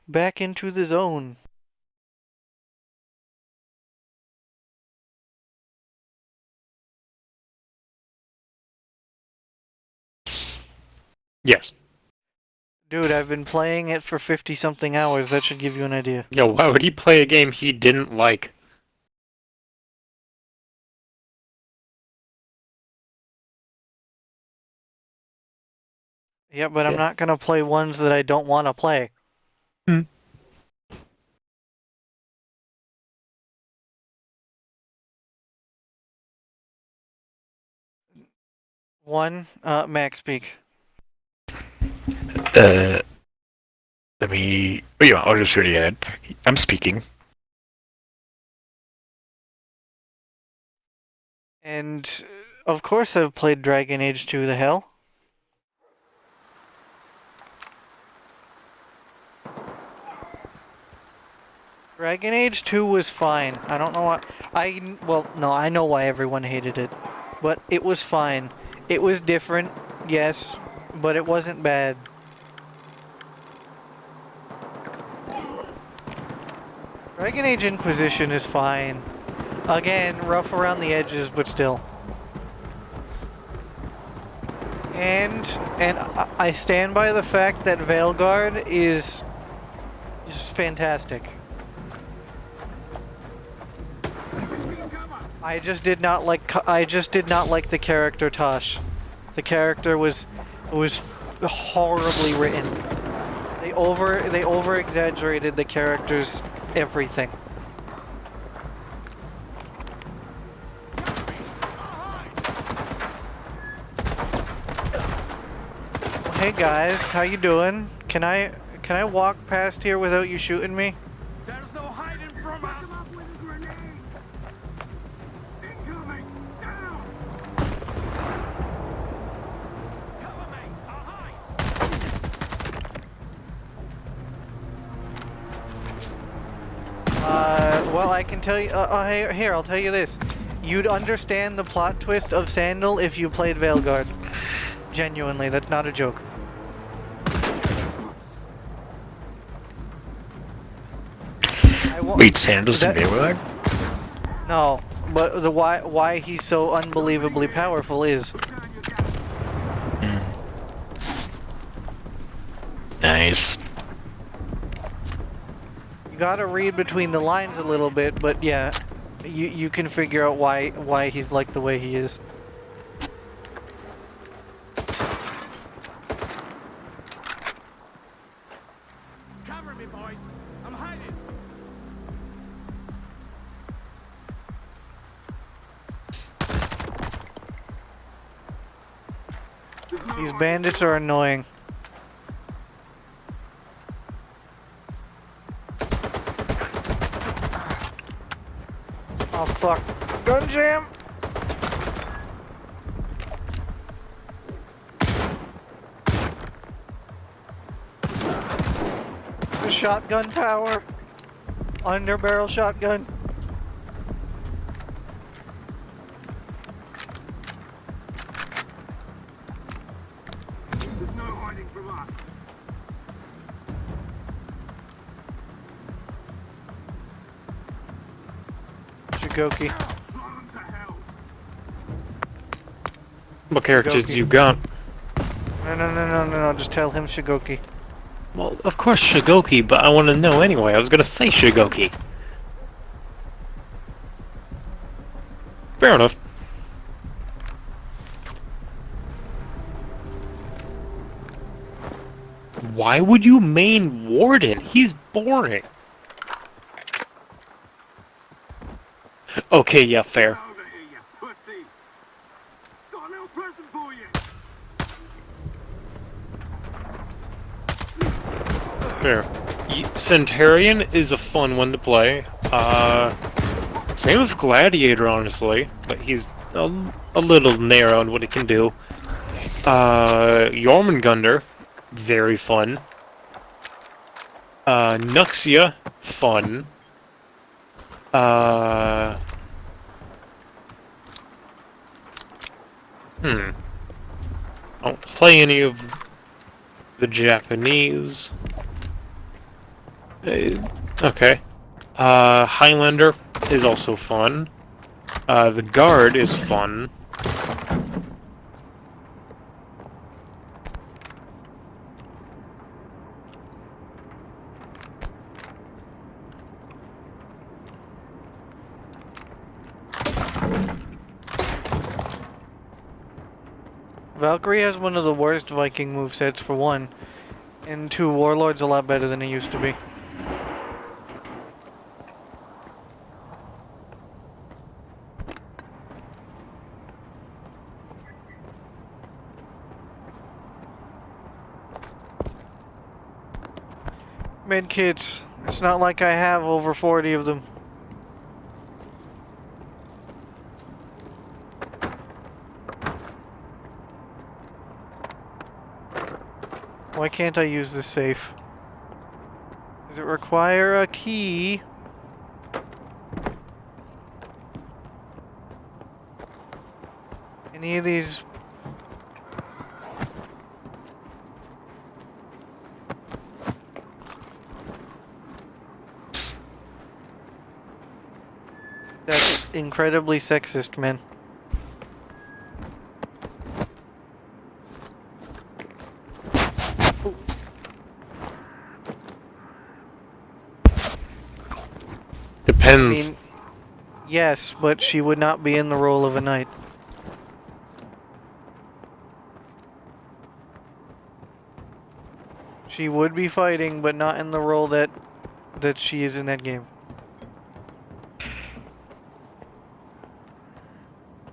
back into the zone. Yes. Dude, I've been playing it for 50-something hours. That should give you an idea. Yo, why would he play a game he didn't like? Yeah, but I'm Yeah. not gonna play ones that I don't want to play. Hmm. One, Max speak. Uh, let me. Oh, yeah, I'll just shoot you in. I'm speaking. And of course I've played Dragon Age 2 the hell. Dragon Age 2 was fine. I don't know why. Well, no, I know why everyone hated it. But it was fine. It was different, yes, but it wasn't bad. Dragon Age Inquisition is fine. Again, rough around the edges, but still. And I stand by the fact that Veilguard is just fantastic. I just did not like the character Tosh. The character was horribly written. They over exaggerated the character's everything. Hey guys, how you doing? Can I walk past here without you shooting me? There's no hiding from us! Incoming! Down! Cover me! I'll hide! Well, I can tell you. Here, I'll tell you this. You'd understand the plot twist of Sandal if you played Veilguard. Genuinely, that's not a joke. Wait, Sandals and Veilguard? No, but the why he's so unbelievably powerful is Nice. you gotta read between the lines a little bit, but yeah, you can figure out why he's like the way he is. Cover me, boys! I'm hiding! These bandits are annoying. Oh fuck. Gun jam! The shotgun power. Underbarrel shotgun. There's no hiding from us! Shigoki. Blow them to hell! What characters Shigoki. do you got? No, just tell him Shigoki. Well, of course Shigoki, but I want to know anyway. I was gonna say Shigoki. Fair enough. Why would you main Warden? He's boring. Okay, yeah, fair. Over here, you pussy! Got a little present for you! Fair. Centurion is a fun one to play. Same with Gladiator, honestly, but he's a little narrow in what he can do. Jormungandr, very fun. Nuxia, fun. I don't play any of the Japanese. Okay. Highlander is also fun. The guard is fun. Valkyrie has one of the worst Viking movesets for one, and two, Warlord's a lot better than it used to be. Medkits. It's not like I have over 40 of them. Why can't I use this safe? Does it require a key? Any of these? That's incredibly sexist, man. I Depends. mean, yes, but she would not be in the role of a knight. She would be fighting, but not in the role that she is in that game.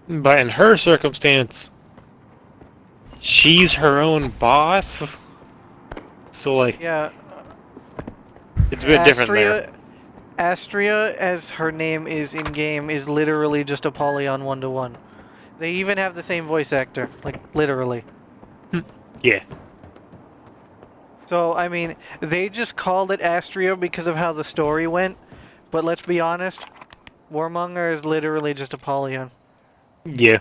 But in her circumstance, she's her own boss. So, like, Yeah, it's a bit different there. Astria, as her name is in game, is literally just a Polygon 1-to-1. They even have the same voice actor, like literally. Yeah. So I mean, they just called it Astria because of how the story went. But let's be honest, Warmonger is literally just a Polygon. Yeah.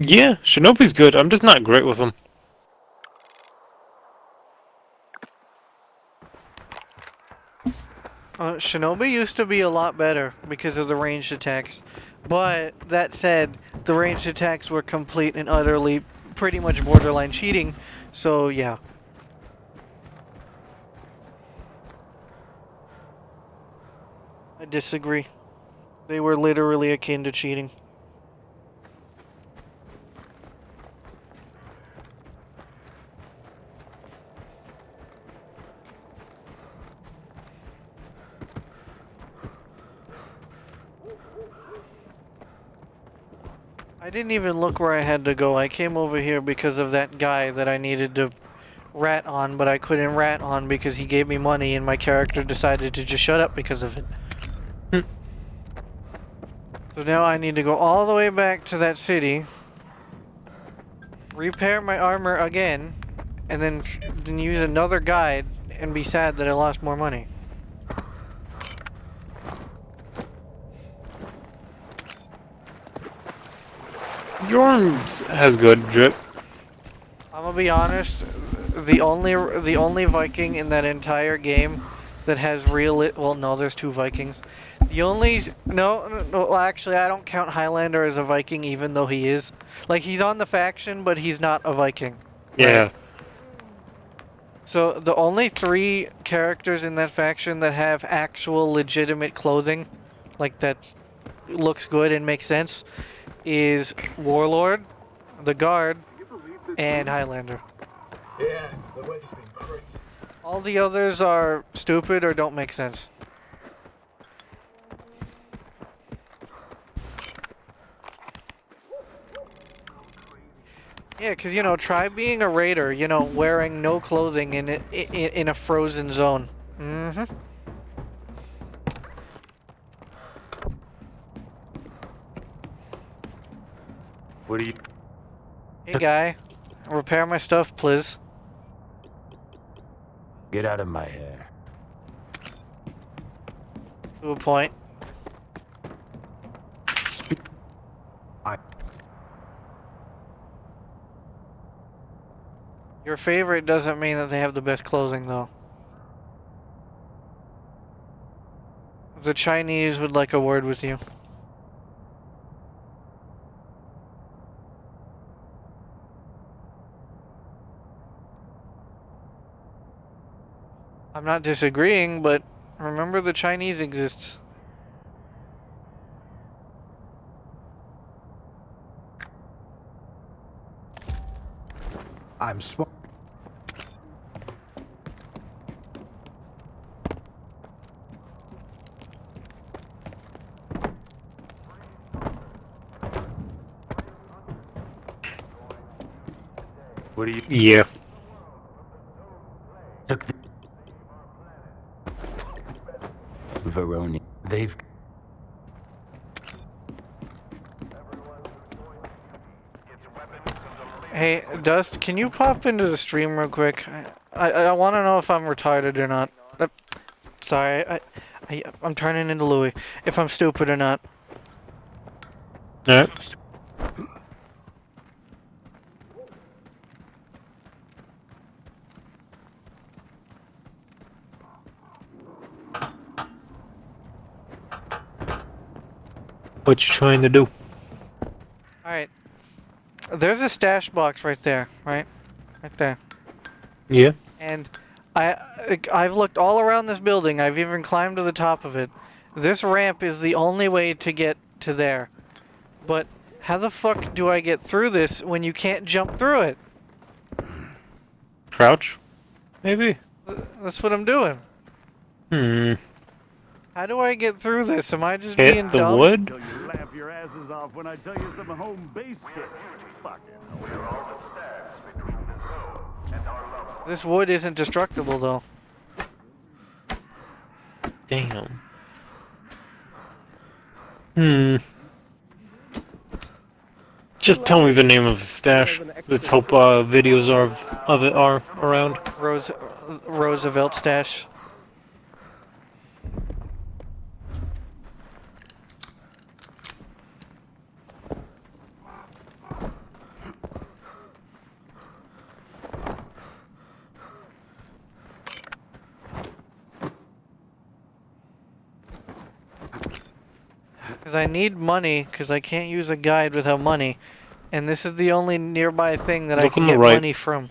Yeah, Shinobi's good. I'm just not great with him. Shinobi used to be a lot better because of the ranged attacks. But that said, the ranged attacks were complete and utterly pretty much borderline cheating. So yeah. I disagree. They were literally akin to cheating. I didn't even look where I had to go. I came over here because of that guy that I needed to rat on, but I couldn't rat on because he gave me money and my character decided to just shut up because of it. So now I need to go all the way back to that city, repair my armor again, and then use another guide and be sad that I lost more money. Yorms has good drip. I'm gonna be honest, the only Viking in that entire game that has well, no, there's two Vikings. The only no, well, actually, I don't count Highlander as a Viking, even though he is. Like, he's on the faction, but he's not a Viking. Yeah. Right? So the only three characters in that faction that have actual legitimate clothing, like that looks good and makes sense, is Warlord, the Guard, and Highlander. Yeah, the weather's been crazy. All the others are stupid or don't make sense. Yeah, because, you know, try being a raider, you know, wearing no clothing in a frozen zone. Mm-hmm. What do you... Hey, guy. Repair my stuff, please. Get out of my hair. To a point. I Your favorite doesn't mean that they have the best clothing, though. The Chinese would like a word with you. I'm not disagreeing, but remember the Chinese exists. I'm sw- What do you? Yeah. Took the Veroni. They've. Hey, Dust, can you pop into the stream real quick? I want to know if I'm retarded or not. Sorry, I'm turning into Louis. If I'm stupid or not. Alright. What you trying to do? Alright. There's a stash box right there, right? Right there. Yeah. And I've looked all around this building. I've even climbed to the top of it. This ramp is the only way to get to there. But how the fuck do I get through this when you can't jump through it? Crouch? Maybe? That's what I'm doing. Hmm. How do I get through this? Am I just Hit being the dumb? wood? So you laugh your asses off when I tell you some home base shit. Fucking This wood isn't destructible though. Damn. Hmm. Just tell me the name of the stash. Let's hope videos of it are around. Roosevelt stash. Because I need money, because I can't use a guide without money. And this is the only nearby thing that I Look can on the get right. money from.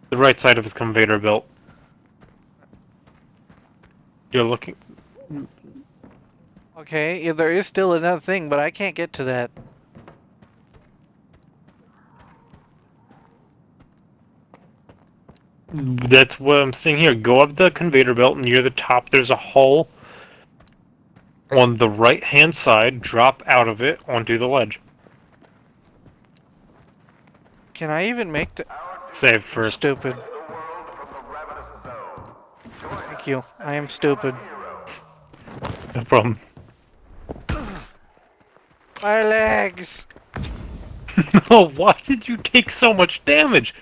The right side of the conveyor belt. You're looking. Okay, yeah, there is still another thing, but I can't get to that. That's what I'm seeing here. Go up the conveyor belt, near the top there's a hole. On the right hand side, drop out of it onto the ledge. Can I even make the... Save I'm first. stupid. Thank you. I am stupid. No problem. My legs! Oh, why did you take so much damage?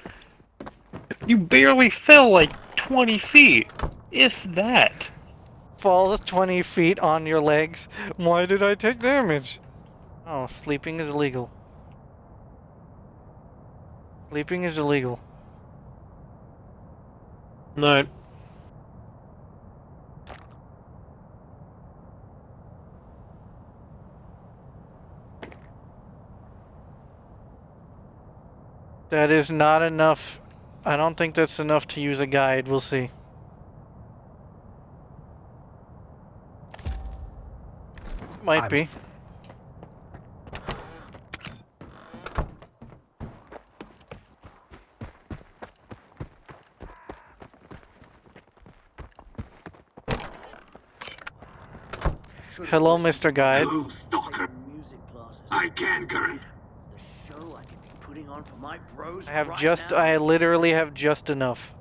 You barely fell like 20 feet. If that. Fall 20 feet on your legs. Why did I take damage? Oh, sleeping is illegal. Sleeping is illegal. No. That is not enough. I don't think that's enough to use a guide. We'll see. Might be. Hello, Mr. Guide. Hello, Stalker. Music classes. I can, Current. The show I could be putting on for my bros. I have right just, now. I literally have just enough.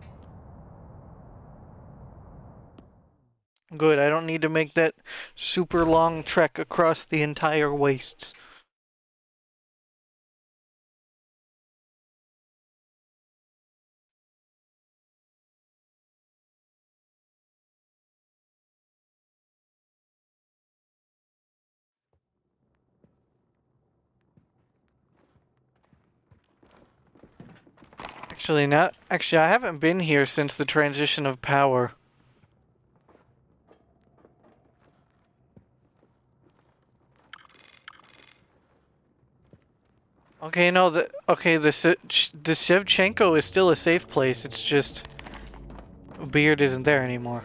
Good, I don't need to make that super long trek across the entire wastes. Actually, not. Actually, I haven't been here since the transition of power. Okay, no, the Shevchenko is still a safe place. It's just Beard isn't there anymore.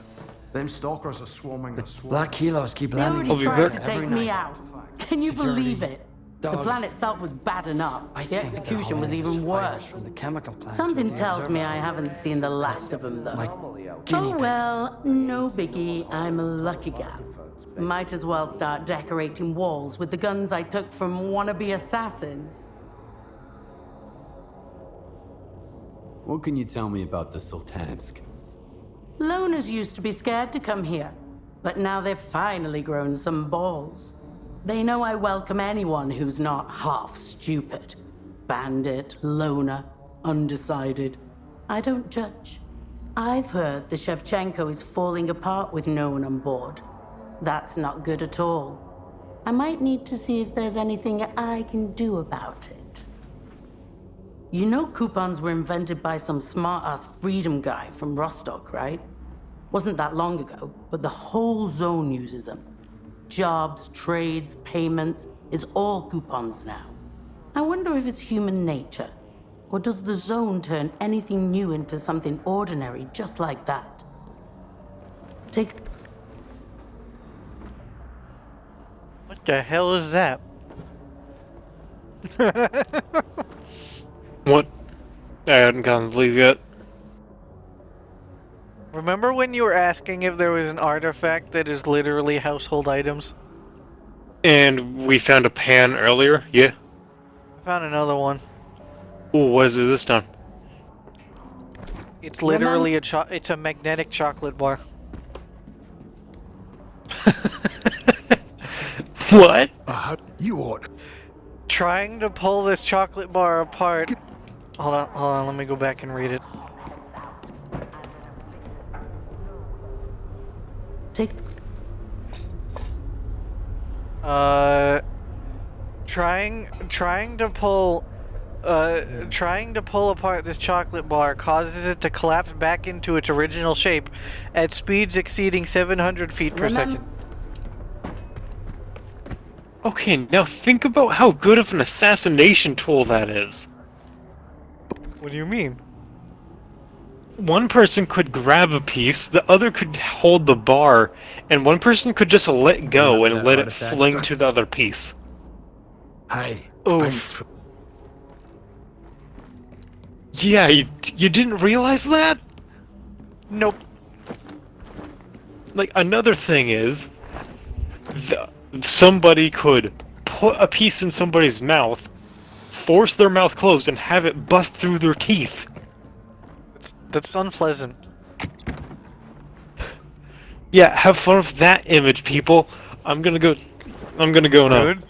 Them stalkers are swarming the swamp. Black kilos keep They landing. already be tried back. to take me out. Can you believe it? The dogs. plan itself was bad enough. I The think execution they're was even spiders worse. From the chemical plant Something to the tells me I observatory. haven't seen the last of them, though. Like guinea Oh pigs. well, no biggie. I'm a lucky gal. Might as well start decorating walls with the guns I took from wannabe assassins. What can you tell me about the Sultansk? Loners used to be scared to come here, but now they've finally grown some balls. They know I welcome anyone who's not half stupid. Bandit, loner, undecided. I don't judge. I've heard the Shevchenko is falling apart with no one on board. That's not good at all. I might need to see if there's anything I can do about it. You know coupons were invented by some smart-ass freedom guy from Rostock, right? Wasn't that long ago, but the whole zone uses them. Jobs, trades, payments, is all coupons now. I wonder if it's human nature, or does the zone turn anything new into something ordinary just like that? Take... What the hell is that? What? I hadn't gotten to leave yet. Remember when you were asking if there was an artifact that is literally household items? And we found a pan earlier, yeah? I found another one. Ooh, what is it this time? It's literally it's a magnetic chocolate bar. What? You ought. Trying to pull this chocolate bar apart. Hold on, let me go back and read it. Take... Trying to pull apart this chocolate bar causes it to collapse back into its original shape at speeds exceeding 700 feet per second. Okay, now think about how good of an assassination tool that is. What do you mean? One person could grab a piece, the other could hold the bar, and one person could just let go and let it fling to the other piece. Hey, Oof. thanks for... Yeah, you didn't realize that? Nope. Like, another thing is, somebody could put a piece in somebody's mouth, force their mouth closed, and have it bust through their teeth. That's unpleasant. Yeah, have fun with that image, people. I'm gonna go now. Dude.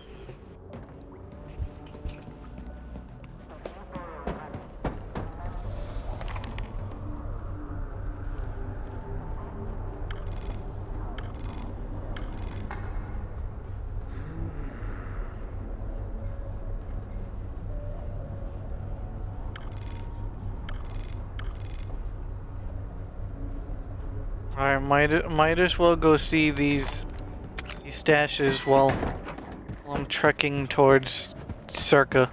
Alright, might as well go see these stashes while I'm trekking towards Circa.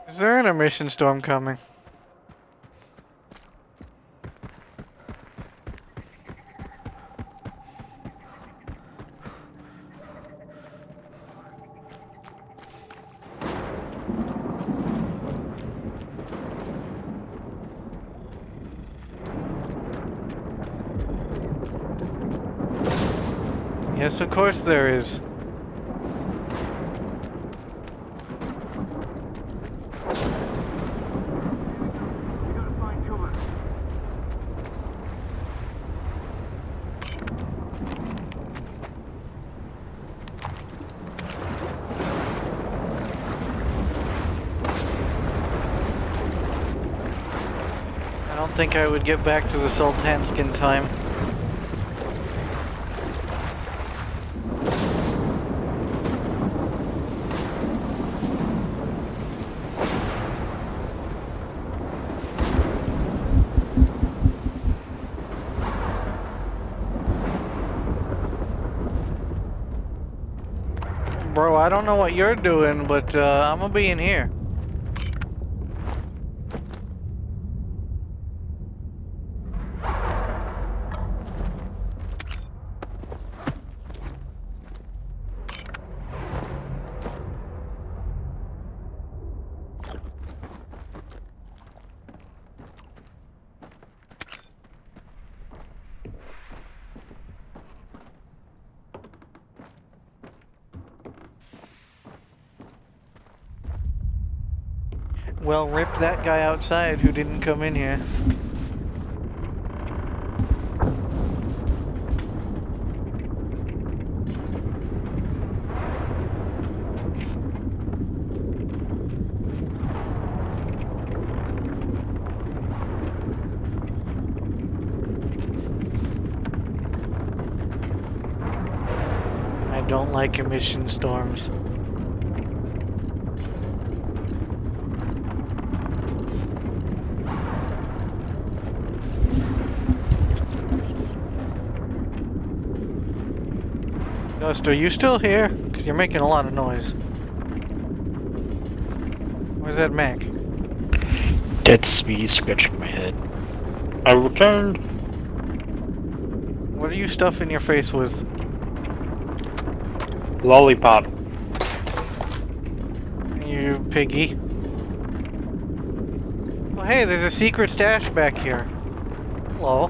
Is there an emission storm coming? Yes, of course there is. We gotta find cover. think I would get back to the Sultansk in time. Bro, I don't know what you're doing, but I'm gonna be in here. Well, rip that guy outside who didn't come in here. I don't like emission storms. Ghost, are you still here? Because you're making a lot of noise. Where's that Mac? That's me scratching my head. I returned. What are you stuffing your face with? Lollipop. You piggy. Oh hey, there's a secret stash back here. Hello.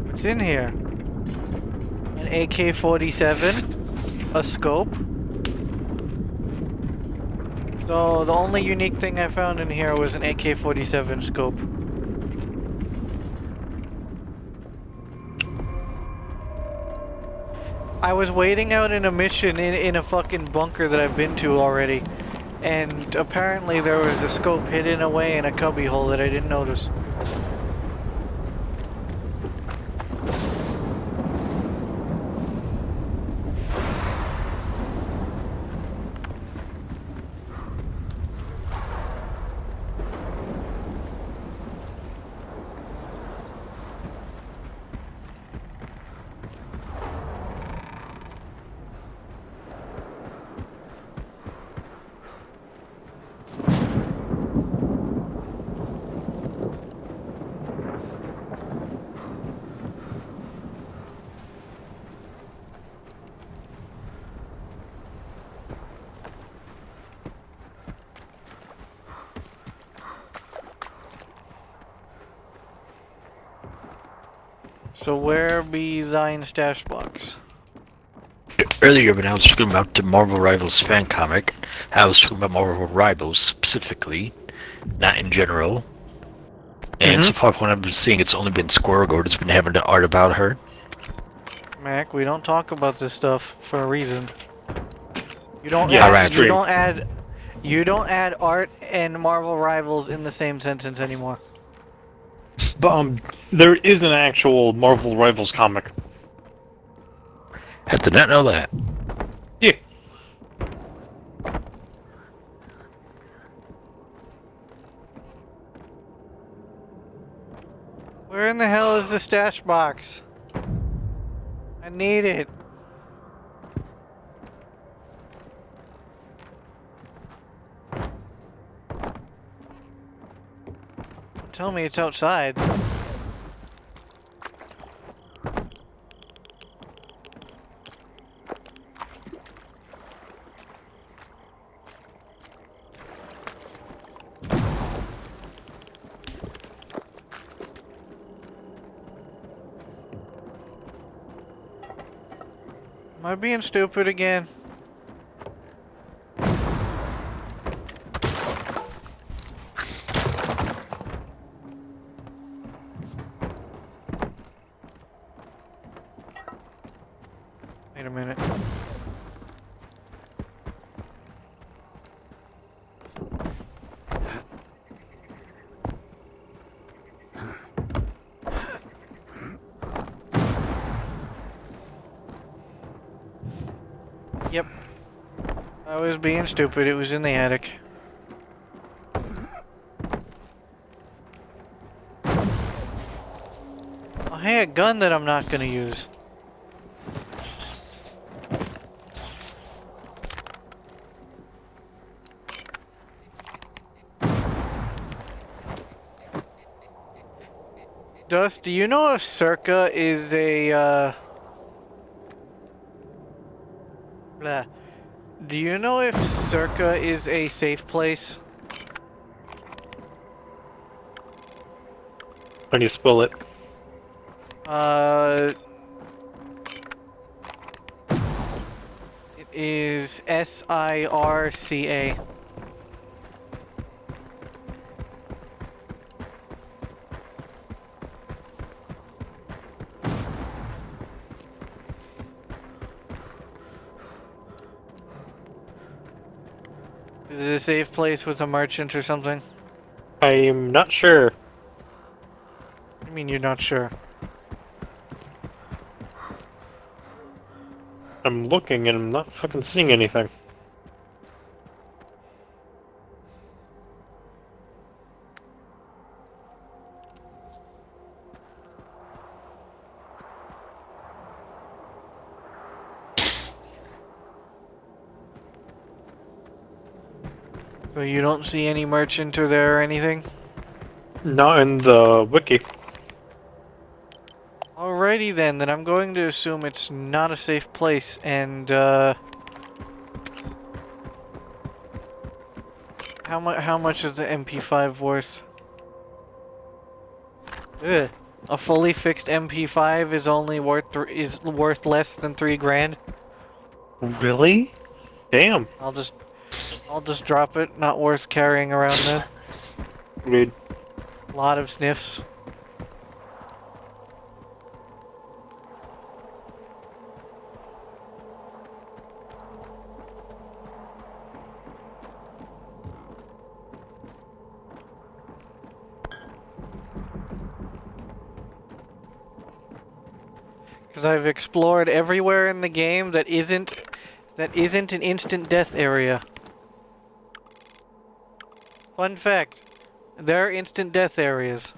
What's in here? An AK-47, a scope. So the only unique thing I found in here was an AK-47 scope. I was waiting out in a mission in a fucking bunker that I've been to already, and apparently there was a scope hidden away in a cubby hole that I didn't notice. So where be thine stash box? Earlier when I was talking about the Marvel Rivals fan comic, I was talking about Marvel Rivals specifically, not in general. And so far from what I've been seeing, it's only been Squirrel Girl that's been having the art about her. Mac, we don't talk about this stuff for a reason. You don't Yeah, add, right. you don't add art and Marvel Rivals in the same sentence anymore. But there is an actual Marvel Rivals comic. I did not know that. Yeah. Where in the hell is the stash box? I need it. Don't tell me it's outside. Am I being stupid again? Wait a minute. Yep. I was being stupid. It was in the attic. Oh, hey, a gun that I'm not gonna use. Dust, do you know if Circa is a, blah. Do you know if Circa is a safe place? When you spill it. It is SIRCA. Is it a safe place with a merchant or something? I'm not sure. I mean, you're not sure. I'm looking and I'm not fucking seeing anything. So you don't see any merchant or there or anything? Not in the wiki. Alrighty then I'm going to assume it's not a safe place and how much is the MP5 worth? Ugh. A fully fixed MP5 is only worth less than 3 grand. Really? Damn. I'll just drop it. Not worth carrying around then. Rude. A lot of sniffs. Because I've explored everywhere in the game that isn't an instant death area. Fun fact, there are instant death areas.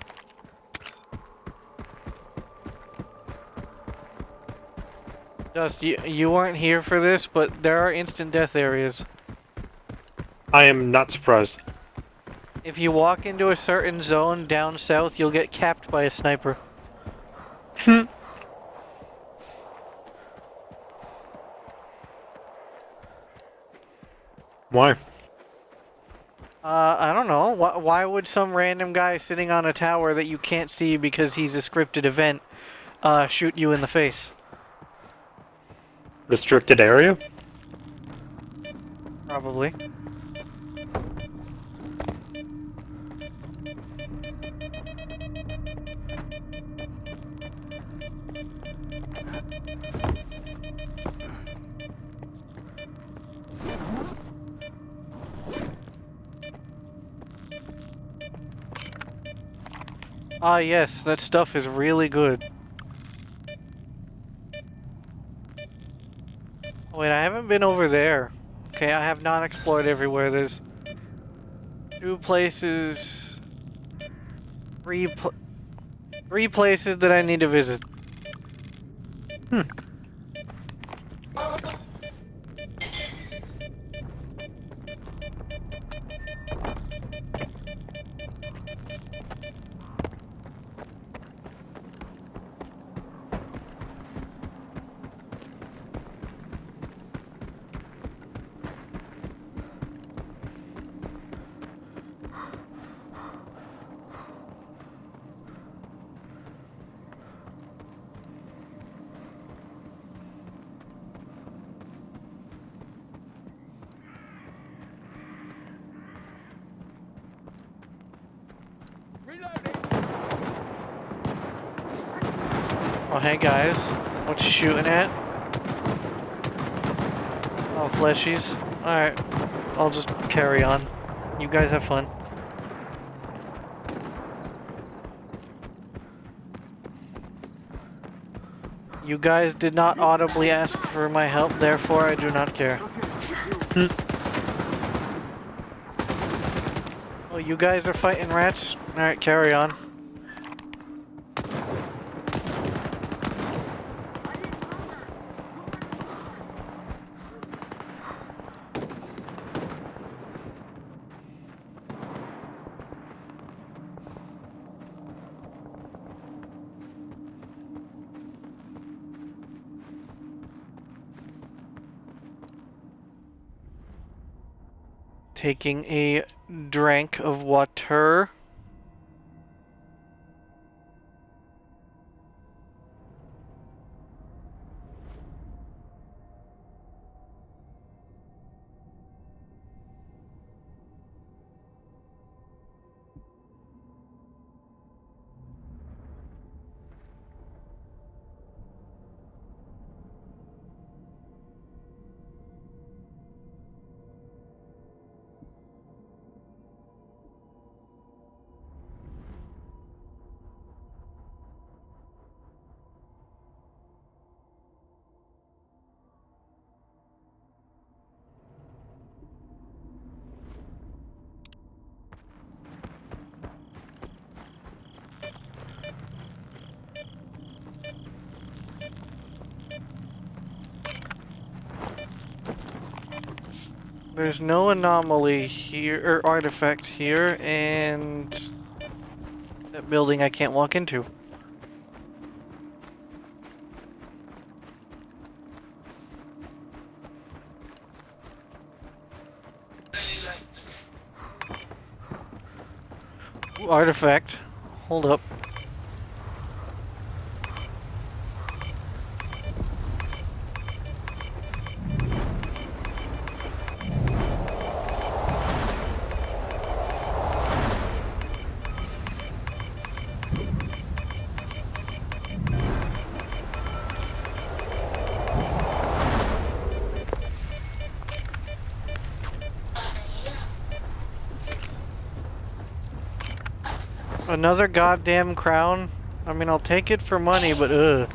Dust, you weren't here for this, but there are instant death areas. I am not surprised. If you walk into a certain zone down south, you'll get capped by a sniper. Why? I don't know. Why would some random guy sitting on a tower that you can't see because he's a scripted event, shoot you in the face? Restricted area? Probably. Ah yes, that stuff is really good. Oh, wait, I haven't been over there. Okay, I have not explored everywhere. There's 2 places... 3 places that I need to visit. Oh, hey guys. What you shooting at? Oh, fleshies. Alright. I'll just carry on. You guys have fun. You guys did not audibly ask for my help, therefore I do not care. Oh, you guys are fighting rats? Alright, carry on. Taking a drink of water. There's no anomaly here, or artifact here, and that building I can't walk into. Ooh, artifact. Hold up. Another goddamn crown? I mean, I'll take it for money, but ugh.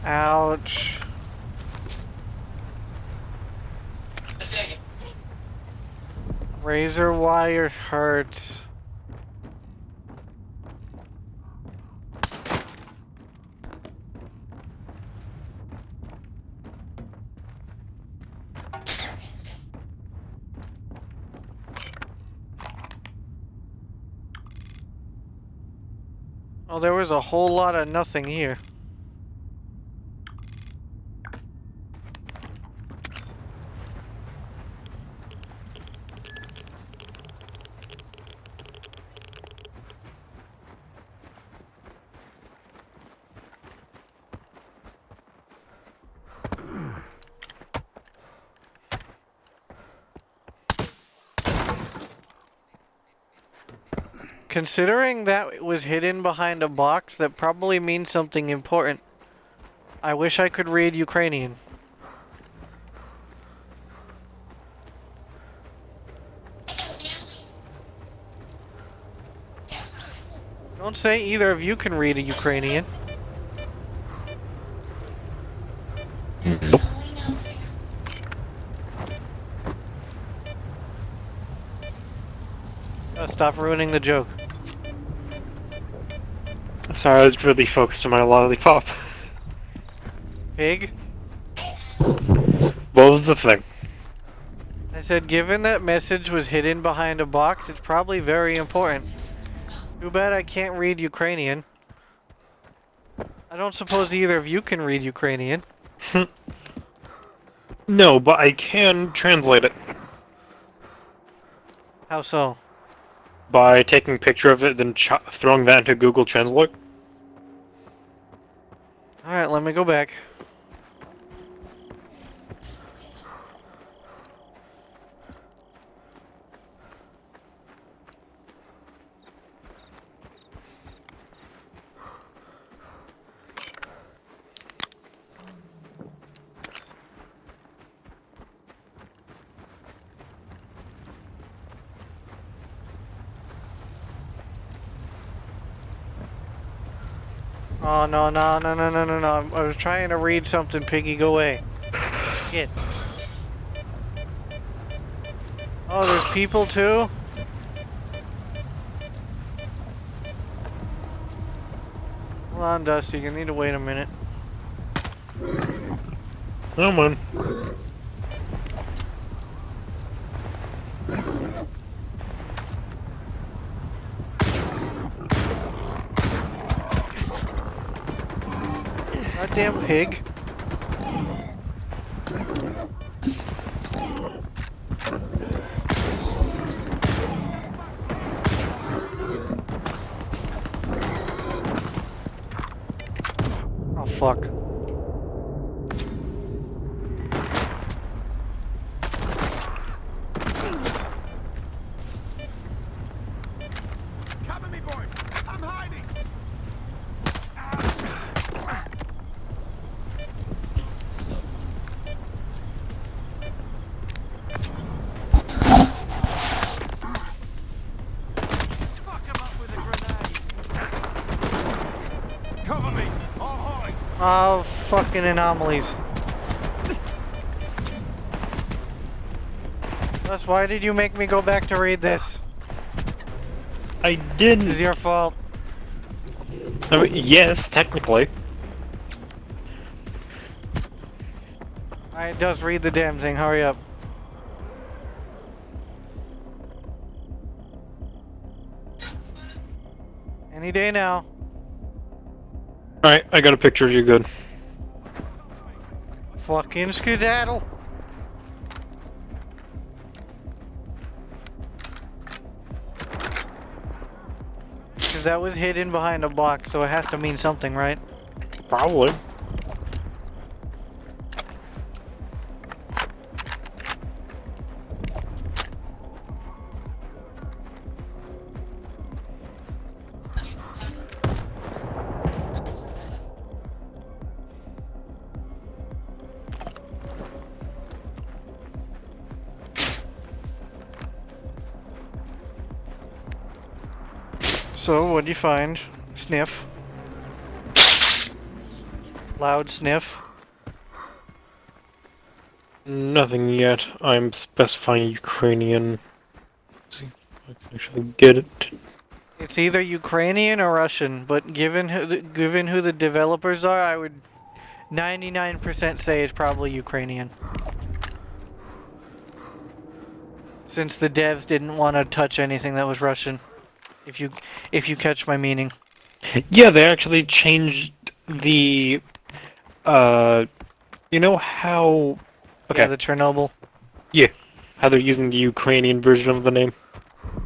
Ouch. Razor wire hurts. Oh, there was a whole lot of nothing here. Considering that it was hidden behind a box, that probably means something important. I wish I could read Ukrainian. Don't say either of you can read a Ukrainian. Stop ruining the joke. Sorry, I was really focused on my lollipop. Pig? What was the thing? I said, given that message was hidden behind a box, it's probably very important. Too bad I can't read Ukrainian. I don't suppose either of you can read Ukrainian. No, but I can translate it. How so? By taking a picture of it, then throwing that into Google Translate. Alright, let me go back. Oh, no, no, no, no, no, no, no. I was trying to read something, Piggy. Go away. Shit. Oh, there's people too? Hold on, Dusty. You need to wait a minute. Come on. Goddamn pig. Oh, fuck. Cover me, boys! I'm hiding! Fuck him up with a grenade! Cover me! I'll hide! Oh, fucking anomalies. Gus, why did you make me go back to read this? I This is didn't. your fault. I mean, yes, technically. Alright, just read the damn thing. Hurry up. Any day now. Alright, I got a picture. You're good. Fucking skedaddle. Because that was hidden behind a block, so it has to mean something, right? Probably. So, what'd you find? Sniff. Loud sniff. Nothing yet. I'm specifying Ukrainian. Let's see if I can actually get it. It's either Ukrainian or Russian, but given who the developers are, I would 99% say it's probably Ukrainian. Since the devs didn't want to touch anything that was Russian. If you catch my meaning. Yeah, they actually changed the. You know how. Okay. Yeah, the Chernobyl. Yeah. How they're using the Ukrainian version of the name.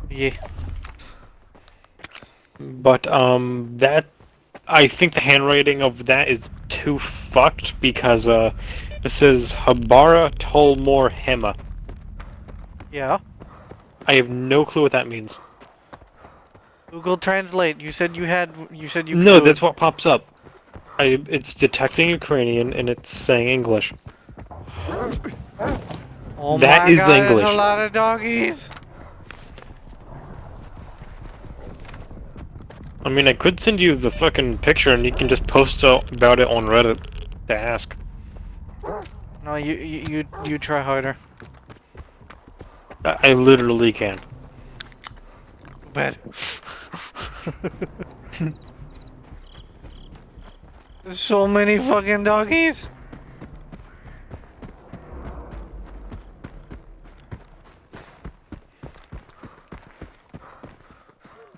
Yeah. But, that. I think the handwriting of that is too fucked because, it says Habara Tolmor Hema. Yeah. I have no clue what that means. Google Translate. You said you No, could. that's what pops up. It's detecting Ukrainian and it's saying English. Oh That my is God, the there's English. a lot of doggies. I mean, I could send you the fucking picture and you can just post about it on Reddit to ask. No, you try harder. I literally can. Bet. There's so many fucking doggies.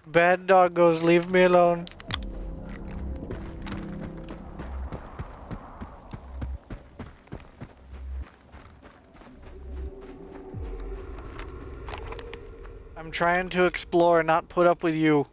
Bad doggos, leave me alone. I'm trying to explore, not put up with you.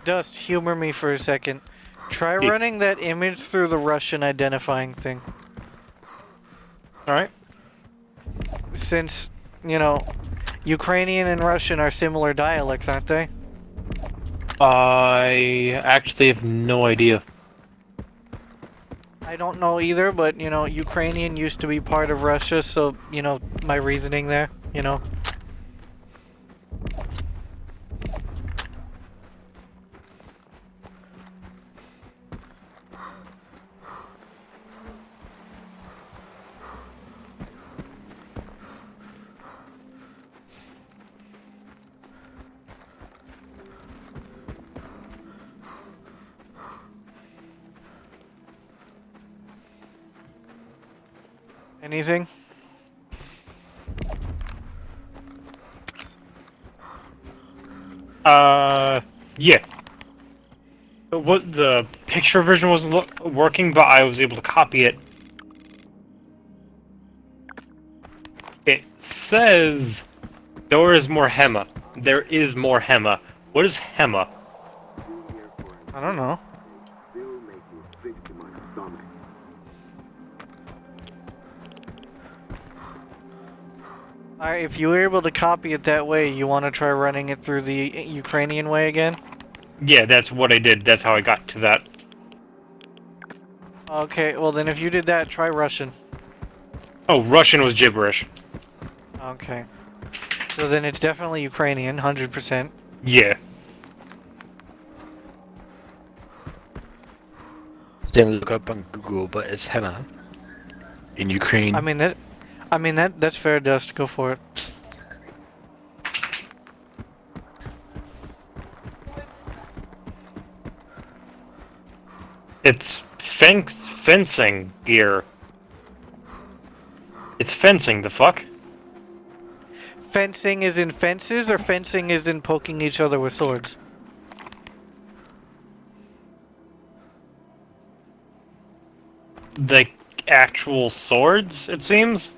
Dust, humor me for a second. Try Yeah. running that image through the Russian identifying thing. since, you know, Ukrainian and Russian are similar dialects, aren't they? I actually have no idea. I don't know either, but, you know, Ukrainian used to be part of Russia, so, you know, my reasoning there, you know. Anything? Yeah. What the picture version wasn't working, but I was able to copy it. It says there is more Hema. There is more Hema. What is Hema? I don't know. Alright, if you were able to copy it that way, you want to try running it through the Ukrainian way again? Yeah, that's what I did. That's how I got to that. Okay, well then if you did that, try Russian. Oh, Russian was gibberish. Okay. So then it's definitely Ukrainian, 100%. Yeah. Then look up on Google, but it's Hema in Ukraine. I mean that's fair, Dust. Go for it. It's fencing gear. It's fencing, the fuck? Fencing is in fences, or fencing is in poking each other with swords? The actual swords, it seems?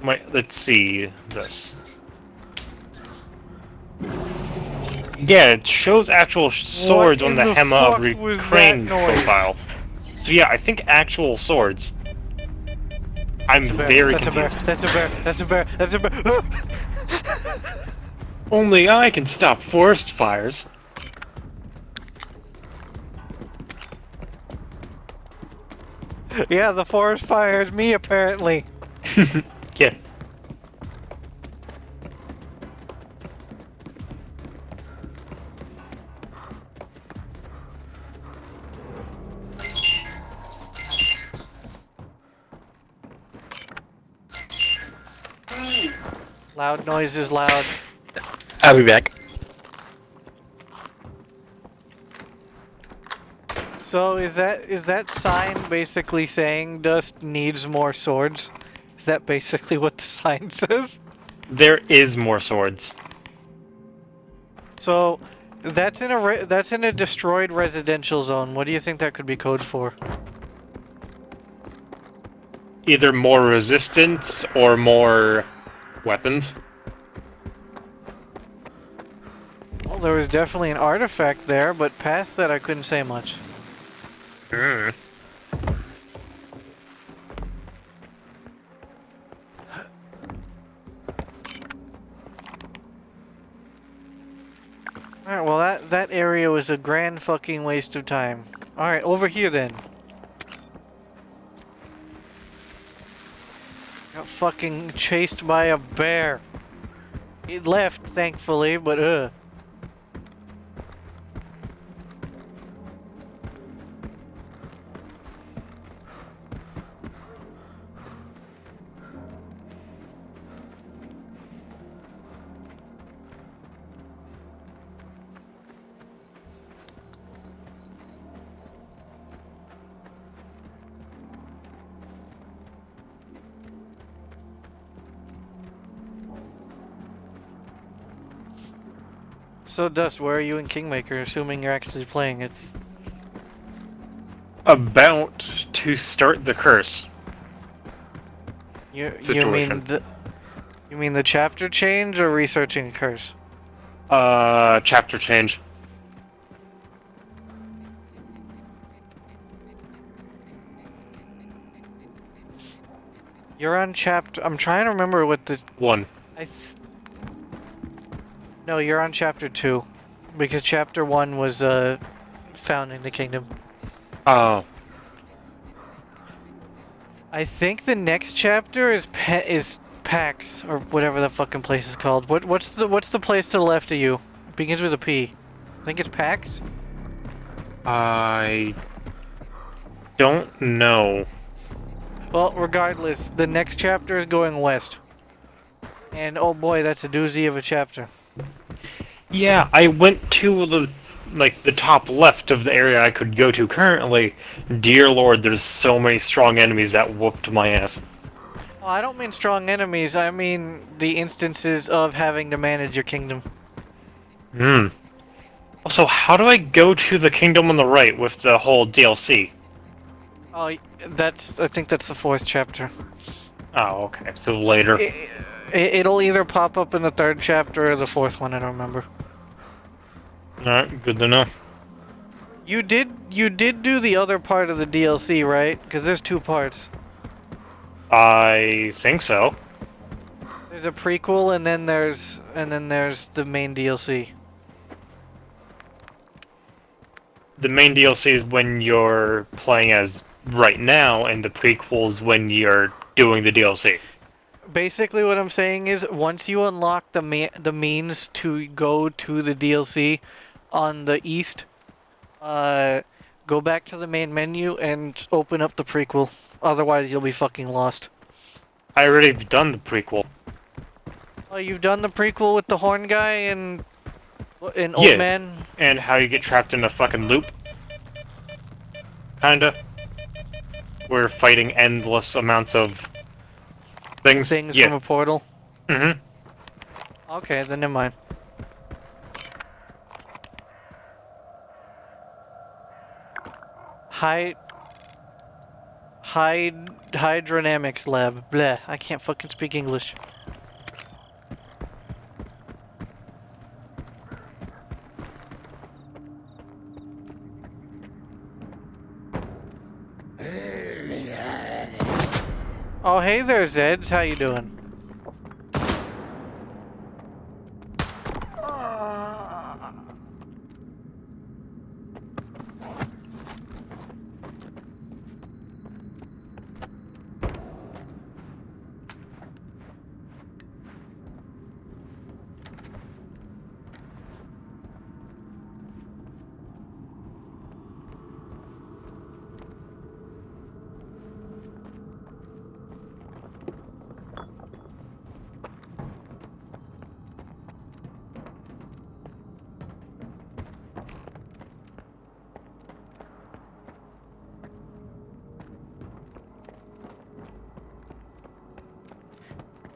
Wait, let's see this. Yeah, it shows actual swords What on in the the Hema fuck of was Ukraine that noise? profile. So yeah, I think actual swords. I'm very That's a bear. confused. That's a bear. That's a bear. That's a bear. Only I can stop forest fires. Yeah, the forest fire is me apparently. Yeah. Loud noise is loud. I'll be back. So is that sign basically saying Dust needs more swords? Is that basically what the sign says? There is more swords. So that's in a destroyed residential zone. What do you think that could be code for? Either more resistance or more weapons. Well, there was definitely an artifact there, but past that I couldn't say much. Alright, well that area was a grand fucking waste of time. Alright, over here then. Got fucking chased by a bear. It left, thankfully, but So Dust, where are you in Kingmaker, assuming you're actually playing it? About to start the curse. You Situation. mean the chapter change or researching a curse? Chapter change. You're on chapter. I'm trying to remember what the. 1. No, you're on chapter 2, because chapter 1 was founding the kingdom. Oh. I think the next chapter is Pax or whatever the fucking place is called. What's the place to the left of you? It begins with a P. I think it's Pax. I don't know. Well, regardless, the next chapter is going west. And oh boy, that's a doozy of a chapter. Yeah, I went to the top left of the area I could go to currently. Dear Lord, there's so many strong enemies that whooped my ass. Well, I don't mean strong enemies, I mean the instances of having to manage your kingdom. Hmm. Also, how do I go to the kingdom on the right with the whole DLC? Oh, I think that's the 4th chapter. Oh, okay. So later. It'll either pop up in the 3rd chapter or the 4th one, I don't remember. Alright, good to know. You did do the other part of the DLC, right? Because there's 2 parts. I think so. There's a prequel and then there's the main DLC. The main DLC is when you're playing as right now, and the prequel is when you're doing the DLC. Basically, what I'm saying is, once you unlock the means to go to the DLC on the east, go back to the main menu and open up the prequel. Otherwise, you'll be fucking lost. I already have done the prequel. Oh, you've done the prequel with the horn guy and Old Yeah. Man? And how you get trapped in a fucking loop. Kinda. We're fighting endless amounts of things. Things Yeah. from a portal? Mm-hmm. Okay, then never mind. Hydrodynamics lab. Bleh. I can't fucking speak English. Oh, hey there, Zeds. How you doing?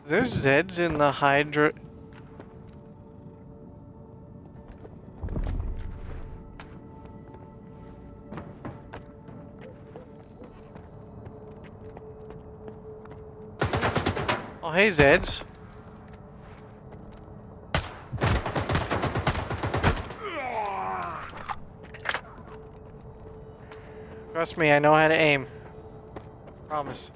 There's Zeds in the Hydra. Oh, hey, Zeds. Trust me, I know how to aim. Promise.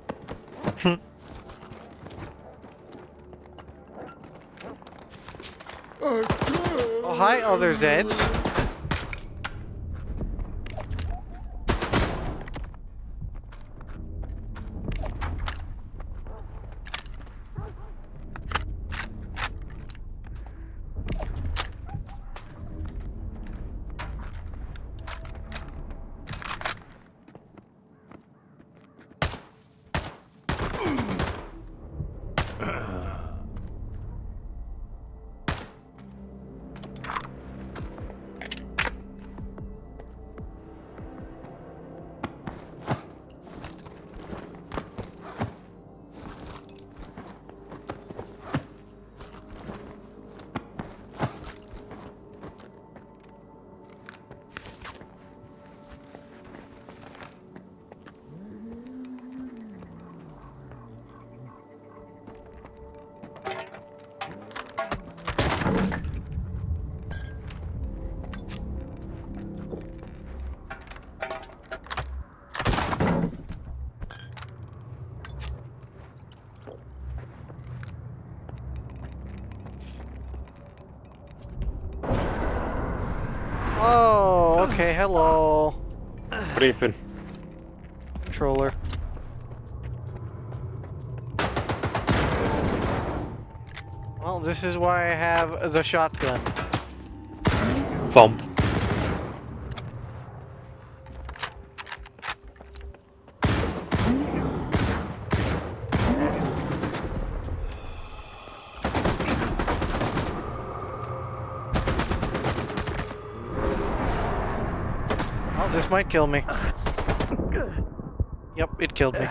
Oh, hi, other Zeds. Oh, okay, hello. What happened? Controller. Well, this is why I have the shotgun. Thump. Oh, this might kill me. Yep, it killed me.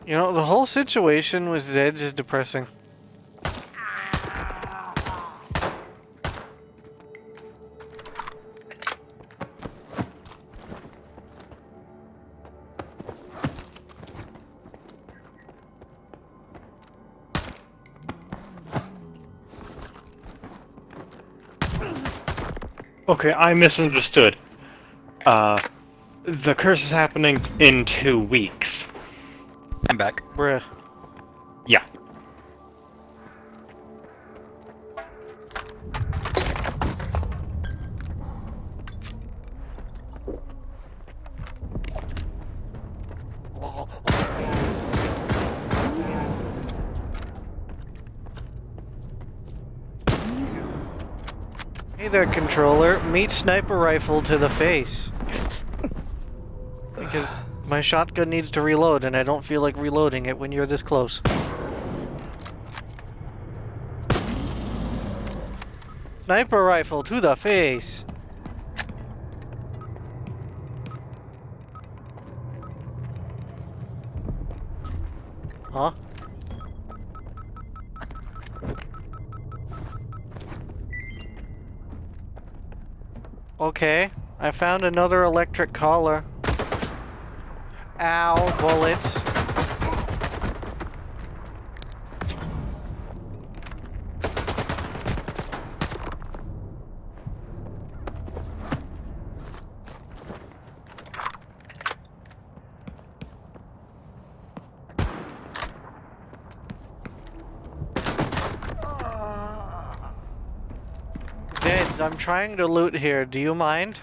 You know, the whole situation with Zedge is depressing. Okay, I misunderstood. The curse is happening in 2 weeks. I'm back. Bruh. Yeah. Hey there, controller. Meet sniper rifle to the face. Because my shotgun needs to reload, and I don't feel like reloading it when you're this close. Sniper rifle to the face. Huh? Okay, I found another electric collar. Ow, bullets. Zed, I'm trying to loot here. Do you mind?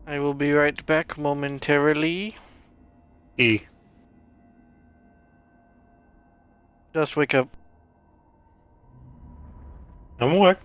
I will be right back momentarily. E. Just wake up. I'm aware.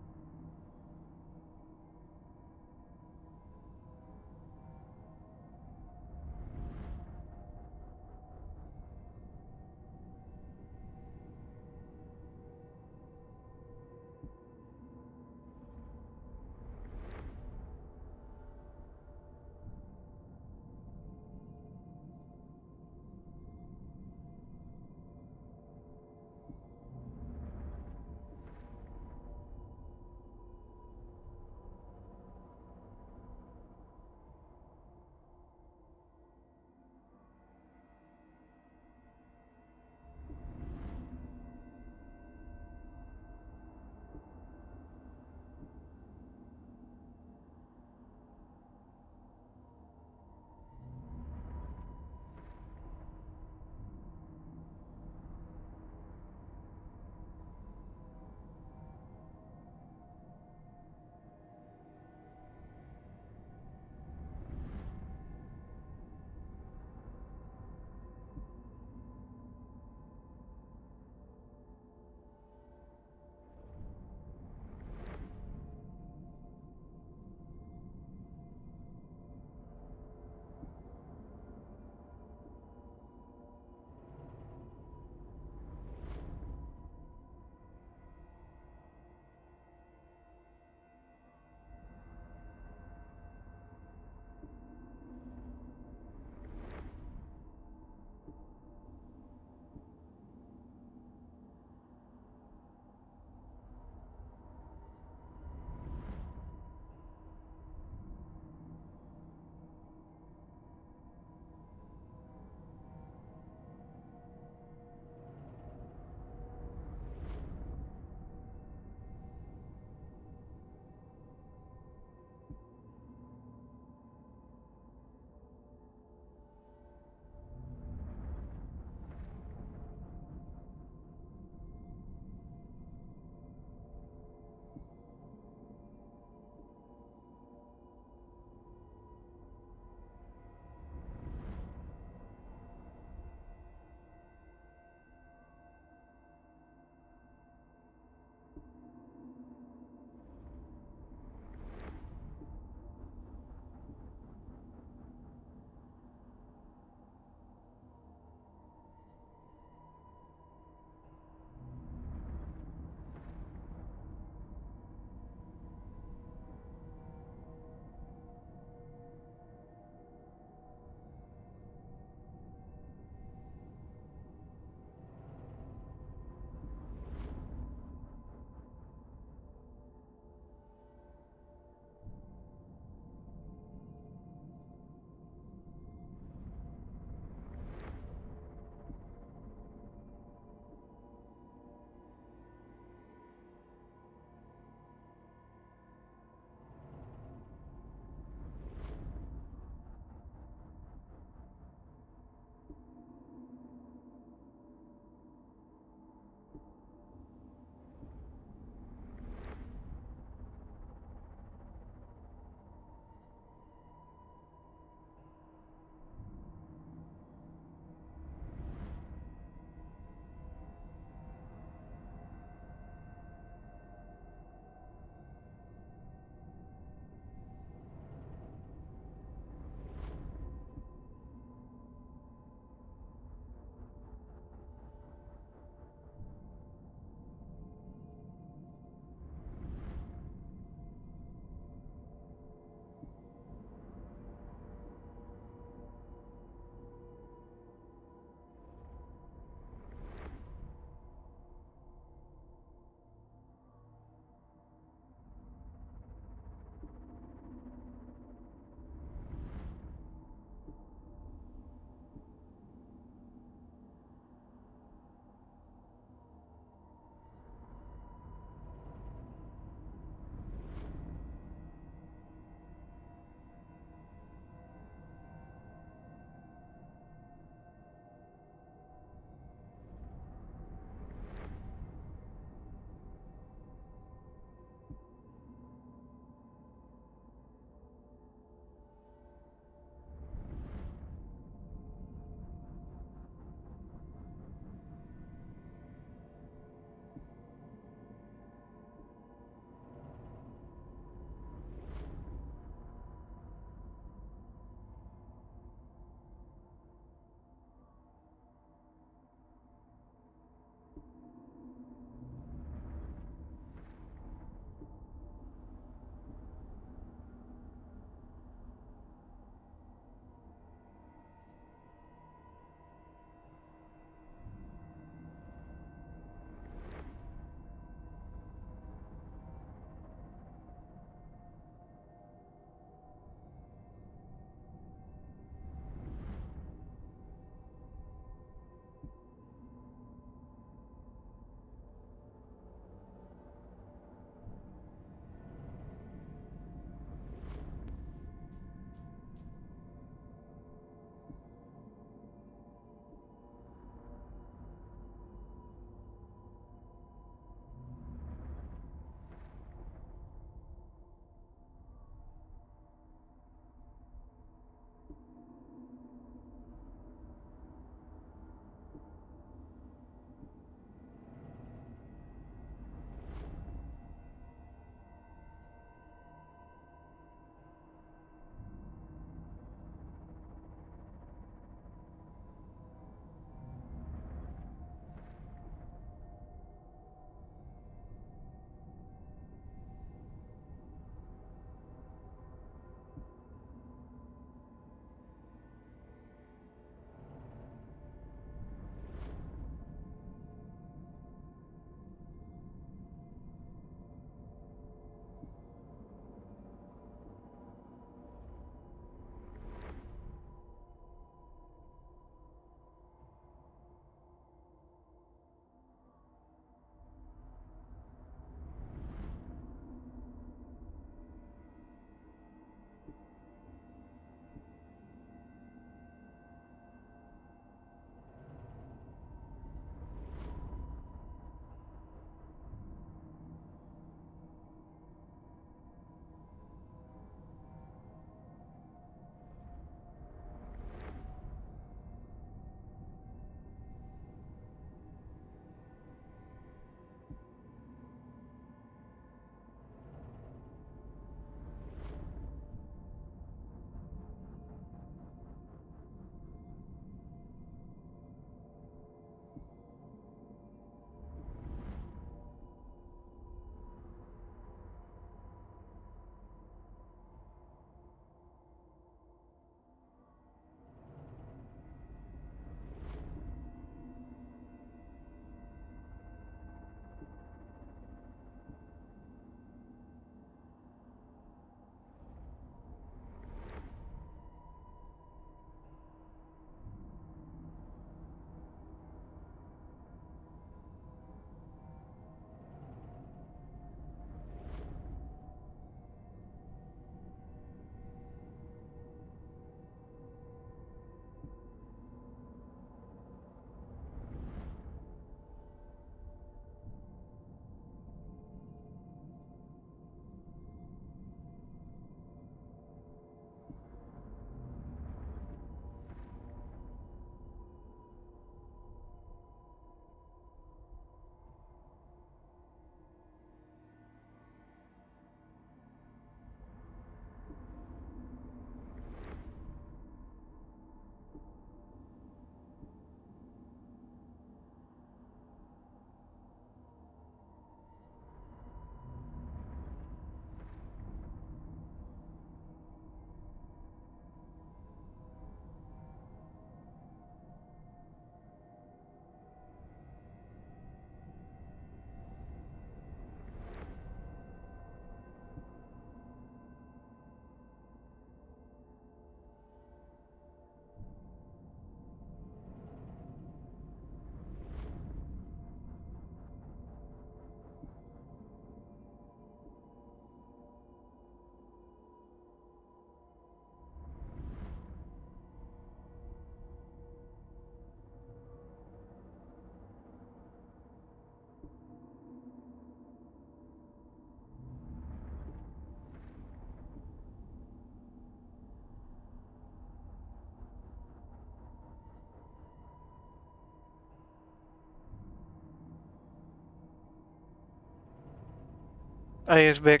I is big.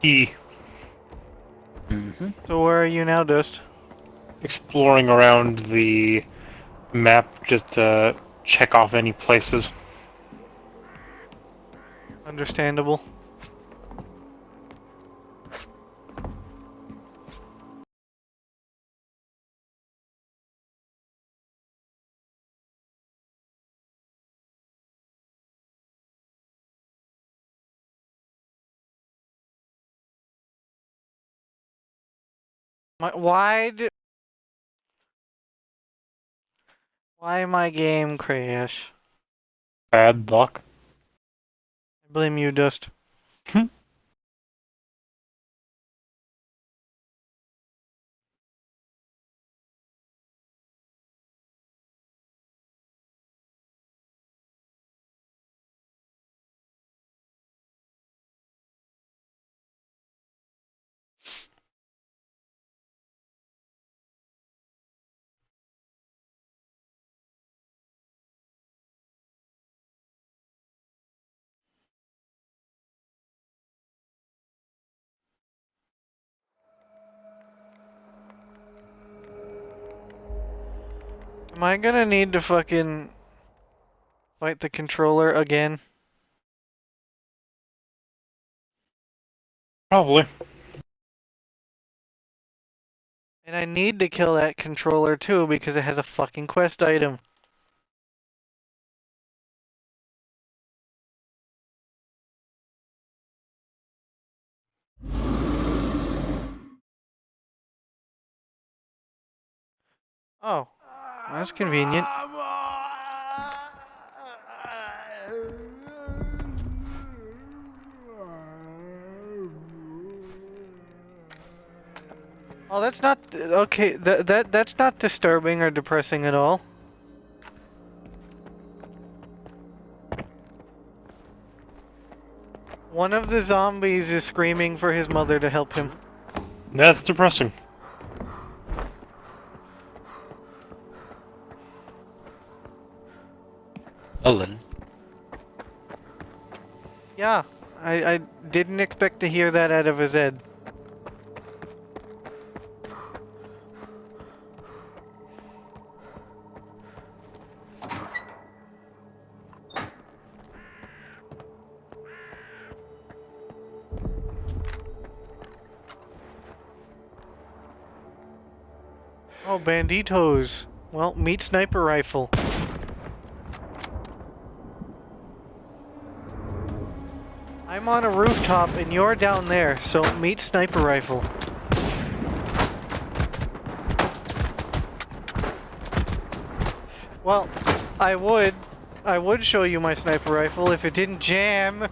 E. So where are you now, Dust? Exploring around the map just to check off any places. Understandable. Why my game crash? Bad luck. I blame you, Dust. Am I gonna need to fucking fight the controller again? Probably. And I need to kill that controller too because it has a fucking quest item. Oh, that's convenient. Oh, that's not okay. That's not disturbing or depressing at all. One of the zombies is screaming for his mother to help him. That's depressing. Ellen. Yeah, I didn't expect to hear that out of his head. Oh, banditos. Well, meet sniper rifle. I'm on a rooftop and you're down there, so meet sniper rifle. Well, I would show you my sniper rifle if it didn't jam.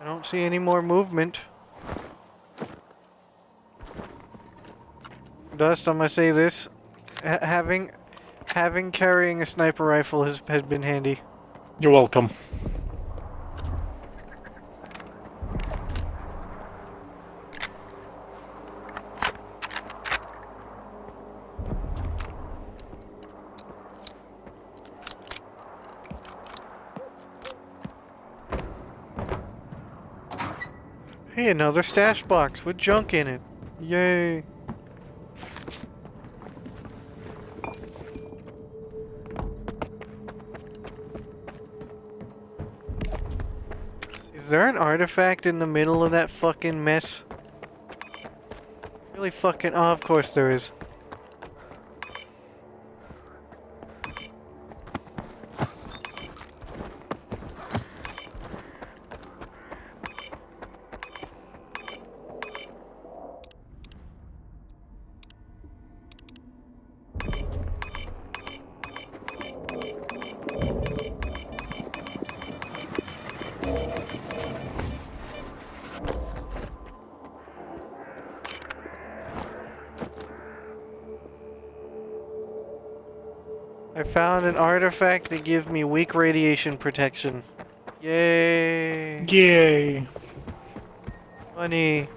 I don't see any more movement. Dust, I'm gonna say this. Having carrying a sniper rifle has been handy. You're welcome. Hey, another stash box with junk in it. Yay. Is there an artifact in the middle of that fucking mess? Really fucking... Oh, of course there is. I found an artifact that gives me weak radiation protection. Yay! Yay! Money.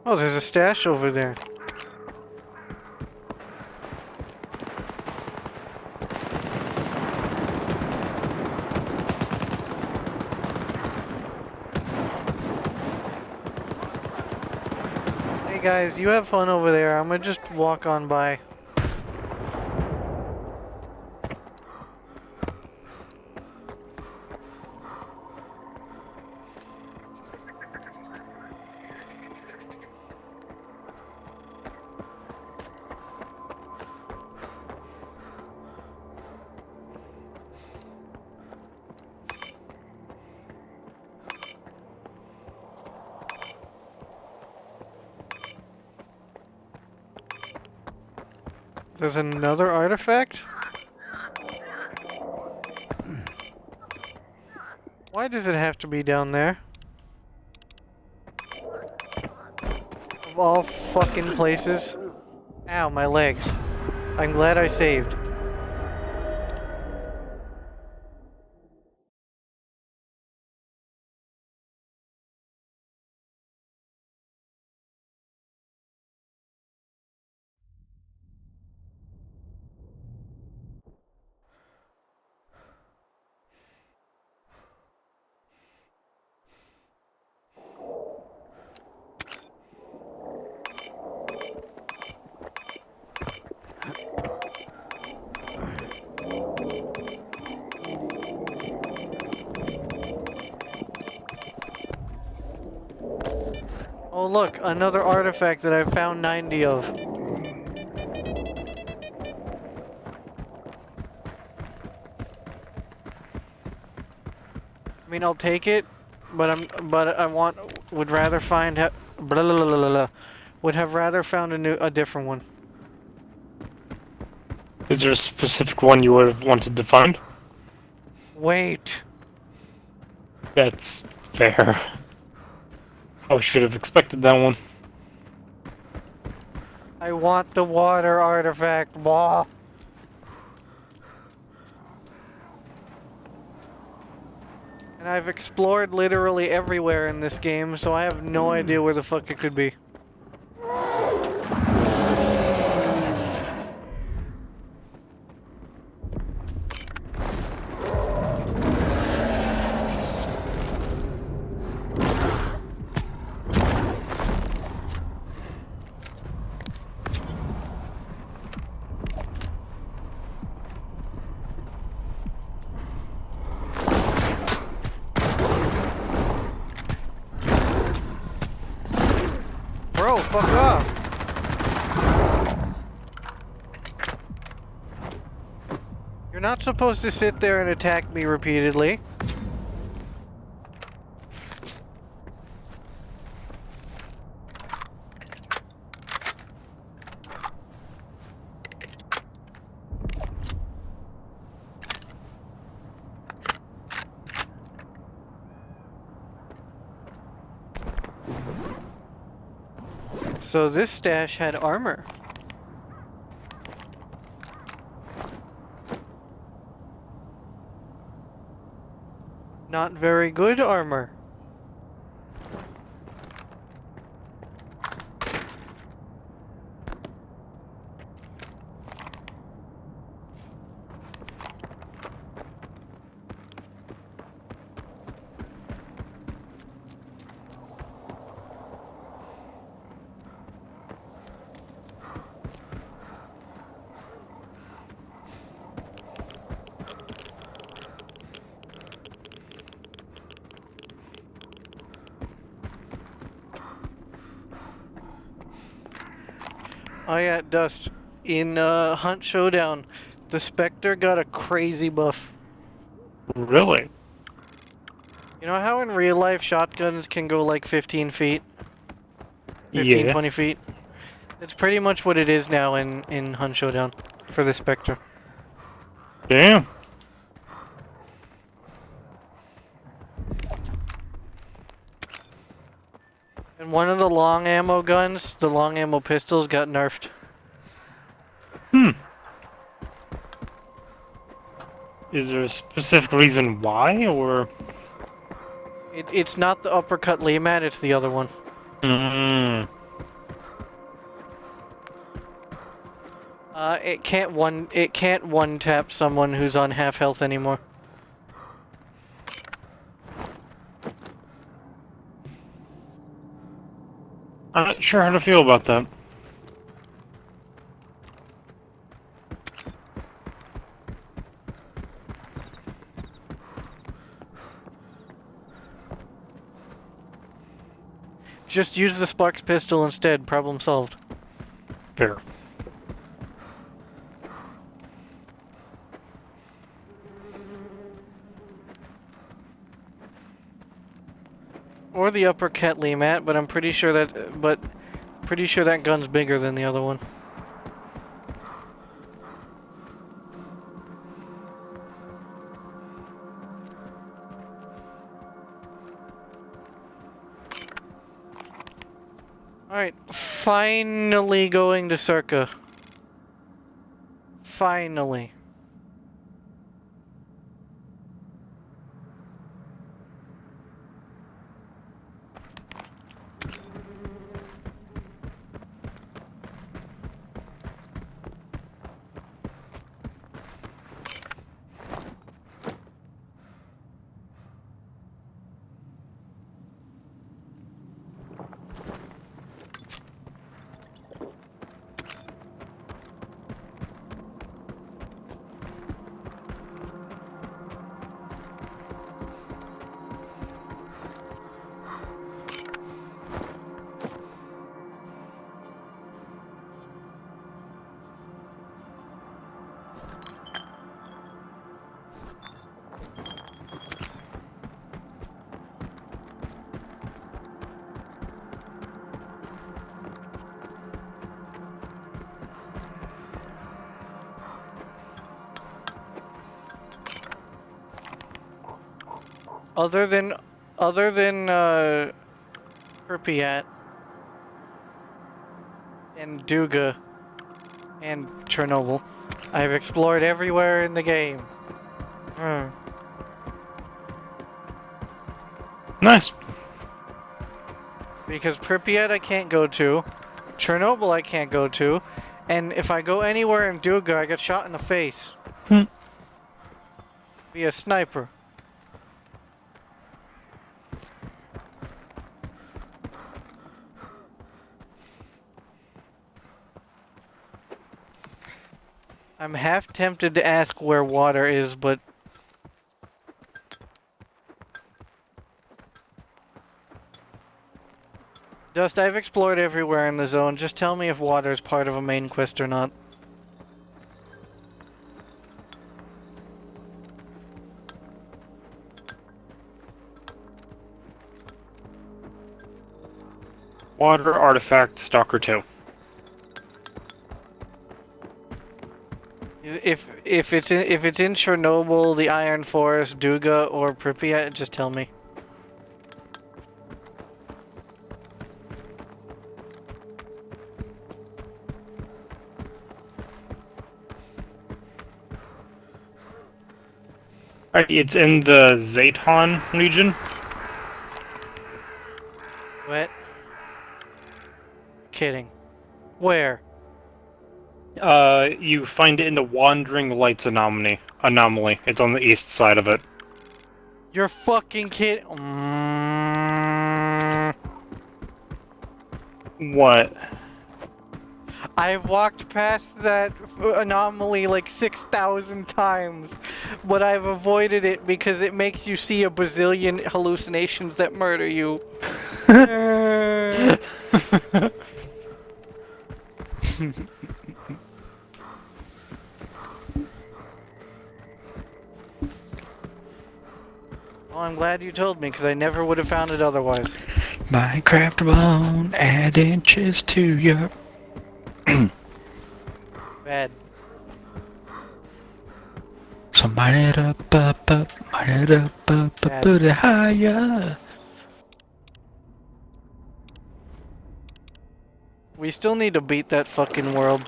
Oh, there's a stash over there. Hey guys, you have fun over there. I'm gonna just walk on by. There's another artifact? Why does it have to be down there? Of all fucking places. Ow, my legs. I'm glad I saved. Oh look, another artifact that I found 90 of. I mean, I'll take it, but would rather find would have rather found a different one. Is there a specific one you would have wanted to find? Wait. That's fair. I should have expected that one. I want the water artifact. Blah. And I've explored literally everywhere in this game, so I have no idea where the fuck it could be. Bro, fuck off! You're not supposed to sit there and attack me repeatedly. So this stash had armor. Not very good armor. Oh yeah, Dust. In Hunt Showdown, the Spectre got a crazy buff. Really? You know how in real life shotguns can go like 15 feet? 15, Yeah. 20 feet? It's pretty much what it is now in Hunt Showdown for the Spectre. Damn. And one of the long ammo guns, the long ammo pistols, got nerfed. Is there a specific reason why, or? It's not the uppercut Lemat, it's the other one. Mm. It can't one tap someone who's on half health anymore. I'm not sure how to feel about that. Just use the Sparks pistol instead, problem solved. Fair. Or the uppercut Lemat, but I'm pretty sure that gun's bigger than the other one. Alright, finally going to Circa. Finally. Other than Pripyat and Duga and Chernobyl, I've explored everywhere in the game. Hmm. Nice. Because Pripyat I can't go to, Chernobyl I can't go to, and if I go anywhere in Duga, I get shot in the face. Be a sniper. I'm half tempted to ask where water is, but... Dust, I've explored everywhere in the zone. Just tell me if water is part of a main quest or not. Water artifact Stalker 2. If it's in Chernobyl, the Iron Forest, Duga, or Pripyat, just tell me. It's in the Zayton region. What? Kidding. Where? You find it in the Wandering Lights anomaly. It's on the east side of it. You're fucking kidding. What? I've walked past that anomaly like 6,000 times, but I've avoided it because it makes you see a bazillion hallucinations that murder you. Well, I'm glad you told me because I never would have found it otherwise. Minecraft won't add inches to your... Bad. So mine it up, mine it up, put it higher. We still need to beat that fucking world.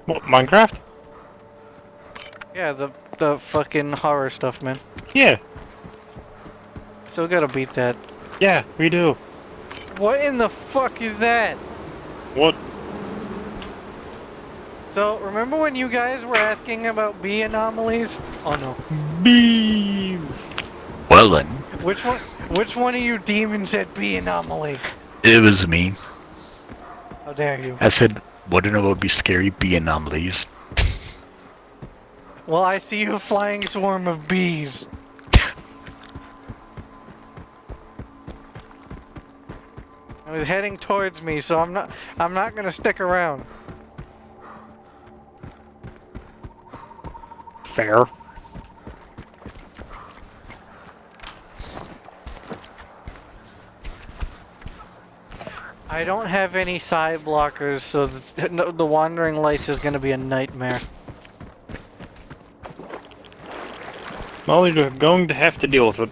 What, Minecraft? Yeah, the fucking horror stuff, man. Yeah. Still gotta beat that. Yeah, we do. What in the fuck is that? What? So, remember when you guys were asking about bee anomalies? Oh no. Bees! Well then, Which one of you demons said bee anomaly? it was me. How dare you? I said, wouldn't it would be scary bee anomalies? Well, I see a flying swarm of bees. It was heading towards me, so I'm not gonna stick around. Fair. I don't have any side blockers, so the wandering lights is gonna be a nightmare. Well, you're going to have to deal with it.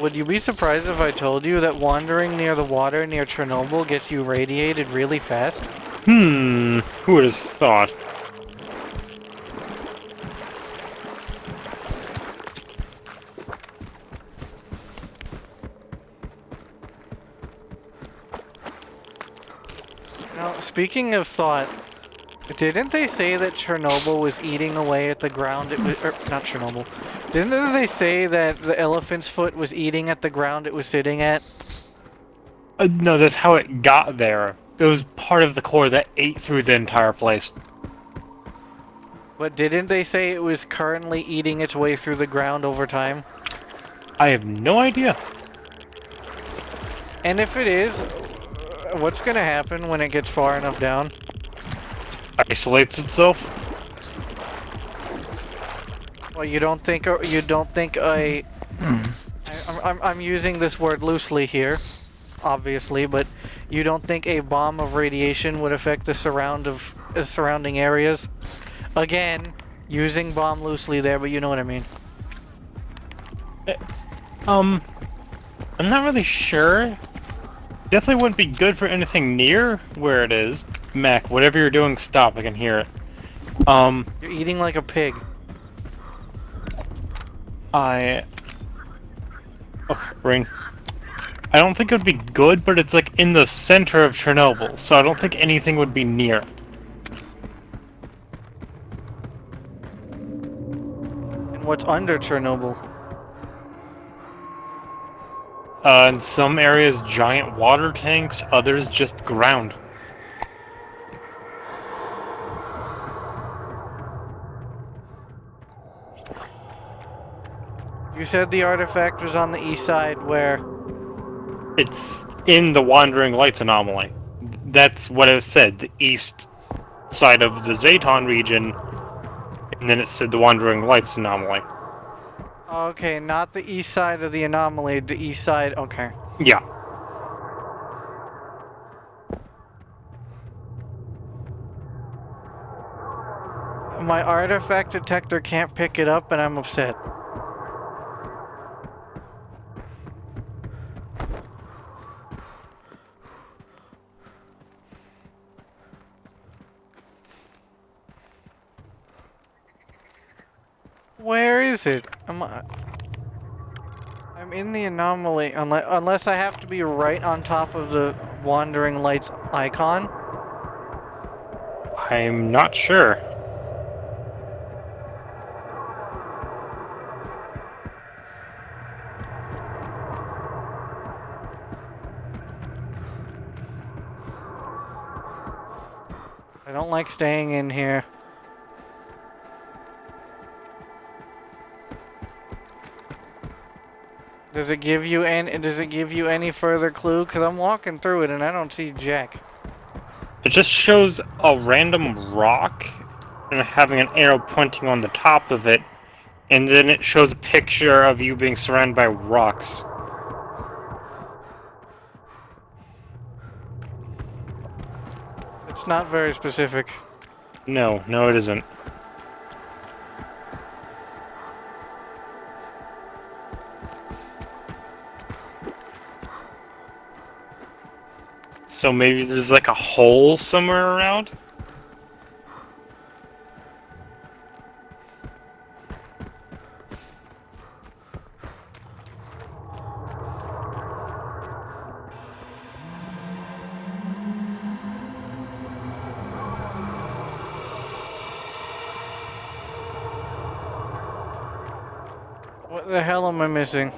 Would you be surprised if I told you that wandering near the water near Chernobyl gets you radiated really fast? Who would have thought? Now, speaking of thought, didn't they say that Chernobyl was eating away at the ground it was, or not Chernobyl. Didn't they say that the elephant's foot was eating at the ground it was sitting at? No, that's how it got there. It was part of the core that ate through the entire place. But didn't they say it was currently eating its way through the ground over time? I have no idea. And if it is, what's gonna happen when it gets far enough down? Isolates itself. Well, you don't think I'm using this word loosely here, obviously, but you don't think a bomb of radiation would affect the surrounding areas? Again, using bomb loosely there, but you know what I mean. I'm not really sure. Definitely wouldn't be good for anything near where it is. Mac, whatever you're doing, stop. I can hear it. You're eating like a pig. Okay, ring. I don't think it would be good, but it's like in the center of Chernobyl, so I don't think anything would be near. And what's under Chernobyl? In some areas, giant water tanks, others just ground. You said the artifact was on the east side, where? It's in the Wandering Lights anomaly. That's what it said, the east side of the Zayton region, and then it said the Wandering Lights anomaly. Okay, not the east side of the anomaly, the east side, okay. Yeah. My artifact detector can't pick it up and I'm upset. Where is it? I'm in the anomaly, unless I have to be right on top of the wandering lights icon. I'm not sure. I don't like staying in here. Does it give you any further clue? Cause I'm walking through it and I don't see jack. It just shows a random rock and having an arrow pointing on the top of it, and then it shows a picture of you being surrounded by rocks. It's not very specific. No, it isn't. So maybe there's like a hole somewhere around? What the hell am I missing?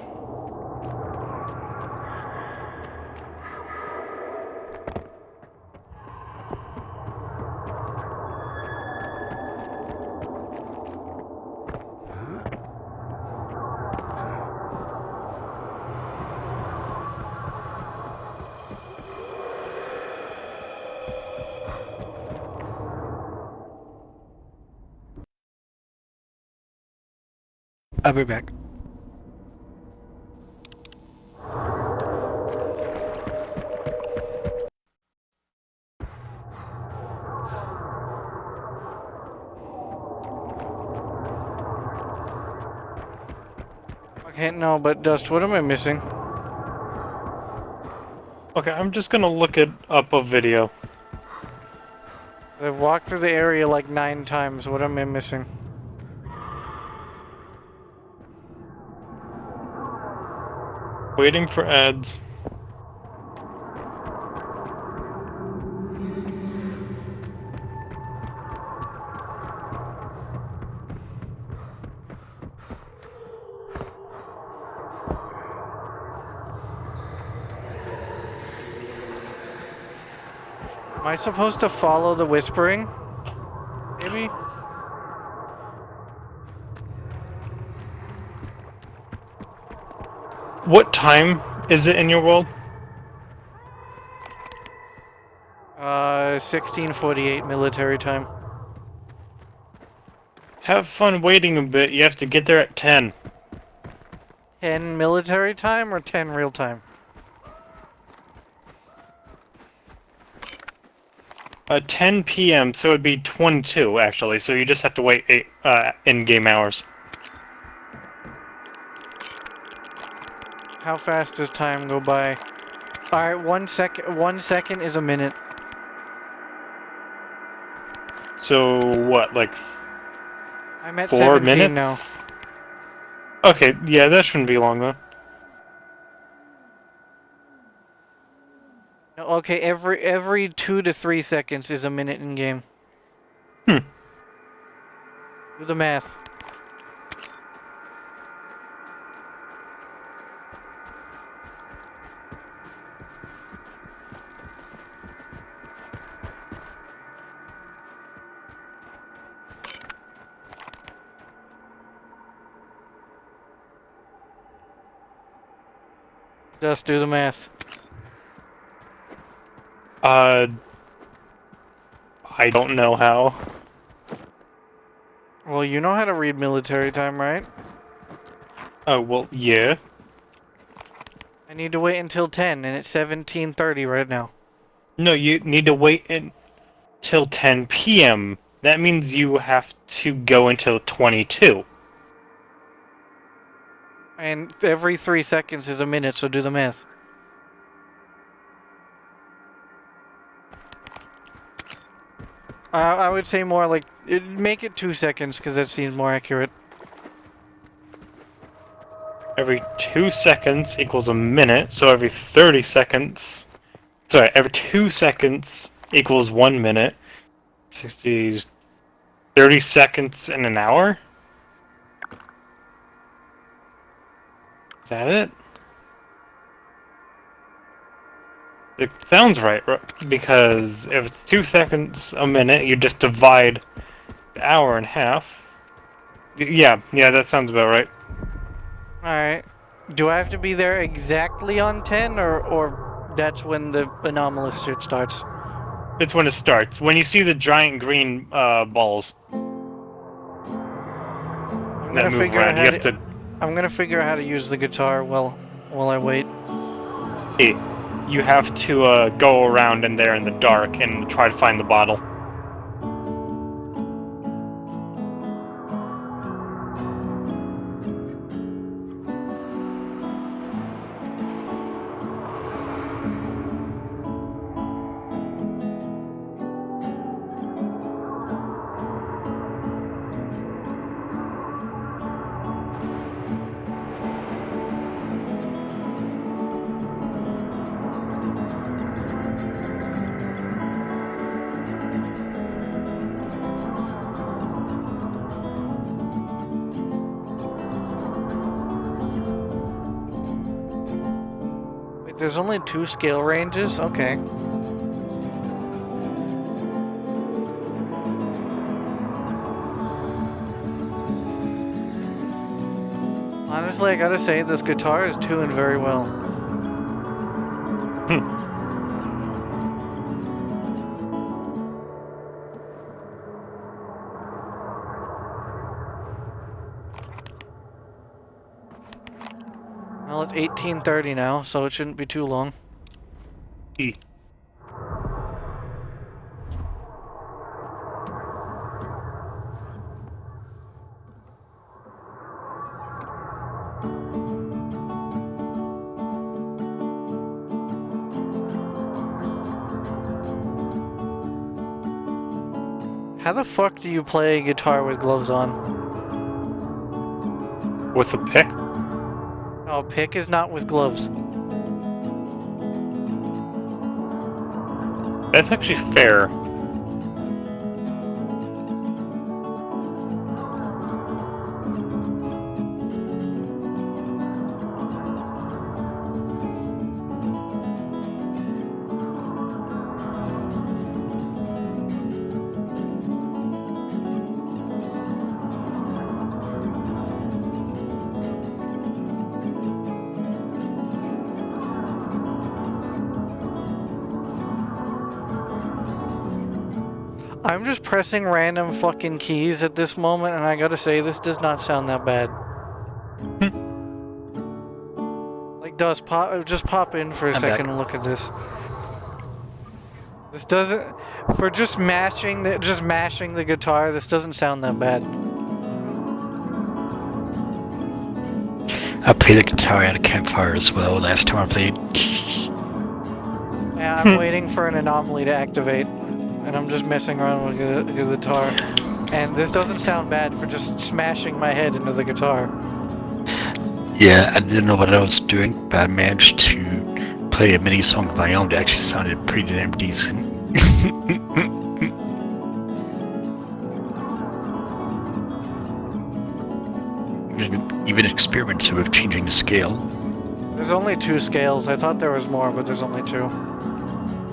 I'll be back. Okay, no, but Dust, what am I missing? Okay, I'm just gonna look it up a video. I've walked through the area like 9 times. What am I missing? Waiting for ads. Am I supposed to follow the whispering? Maybe? What time is it in your world? 1648 military time. Have fun waiting a bit. You have to get there at 10. 10 military time or 10 real time? 10 p.m., so it'd be 22, actually. So you just have to wait in-game hours. How fast does time go by? Alright, 1 second is a minute. So, what, like I'm at 4 17 minutes? Okay, yeah, that shouldn't be long, though. now. No, okay, every 2 to 3 seconds is a minute in game. Hmm. Do the math. Just do the math. I don't know how. Well, you know how to read military time, right? Oh, well, yeah. I need to wait until 10, and it's 17:30 right now. No, you need to wait until 10 p.m. That means you have to go until 22. And every 3 seconds is a minute, so do the math. I would say more like, make it 2 seconds, because that seems more accurate. Every 2 seconds equals a minute, so every 30 seconds... Sorry, every 2 seconds equals 1 minute. 60... 30 seconds in an hour? Is that it? It sounds right, because if it's 2 seconds a minute, you just divide the hour in half. Yeah, that sounds about right. Alright. Do I have to be there exactly on 10, or that's when the anomalous shit starts? It's when it starts. When you see the giant green balls I'm that gonna move figure around, out you how have to... to... I'm gonna figure out how to use the guitar while I wait. Hey, you have to go around in there in the dark and try to find the bottle. Wait, there's only 2 scale ranges? Okay. Honestly, I gotta say, this guitar is tuned very well. Well, it's 18:30 now, so it shouldn't be too long. E. How the fuck do you play guitar with gloves on? With a pick? Oh, pick is not with gloves. That's actually fair. I'm just pressing random fucking keys at this moment, and I gotta say, this does not sound that bad. Like, just pop in for a second and look at this. This doesn't, for just mashing the guitar, this doesn't sound that bad. I played the guitar at a campfire as well last time I played. Yeah, I'm waiting for an anomaly to activate, and I'm just messing around with the guitar. And this doesn't sound bad for just smashing my head into the guitar. Yeah, I didn't know what I was doing, but I managed to play a mini song of my own that actually sounded pretty damn decent. Even experimented with changing the scale. There's only 2 scales. I thought there was more, but there's only 2.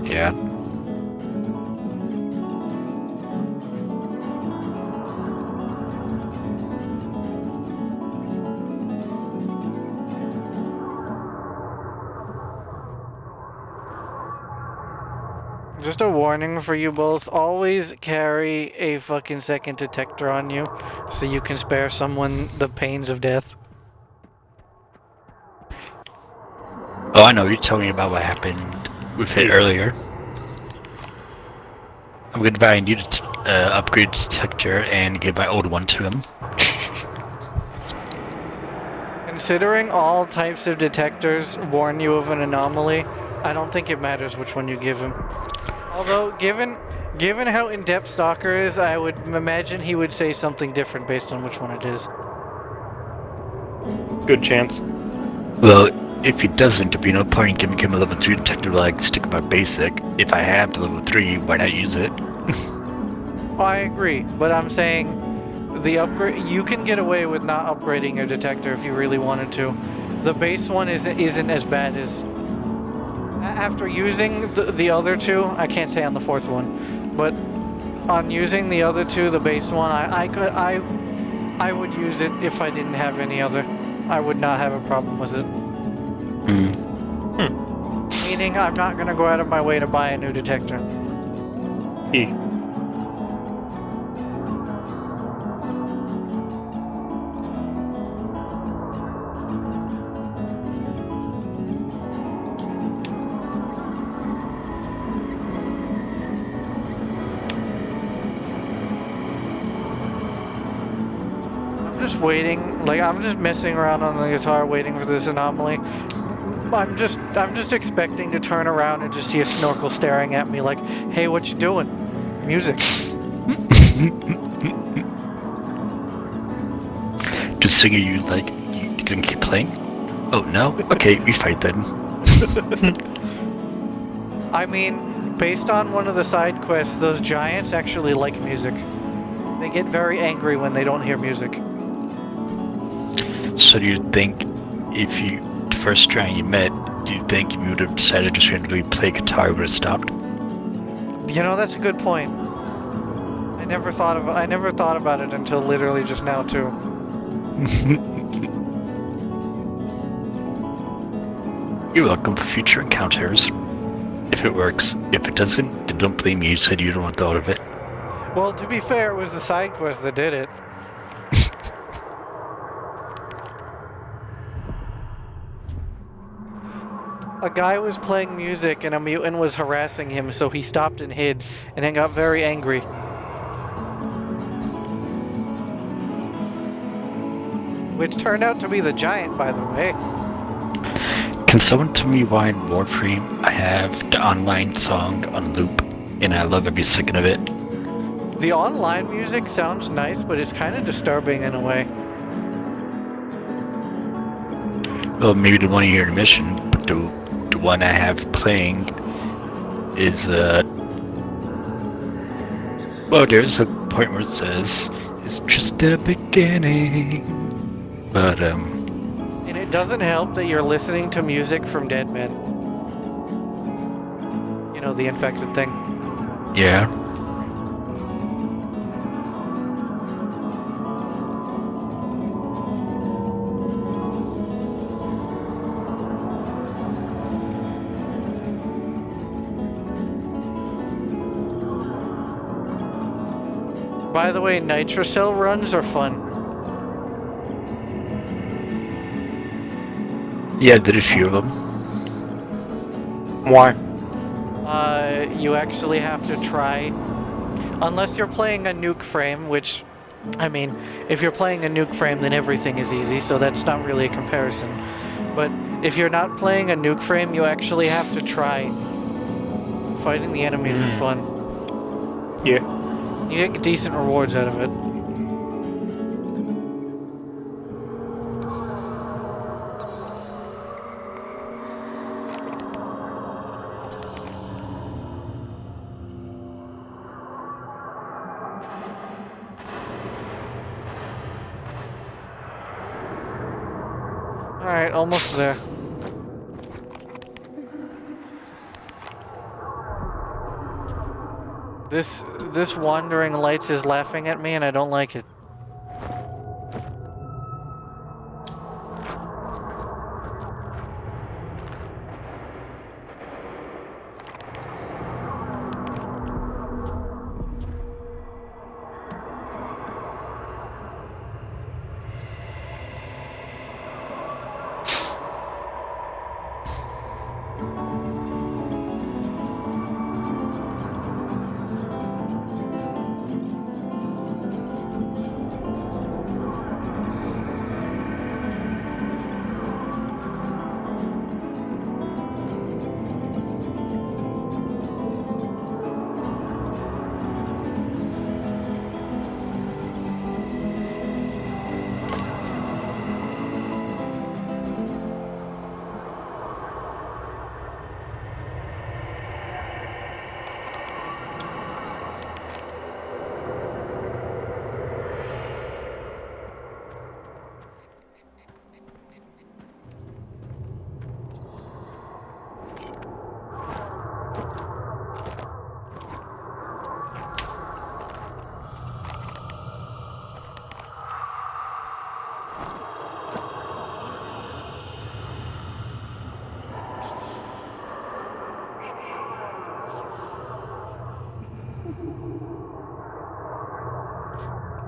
Yeah. Just a warning for you both, always carry a fucking second detector on you, so you can spare someone the pains of death. Oh, I know, you told me about what happened with it earlier. I'm gonna buy a new upgrade detector and give my old one to him. Considering all types of detectors warn you of an anomaly, I don't think it matters which one you give him. Although, given how in-depth Stalker is, I would imagine he would say something different based on which one it is. Good chance. Well, if he doesn't, there'd be no point in giving him a level 2 detector like stick my basic. If I have the level 3, why not use it? Well, I agree, but I'm saying the upgrade. You can get away with not upgrading your detector if you really wanted to. The base one isn't as bad as. After using the other two, I can't say on the fourth one, but on using the other two, the base one, I would use it if I didn't have any other. I would not have a problem with it. Meaning, I'm not gonna go out of my way to buy a new detector. E. Just waiting, like I'm just messing around on the guitar waiting for this anomaly. I'm just expecting to turn around and just see a snorkel staring at me like, hey, what you doing? Music. Just figure you gonna keep playing? Oh no? Okay, we fight then. I mean, based on one of the side quests, those giants actually like music. They get very angry when they don't hear music. So do you think if you, the first giant you met, do you think if you would have decided to just randomly play guitar, it would have stopped? You know, that's a good point. I never thought about it until literally just now too. You're welcome for future encounters. If it works. If it doesn't, then don't blame me. You said you don't want the out of it. Well, to be fair, it was the side quest that did it. A guy was playing music and a mutant was harassing him, so he stopped and hid, and then got very angry. Which turned out to be the giant, by the way. Can someone tell me why in Warframe I have the online song on loop, and I love every second of it? The online music sounds nice, but it's kind of disturbing in a way. Well, maybe the one you hear in the mission, but the one I have playing is, well, there's a point where it says, it's just the beginning, but, And it doesn't help that you're listening to music from dead men. You know, the infected thing. yeah. By the way, nitrocell runs are fun. Yeah, I did a few of them. Why? You actually have to try, unless you're playing a nuke frame, which, I mean, if you're playing a nuke frame, then everything is easy, so that's not really a comparison. But if you're not playing a nuke frame, you actually have to try. Fighting the enemies is fun. Yeah. You get decent rewards out of it. Alright, almost there. This wandering lights is laughing at me and I don't like it.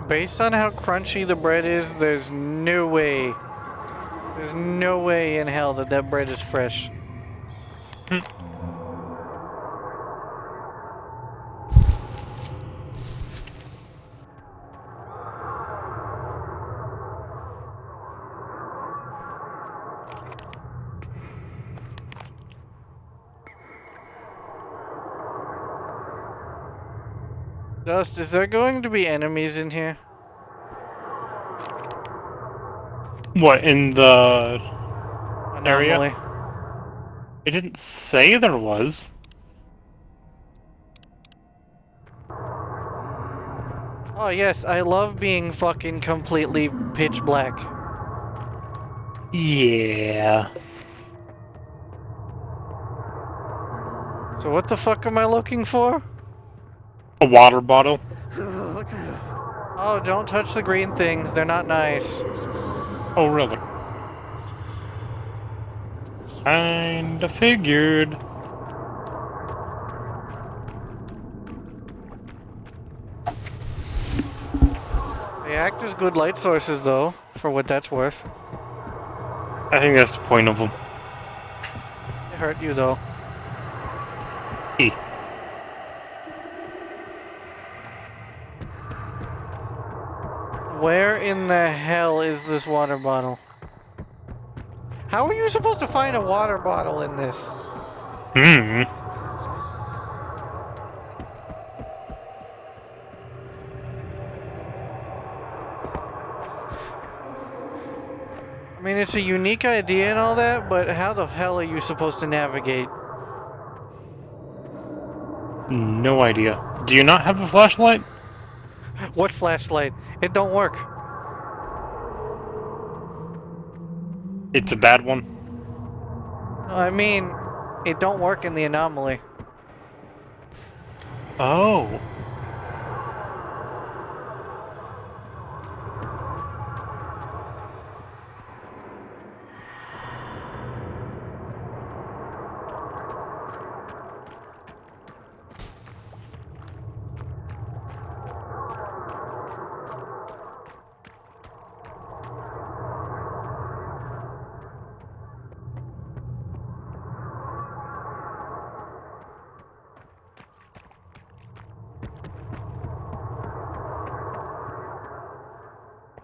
Based on how crunchy the bread is, there's no way. There's no way in hell that that bread is fresh. Dust, is there going to be enemies in here? What, in the area? Anomaly. It didn't say there was. Oh yes, I love being fucking completely pitch black. Yeah. So what the fuck am I looking for? A water bottle. Oh, don't touch the green things, they're not nice. Oh, really? Kinda figured. They act as good light sources though, for what that's worth. I think that's the point of them. They hurt you though. E. Where in the hell is this water bottle? How are you supposed to find a water bottle in this? Hmm. I mean, it's a unique idea and all that, but how the hell are you supposed to navigate? No idea. Do you not have a flashlight? What flashlight? It don't work. It's a bad one. I mean, it don't work in the anomaly. Oh.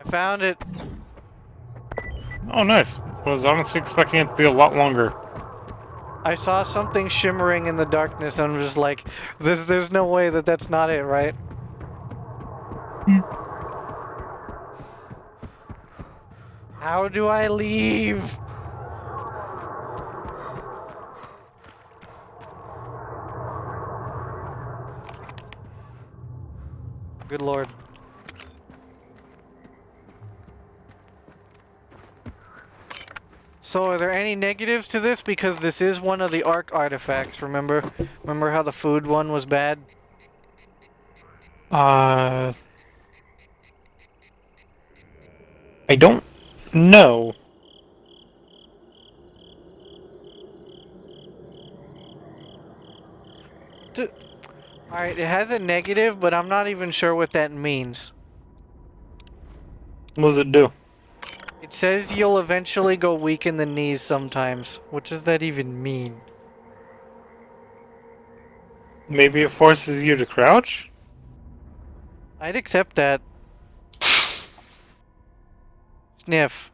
I found it. Oh, nice. I was honestly expecting it to be a lot longer. I saw something shimmering in the darkness and I'm just like, there's no way that that's not it, right? How do I leave? Good lord. So are there any negatives to this? Because this is one of the Ark artifacts, remember? Remember how the food one was bad? I don't know. Alright, it has a negative, but I'm not even sure what that means. What does it do? It says you'll eventually go weak in the knees sometimes. What does that even mean? Maybe it forces you to crouch? I'd accept that. Sniff.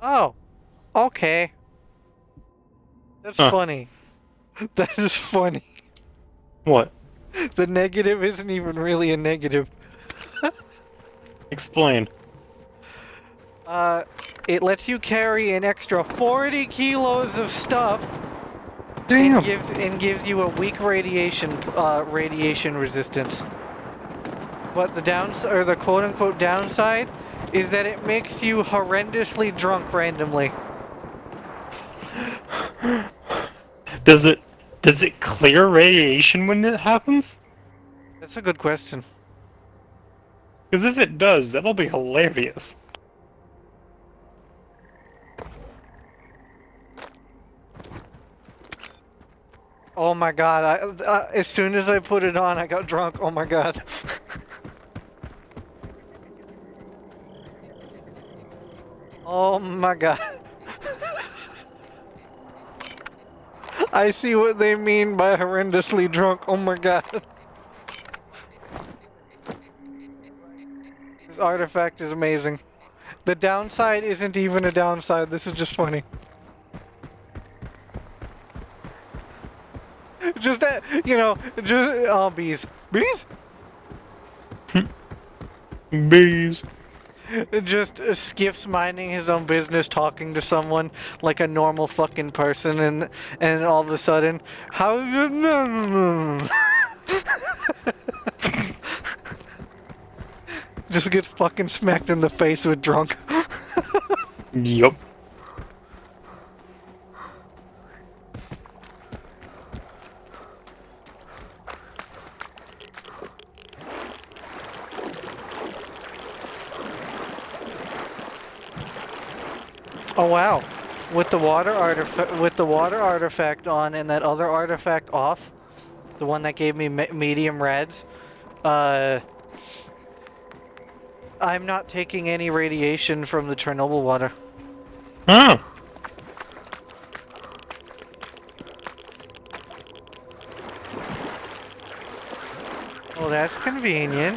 Oh. Okay. That's Huh. funny. That is funny. What? The negative isn't even really a negative. Explain. It lets you carry an extra 40 kilos of stuff Damn. and gives you a weak radiation resistance. But the downside, or the quote-unquote downside, is that it makes you horrendously drunk randomly. Does it clear radiation when it happens? That's a good question. Because if it does, that'll be hilarious. Oh my god, as soon as I put it on, I got drunk. Oh my god. Oh my god. I see what they mean by horrendously drunk. Oh my god. This artifact is amazing. The downside isn't even a downside. This is just funny. Just that, you know, just, oh, bees. Bees? Bees. Just Skiff's minding his own business, talking to someone like a normal fucking person, and all of a sudden, how just get fucking smacked in the face with drunk. Yup. Oh wow, with the water artifact on and that other artifact off, the one that gave me medium reds, I'm not taking any radiation from the Chernobyl water. Oh. Well, that's convenient.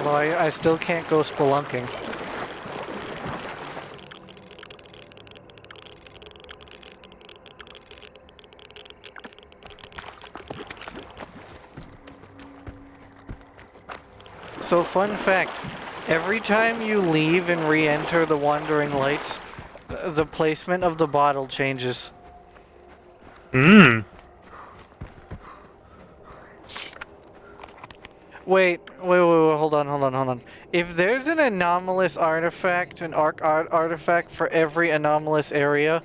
Although I still can't go spelunking. So fun fact, every time you leave and re-enter the Wandering Lights, the placement of the bottle changes. Mmm. Wait, hold on. If there's an anomalous artifact, an artifact for every anomalous area,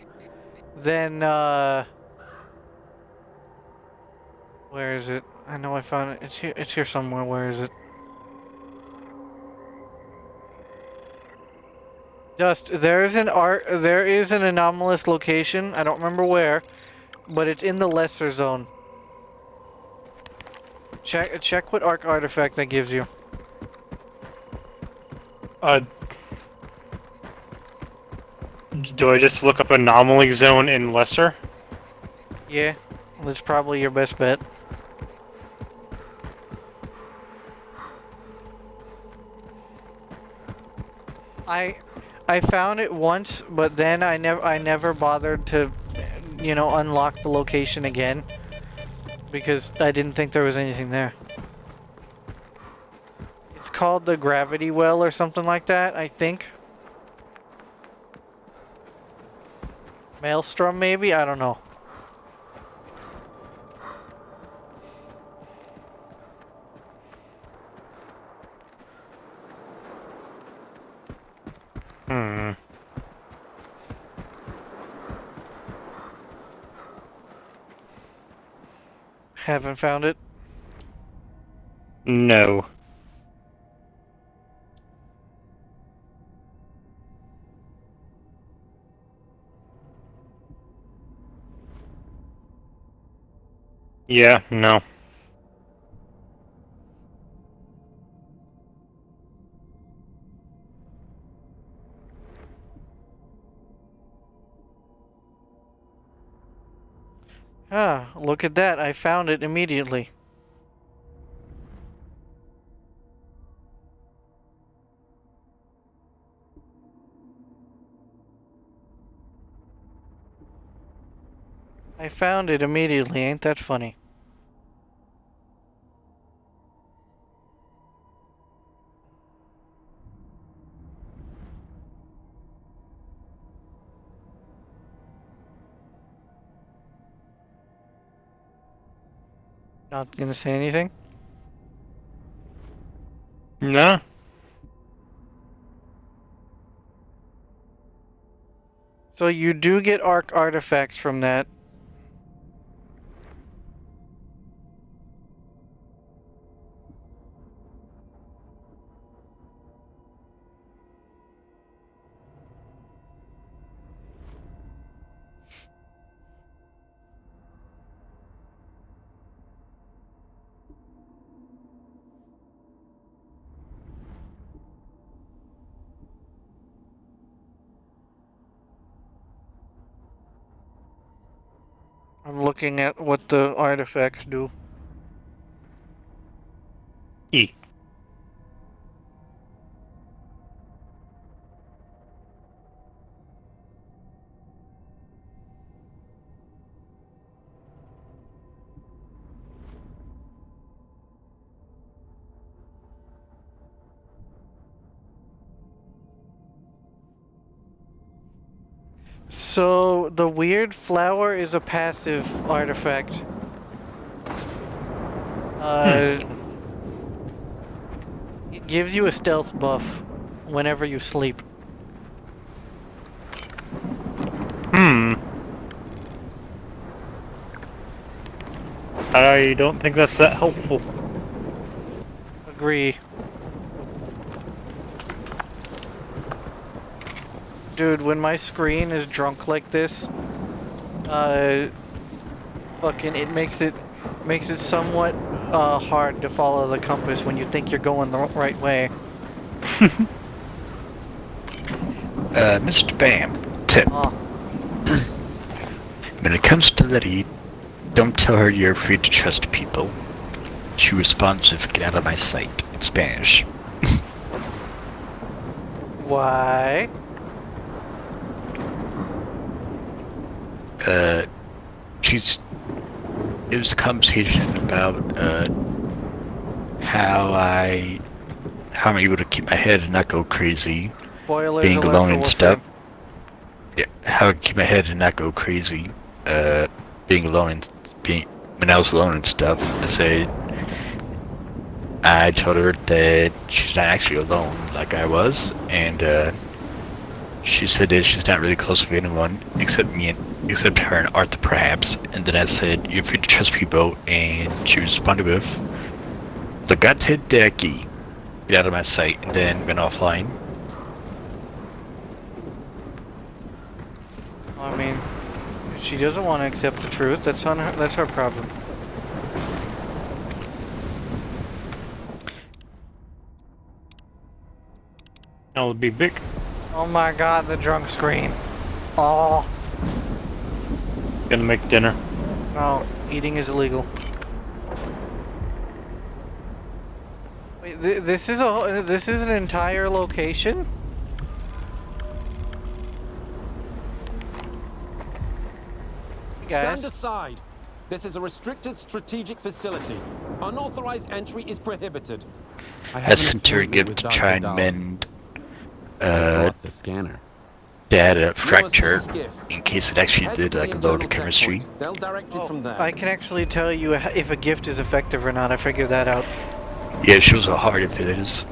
then, where is it? I know I found it. It's here somewhere. Where is it? There is an anomalous location. I don't remember where, but it's in the lesser zone. Check what artifact that gives you. Do I just look up anomaly zone in lesser? Yeah, that's probably your best bet. I found it once, but then I never bothered to, you know, unlock the location again because I didn't think there was anything there. It's called the Gravity Well or something like that, I think. Maelstrom, maybe? I don't know. Hmm. Haven't found it. No. Yeah, no. Ah, look at that. I found it immediately. I found it immediately. Ain't that funny? Not gonna say anything? No. So you do get arc artifacts from that. I'm looking at what the artifacts do. E. So the weird flower is a passive artifact. It gives you a stealth buff whenever you sleep. I don't think that's that helpful. Agree. Dude, when my screen is drunk like this, fucking it makes it somewhat hard to follow the compass when you think you're going the right way. Mr. Bam, tip. Oh, When it comes to Letty, don't tell her you're afraid to trust people. She responds with "Get out of my sight" in Spanish. why? It was a conversation about how I'm able to keep my head and not go crazy, Spoilers being alert alone for and Wolfram. stuff. Yeah, how I keep my head and not go crazy, being alone and when I was alone and stuff. I told her that she's not actually alone like I was, and she said that she's not really close with anyone except her and Arthur perhaps. And then I said, "You're free to trust people," and she responded with, "Legate de aquí," get out of my sight, and then went offline. I mean, if she doesn't want to accept the truth, that's her problem. That'll be big. Oh my god, the drunk screen. Oh, Gonna make dinner. no, eating is illegal. Wait, this is an entire location? Stand Guys, aside. This is a restricted strategic facility. Unauthorized entry is prohibited. I sent her a gift to try and mend The scanner. data fracture Yours is skiff. in case it actually Head did to the like load the internal chemistry. checkpoint. They'll direct you from there. I can actually tell you if a gift is effective or not. I figured that out. Yeah, it shows how hard it is.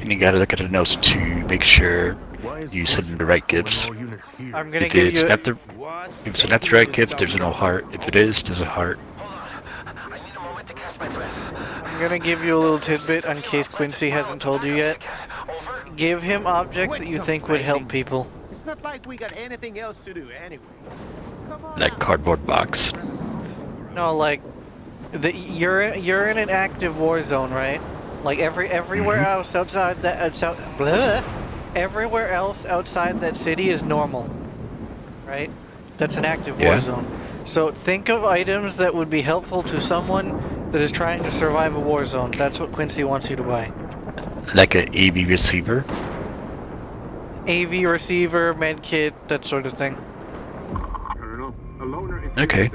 And you gotta look at the notes to make sure you send them the right gifts. I'm gonna If give it's you. not the right gift, there's no heart. If it is, there's a heart. I'm gonna give you a little tidbit in case Quincy hasn't told you yet. Give him objects that you think would help people. It's not like we got anything else to do anyway. Come on. That cardboard box. No, like, you're in an active war zone, right? Like everywhere else outside that everywhere else outside that city is normal, right? That's an active war Yeah. zone. So think of items that would be helpful to someone that is trying to survive a war zone. That's what Quincy wants you to buy. Like an AV receiver. AV receiver, med kit, that sort of thing. Okay.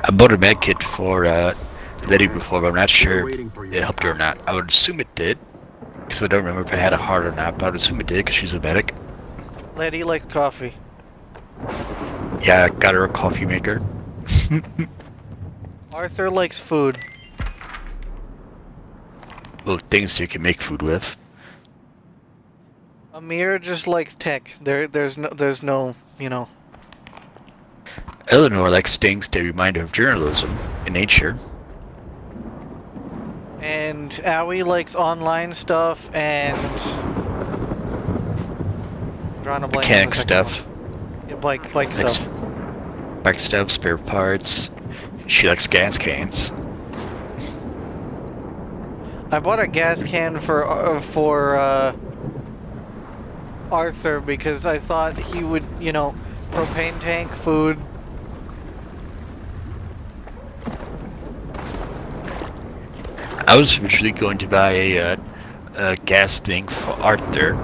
I bought a med kit for Letty before, but I'm not sure if it helped her or not. I would assume it did, because I don't remember if I had a heart or not, but I would assume it did because she's a medic. Letty likes coffee. Yeah, I got her a coffee maker. Arthur likes food. Well, things you can make food with. Amir just likes tech. There's no, you know. Eleanor likes things that remind her of journalism in nature. And Owie likes online stuff and drawing a blank on the Mechanic second stuff. one. Yeah, bike Likes stuff. bike stuff, spare parts. She likes gas cans. I bought a gas can for Arthur because I thought he would, you know, propane tank, food. I was originally going to buy a gas tank for Arthur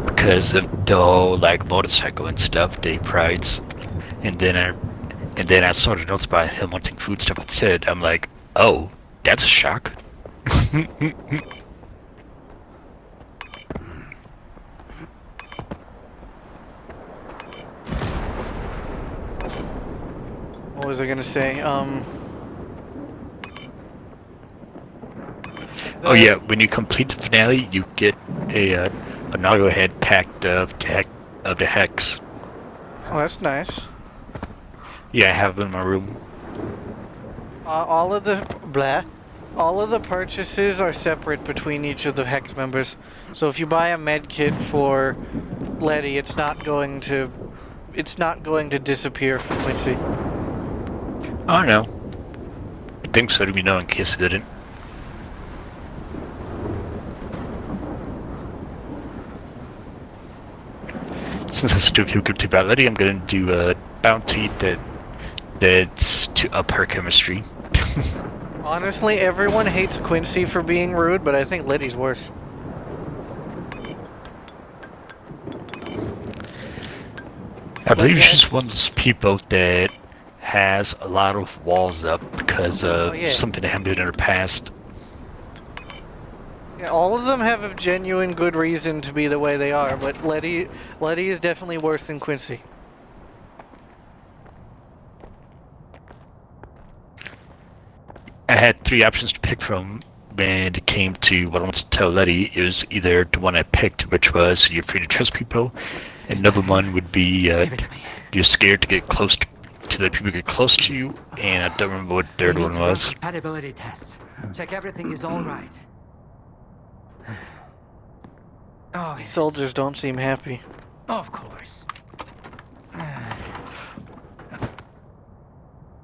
because of the whole like motorcycle and stuff that he prides, and then I saw the notes about him wanting food stuff instead. I'm like, oh, that's a shock. What was I gonna say? Oh yeah, when you complete the finale, you get a Nago head packed of the hex. Oh, that's nice. Yeah, I have them in my room. All of the purchases are separate between each of the hex members. So if you buy a med kit for Letty, it's not going to disappear from Quincy. Oh no. I think so, let me know in case it didn't. Since I still feel guilty about Letty, I'm gonna do a bounty that's to up her chemistry. Honestly, everyone hates Quincy for being rude, but I think Letty's worse. I believe she's one of those people that has a lot of walls up because of something that happened in her past. Yeah, all of them have a genuine good reason to be the way they are, but Letty is definitely worse than Quincy. I had three options to pick from when it came to what I wanted to tell Letty. It was either the one I picked, which was you're free to trust people, and another one would be you're scared to get close to let people get close to you, and I don't remember what the third one was. Compatibility test. Check everything is all right. Oh, yes. Soldiers don't seem happy. Of course.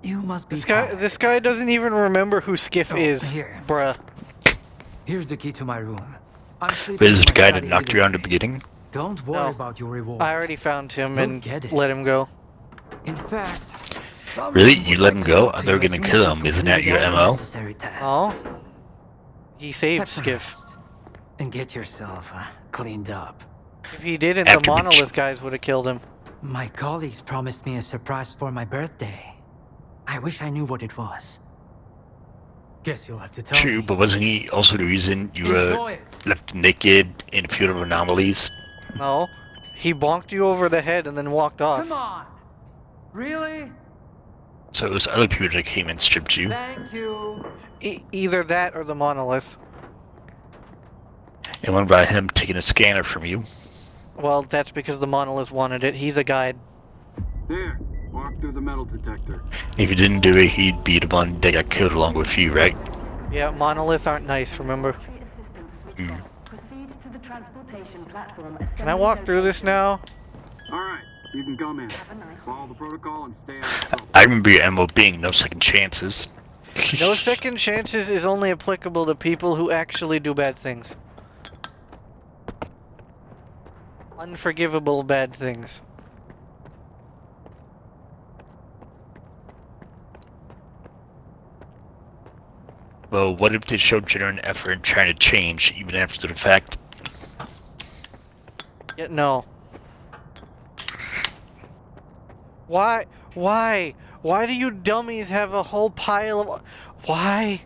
You must be This guy doesn't even remember who Skiff is, here. bruh. Here's the key to my room. I'm sleeping But is in it the my guy that study knocked you out in the anyway. beginning? Don't worry about your reward. I already found him You'll and get it. let him go. In fact, Really? You let him go? I thought you were gonna kill him. Isn't that your MO? Oh? He saved Head Skiff. first, and get yourself cleaned up. If he didn't, After the Monolith guys would have killed him. My colleagues promised me a surprise for my birthday. I wish I knew what it was. Guess you'll have to tell True, me. but wasn't he also the reason you Enjoy it. left naked in a field of anomalies? No. He bonked you over the head and then walked off. Come on! Really? So it was other people that came and stripped you. Thank you. Either that or the Monolith. And one by him taking a scanner from you. Well, that's because the Monolith wanted it. He's a guide. There, walk through the metal detector. If you didn't do it, he'd be the one that got killed along with you, right? Yeah, Monolith aren't nice, remember? Mm. Can I walk through this now? Alright, you can come in. Follow the protocol and stay out of trouble. I remember your MO being no second chances. No second chances is only applicable to people who actually do bad things. Unforgivable bad things. Well, what if they showed genuine effort in trying to change, even after the fact? Yeah, no. Why? Why do you dummies have a whole pile of... Why?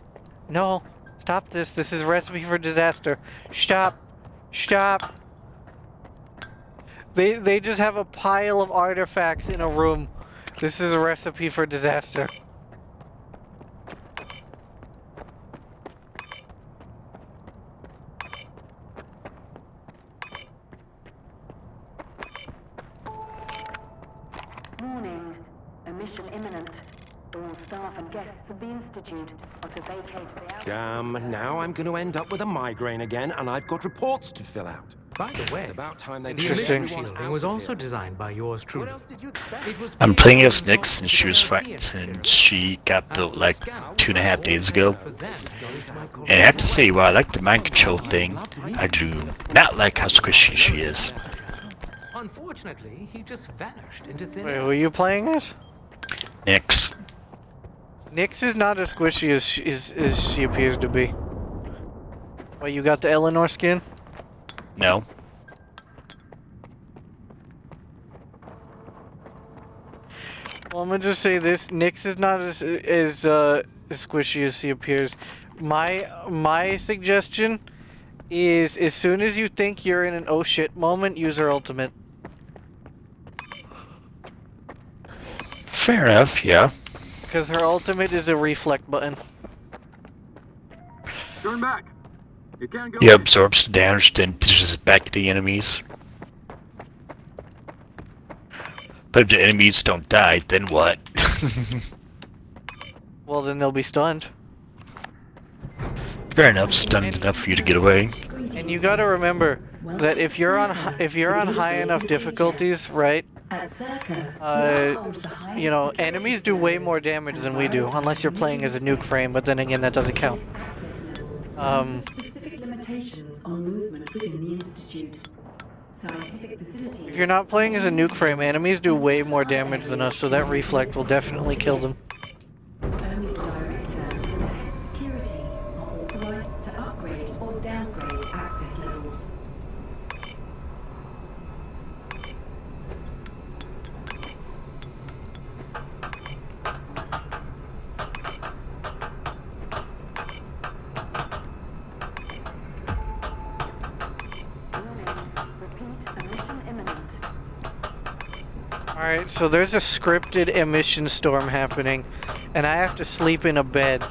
No. Stop this. This is a recipe for disaster. Stop. Stop. They just have a pile of artifacts in a room. This is a recipe for disaster. Warning. Emission imminent. All staff and guests of the Institute are to vacate the Damn, now I'm going to end up with a migraine again, and I've got reports to fill out. By the way, It's about time they the get emission everyone shielding out was of also here. designed by yours truly. I'm playing as Nyx since she was fighting since she got built like 2.5 days ago. And I have to say, while I like the mind control thing, I do not like how squishy she is. Unfortunately, he just vanished into thin Wait, air. who are you playing as? Nyx. Nyx is not as squishy as she appears to be. Wait, you got the Eleanor skin? No. Well, I'm gonna just say this: Nyx is not as squishy as she appears. My suggestion is, as soon as you think you're in an oh shit moment, use her ultimate. Fair enough, yeah. Because her ultimate is a reflect button. Turn back. You can't go. He absorbs the damage, then dishes it back to the enemies. But if the enemies don't die, then what? Well, then they'll be stunned. Fair enough, stunned enough for you to get away. And you gotta remember that if you're on high enough difficulties, right? You know, enemies do way more damage than we do, unless you're playing as a nuke frame. But then again, that doesn't count. specific limitations on movement within the Institute. Scientific facilities. If you're not playing as a nuke frame, enemies do way more damage than us, so that reflect will definitely kill them. Only the director and the head of security are authorized to upgrade or downgrade access levels. Alright, so there's a scripted emission storm happening, and I have to sleep in a bed.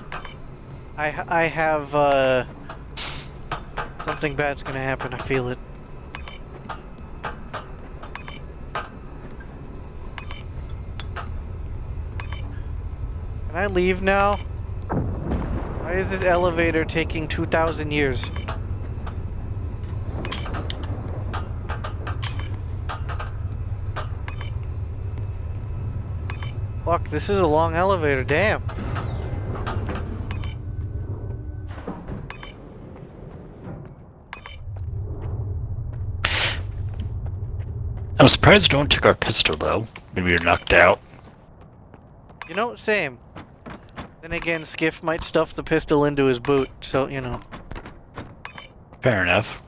I have, something bad's gonna happen, I feel it. Can I leave now? Why is this elevator taking 2,000 years? Fuck, this is a long elevator, damn. I'm surprised no one took our pistol though, when we were knocked out. You know, same. Then again, Skiff might stuff the pistol into his boot, so, you know. Fair enough.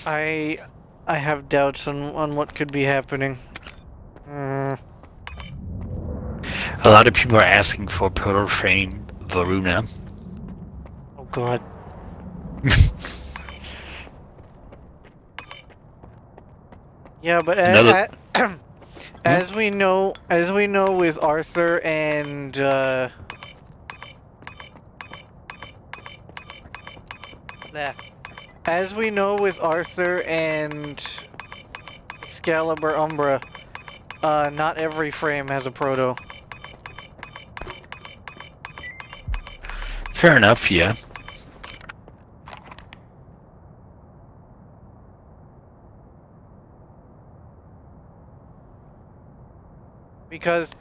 I have doubts on what could be happening. A lot of people are asking for Proto Frame Varuna. Oh god. Yeah, but as we know with Arthur and as we know with Arthur and Excalibur Umbra, not every frame has a proto. Fair enough, yeah. Because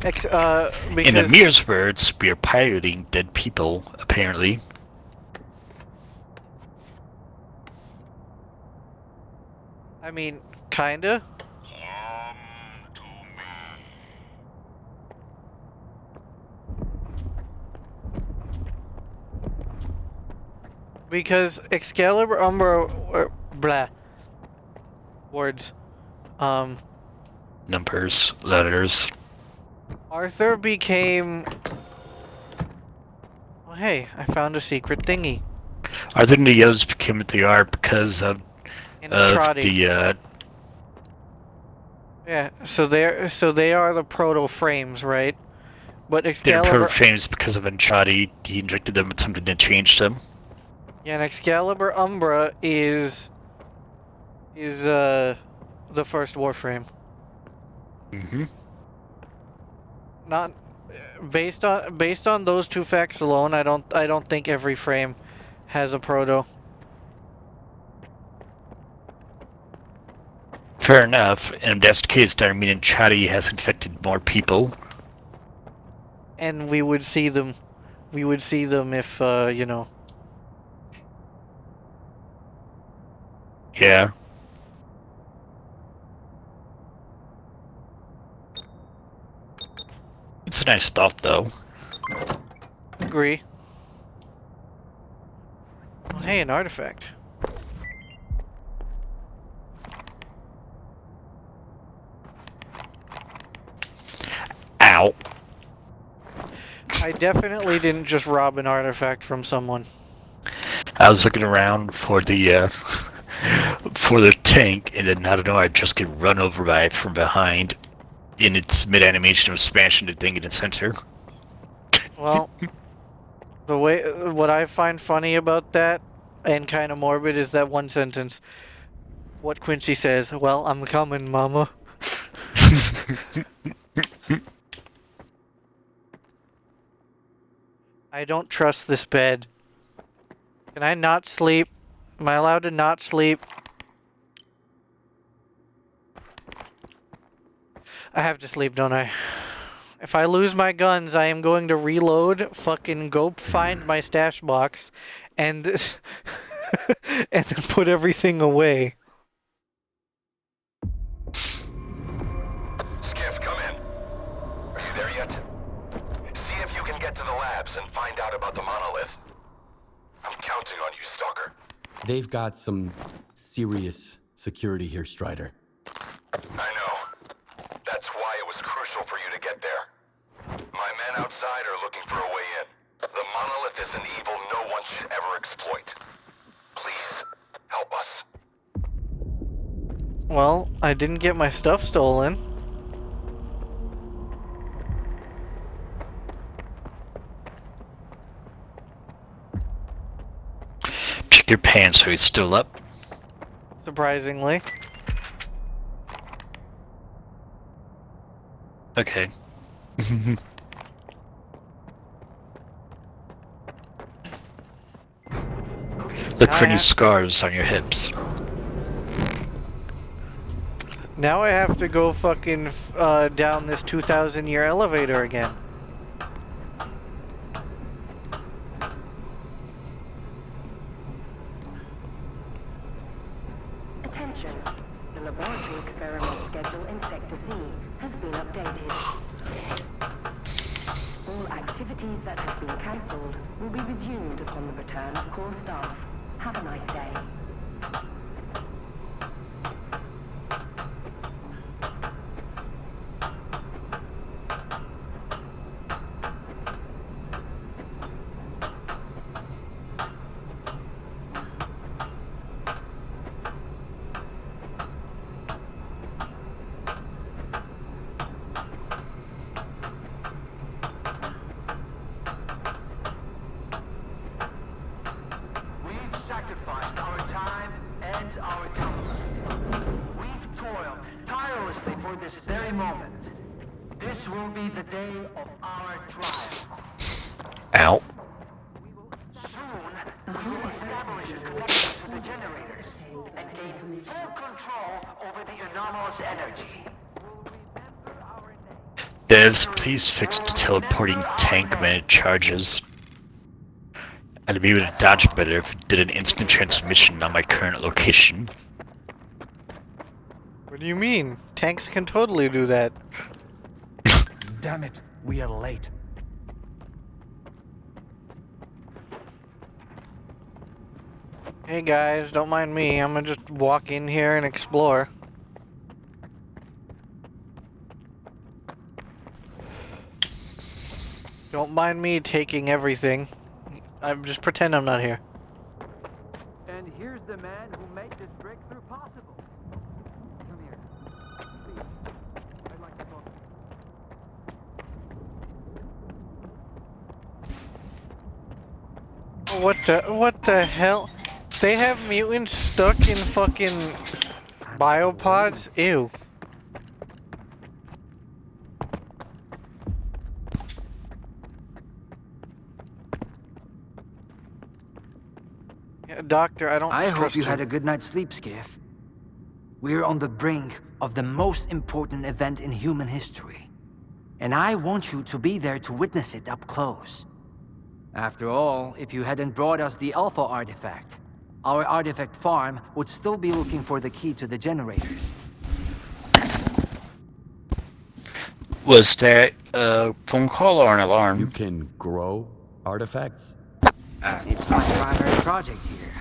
in Amir's words, we are piloting dead people, apparently. I mean, kinda. Because Excalibur Umbra, blah. Words. Numbers, letters. Arthur became... Well, hey, I found a secret thingy. I think the others became what they are because of the Yeah, so they are the proto frames, right? But they're proto Excalibur. frames because of Andrade. He injected them with something to change them. Yeah, and Excalibur Umbra is the first Warframe. Mm-hmm. Not based on those two facts alone. I don't think every frame has a proto. Fair enough, and if that's the case, then I mean Andrade has infected more people. And we would see them. We would see them if you know. Yeah. It's a nice thought, though. Agree. Well, hey, an artifact. Ow. I definitely didn't just rob an artifact from someone. I was looking around for the for the tank, and then I don't know, I just get run over by it from behind in its mid-animation of smashing the thing in its center. Well, what I find funny about that, and kind of morbid, is that one sentence. What Quincy says, "Well, I'm coming, mama." I don't trust this bed. Can I not sleep? Am I allowed to not sleep? I have to sleep, don't I? If I lose my guns, I am going to reload, fucking go find my stash box, and and then put everything away. Skiff, come in. Are you there yet? See if you can get to the labs and find out about the monolith. I'm counting on you, Stalker. They've got some serious security here, Strider. I know. That's why it was crucial for you to get there. My men outside are looking for a way in. The monolith is an evil no one should ever exploit. Please, help us. Well, I didn't get my stuff stolen. Check your pants so he's still up. Surprisingly. Okay. Look for any scars on your hips. Now I have to go fucking down this 2,000-year elevator again. Attention. The laboratory experiment schedule in Sector C has been updated. All activities that have been cancelled will be resumed upon the return of core staff. Have a nice day. Sacrificed our time and our comfort. We've toiled tirelessly for this very moment. This will be the day of our trial. Ow. Soon, we will establish a connection to the generators and gain full control over the anomalous energy. Devs, please fix the teleporting tank when it charges. I'd be able to dodge better if it did an instant transmission on my current location. What do you mean? Tanks can totally do that. Damn it, we are late. Hey guys, don't mind me. I'm gonna just walk in here and explore. Don't mind me taking everything. I'm just pretend I'm not here. And here's the man who made this breakthrough possible. Come here. Please. I'd like to talk to you. What the hell? They have mutants stuck in fucking biopods? Ew. Yeah, doctor, I don't I hope trust you you. had a good night's sleep, Skiff. We're on the brink of the most important event in human history. And I want you to be there to witness it up close. After all, if you hadn't brought us the Alpha artifact, our artifact farm would still be looking for the key to the generators. Was that a phone call or an alarm? You can grow artifacts? It's my primary project here.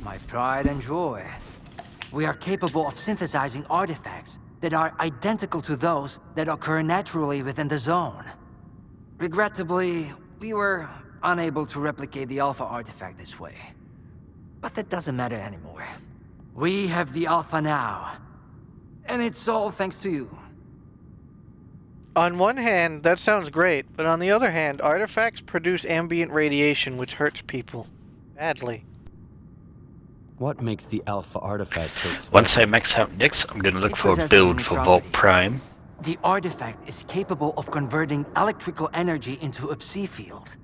My pride and joy. We are capable of synthesizing artifacts that are identical to those that occur naturally within the zone. Regrettably, we were unable to replicate the Alpha artifact this way. But that doesn't matter anymore. We have the Alpha now. And it's all thanks to you. On one hand, that sounds great, but on the other hand, artifacts produce ambient radiation which hurts people. Badly. What makes the Alpha artifact so special? Once I max out Nyx, I'm gonna look for a build for Vault Prime. The artifact is capable of converting electrical energy into a psi field.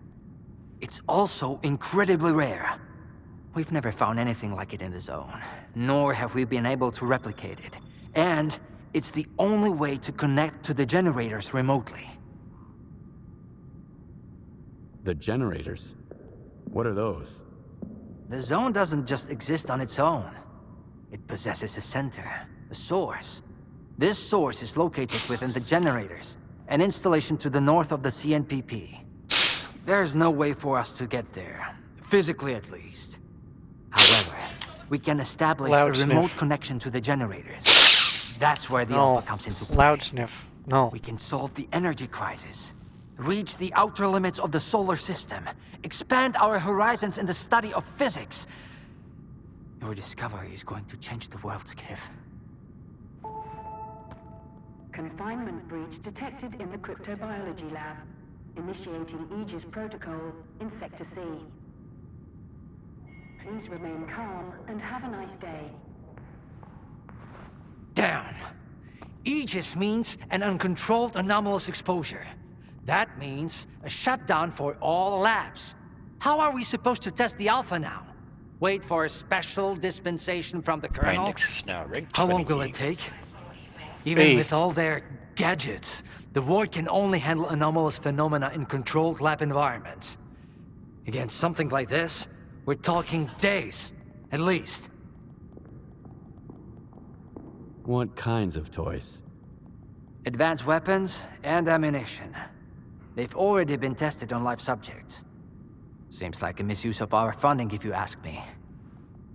It's also incredibly rare. We've never found anything like it in the zone, nor have we been able to replicate it. And it's the only way to connect to the generators remotely. The generators? What are those? The zone doesn't just exist on its own. It possesses a center, a source. This source is located within the generators, an installation to the north of the CNPP. There's no way for us to get there, physically at least. However, we can establish a remote connection to the generators. That's where the Alpha comes into play. Loud sniff. No. We can solve the energy crisis, reach the outer limits of the solar system, expand our horizons in the study of physics. Your discovery is going to change the world, Skiff. Confinement breach detected in the cryptobiology lab. Initiating Aegis protocol in Sector C. Please remain calm and have a nice day. Damn! Aegis means an uncontrolled anomalous exposure. That means a shutdown for all labs. How are we supposed to test the Alpha now? Wait for a special dispensation from the Colonel? My Nyx is now ranked How long will it take? Even with all their gadgets, the ward can only handle anomalous phenomena in controlled lab environments. Against something like this, we're talking days, at least. What kinds of toys? Advanced weapons and ammunition. They've already been tested on live subjects. Seems like a misuse of our funding, if you ask me.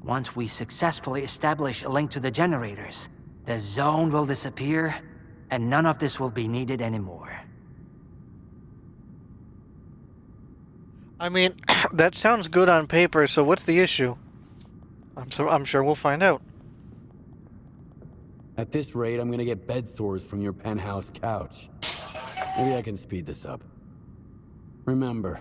Once we successfully establish a link to the generators, the zone will disappear, and none of this will be needed anymore. I mean, that sounds good on paper, so what's the issue? I'm sure we'll find out. At this rate, I'm gonna get bed sores from your penthouse couch. Maybe I can speed this up. Remember,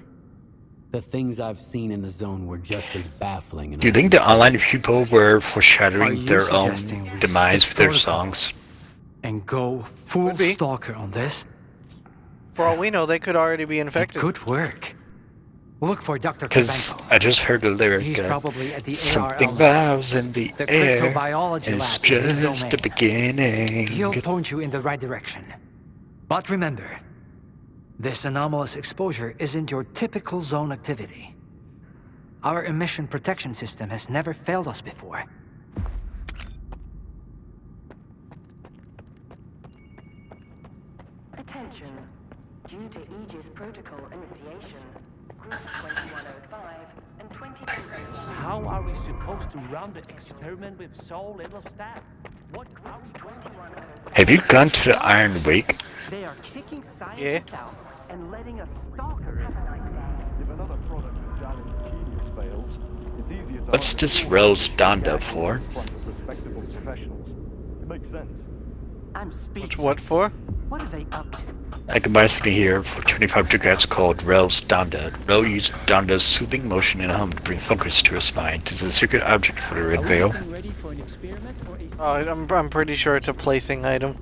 the things I've seen in the zone were just as baffling. Do you think the online people were foreshadowing their own demise with their songs? And go full Stalker on this? For all we know, they could already be infected. It could work. Look for Dr. Because I just heard the lyric. He's probably at the something ARL bows in the air. Cryptobiology It's lab is his just the domain. beginning. He'll point you in the right direction. But remember, this anomalous exposure isn't your typical zone activity. Our emission protection system has never failed us before. Attention. Due to Aegis protocol initiation, groups 2105 and 2205. How are we supposed to run the experiment with so little staff? What Have you gone to the Iron Wake? They are kicking scientists out and letting a stalker in. If another product of Jalen's genius fails, it's easier to... What's this Rose Donda for? in front of respectable professionals. It makes sense. I'm speechless. What for? What are they up to? I can buy something here for 25 ducats called Rel's Donda. Rel used Donda's soothing motion and hum to bring focus to her spine. This is a secret object for the Red Veil. Oh, I'm pretty sure it's a placing item.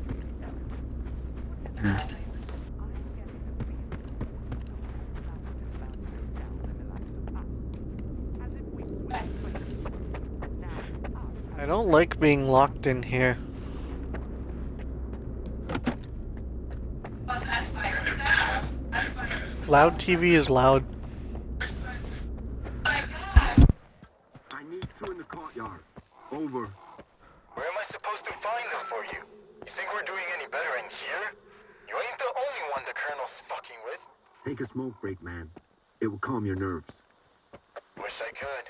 I don't like being locked in here. Loud TV is loud. I need two in the courtyard. Over. Where am I supposed to find them for you? You think we're doing any better in here? You ain't the only one the Colonel's fucking with. Take a smoke break, man. It will calm your nerves. Wish I could.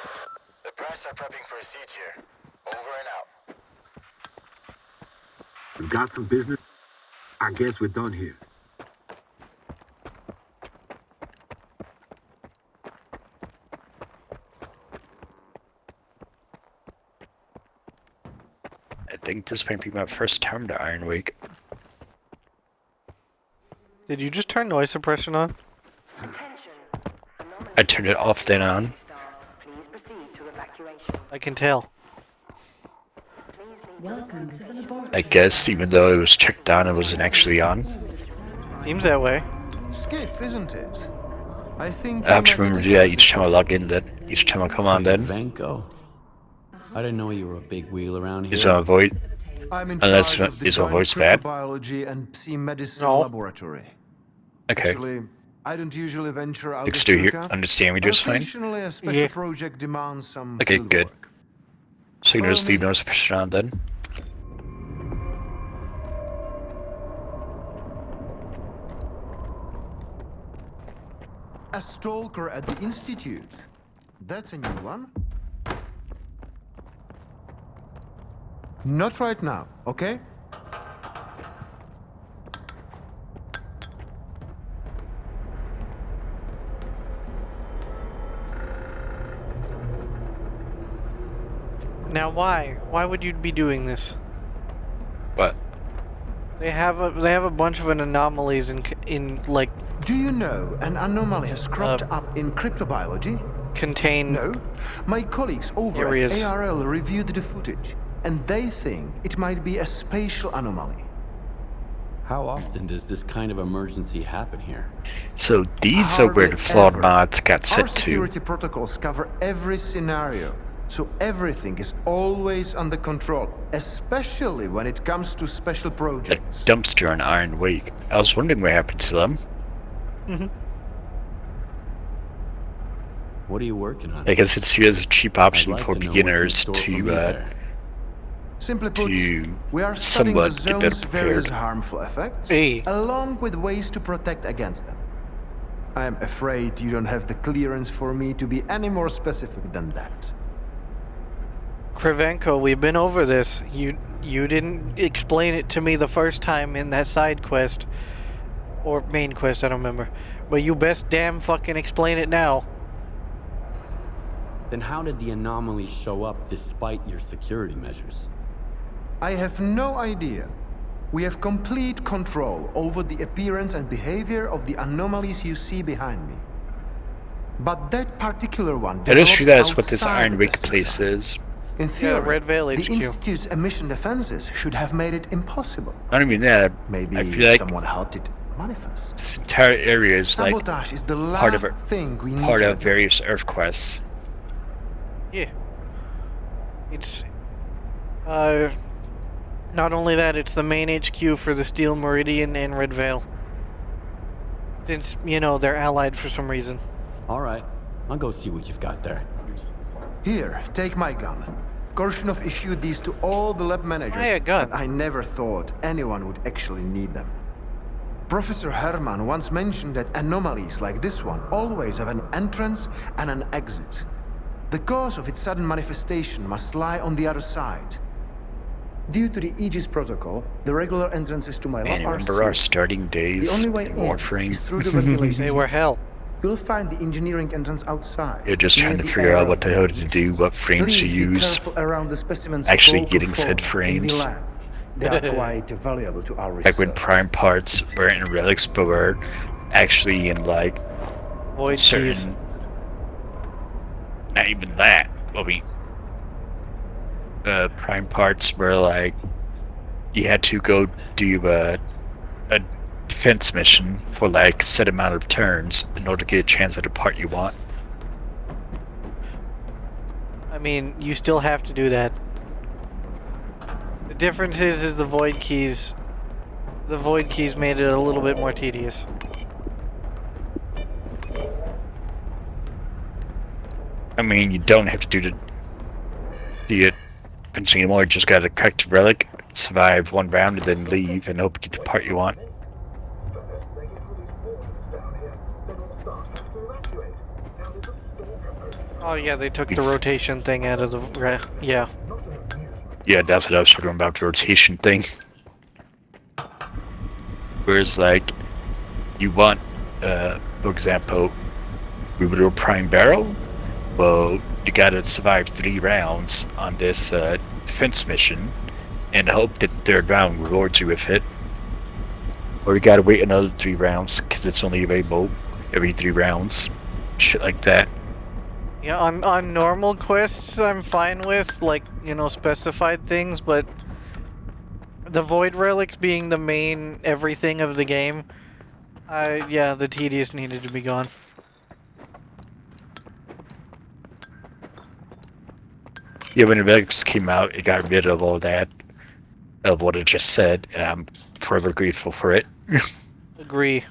The brass are prepping for a siege here. Over and out. You got some business? I guess we're done here. I think this might be my first time to Iron Wake. Did you just turn noise suppression on? I turned it off then on. I can tell. Welcome to the laboratory. I guess even though it was checked on, it wasn't actually on. Seems that way. Skiff, isn't it? I think... I have to remember to do that each time I log in, then each time I come on then. Vanko. I didn't know you were a big wheel around here. Is my voice... I'm in Unless charge of the is my joint voice bad? Biology and psi medicine No. laboratory. Okay. Actually, I don't usually venture out Next of to you, Turka, understand me but just fine? occasionally a special Yeah. project demands some Okay, field good. work. So you can just leave noise suppression on then. A stalker at the Institute. That's a new one. Not right now, okay? Now why? Why would you be doing this? What? They have a bunch of anomalies in like Do you know an anomaly has cropped up in cryptobiology? contained No. My colleagues over areas. at ARL reviewed the footage, and they think it might be a spatial anomaly. How often does this kind of emergency happen here? So these are where the flawed Hardly mods got Our set to. security protocols cover every scenario, so everything is always under control, especially when it comes to special projects. Dumpster on Iron Wake. I was wondering what happened to them. What are you working on? I guess it's here as a cheap option I'd like for to know what's in beginners store for me there. Simply put, to we are studying the somewhat get them zone's various prepared. harmful effects, Hey. along with ways to protect against them. I am afraid you don't have the clearance for me to be any more specific than that. Krivenko, we've been over this. You didn't explain it to me the first time in that side quest. Or main quest, I don't remember. But you best damn fucking explain it now. Then how did the anomaly show up despite your security measures? I have no idea. We have complete control over the appearance and behavior of the anomalies you see behind me. But that particular one I just developed realized what this outside Iron the Wake testing place site. is. In theory, Red Veil the HQ. Institute's emission defenses should have made it impossible. Not even that. Maybe I feel like someone helped it manifest. this entire area is like Sabotage is the part of last thing we need part to of various Earth quests. Yeah. It's not only that, it's the main HQ for the Steel Meridian and Red Veil. Since, you know, they're allied for some reason. All right, I'll go see what you've got there. Here, take my gun. Korshinov issued these to all the lab managers, Why a gun? but I never thought anyone would actually need them. Professor Herman once mentioned that anomalies like this one always have an entrance and an exit. The cause of its sudden manifestation must lie on the other side. Due to the Aegis protocol, the regular entrances to my Man, lab are remember our sealed. starting days The only way in in Warframe? is through the ventilation They were system. hell. You'll find the engineering entrance outside. You're just near trying to the figure out what the hell air to do, what frames to Please be use. careful around the specimens Actually of getting said fauna in the frames. lab. They are quite valuable to our Like when research. prime parts were in relics, but were actually in like Void certain. keys. Not even that. I mean, prime parts were like you had to go do a defense mission for like a set amount of turns in order to get a chance at a part you want. I mean, you still have to do that. The difference is the void keys. The void keys made it a little bit more tedious. I mean, you don't have to do the fencing anymore. You just gotta collect a relic, survive one round, and then leave, and hope you get the part you want. Oh yeah, they took the rotation thing out of the... yeah. Yeah, that's what I was talking about, the rotation thing. Whereas, like, you want, for example, Rubidoux Prime Barrel? Well, you gotta survive 3 rounds on this defense mission, and hope that the 3rd round rewards you with it. Or you gotta wait another 3 rounds, because it's only available every 3 rounds. Shit like that. Yeah, on normal quests, I'm fine with, like, you know, specified things, but the Void Relics being the main everything of the game, yeah, the tedious needed to be gone. Yeah, when the relics came out, it got rid of all that, of what it just said, and I'm forever grateful for it. Agree.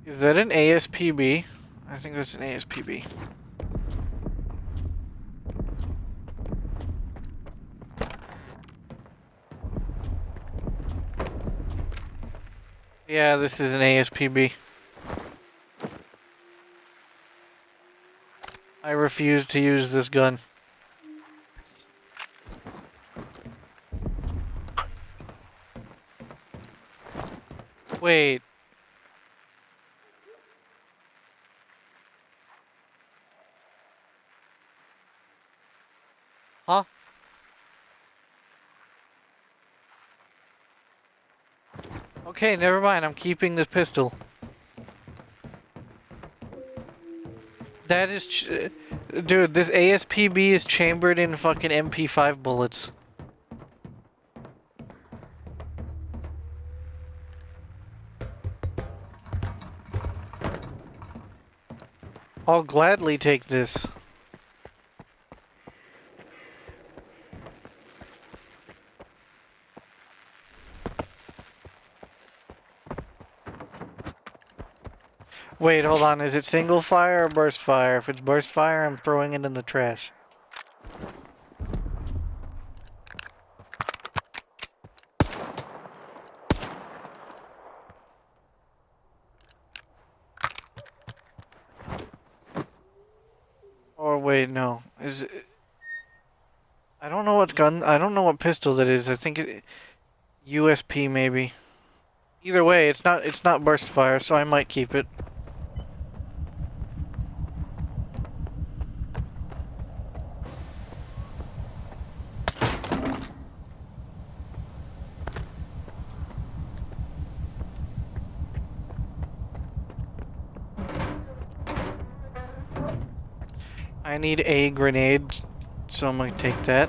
Is that an ASPB? I think that's an ASPB. Yeah, this is an ASPB. I refuse to use this gun. Wait. Huh? Okay, never mind. I'm keeping this pistol. That is... dude, this ASPB is chambered in fucking MP5 bullets. I'll gladly take this. Wait, hold on. Is it single fire or burst fire? If it's burst fire, I'm throwing it in the trash. Or wait, no. Is it... I don't know what gun... I don't know what pistol that is. I think it... USP maybe. Either way, it's not burst fire, so I might keep it. I need a grenade, so I'm gonna take that.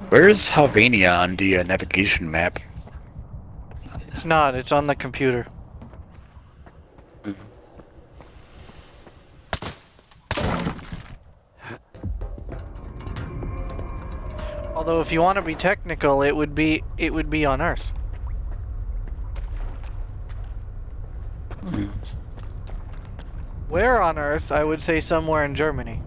Where is Halvania on the navigation map? It's not, it's on the computer. Although if you want to be technical, it would be on Earth. Where on Earth? I would say somewhere in Germany.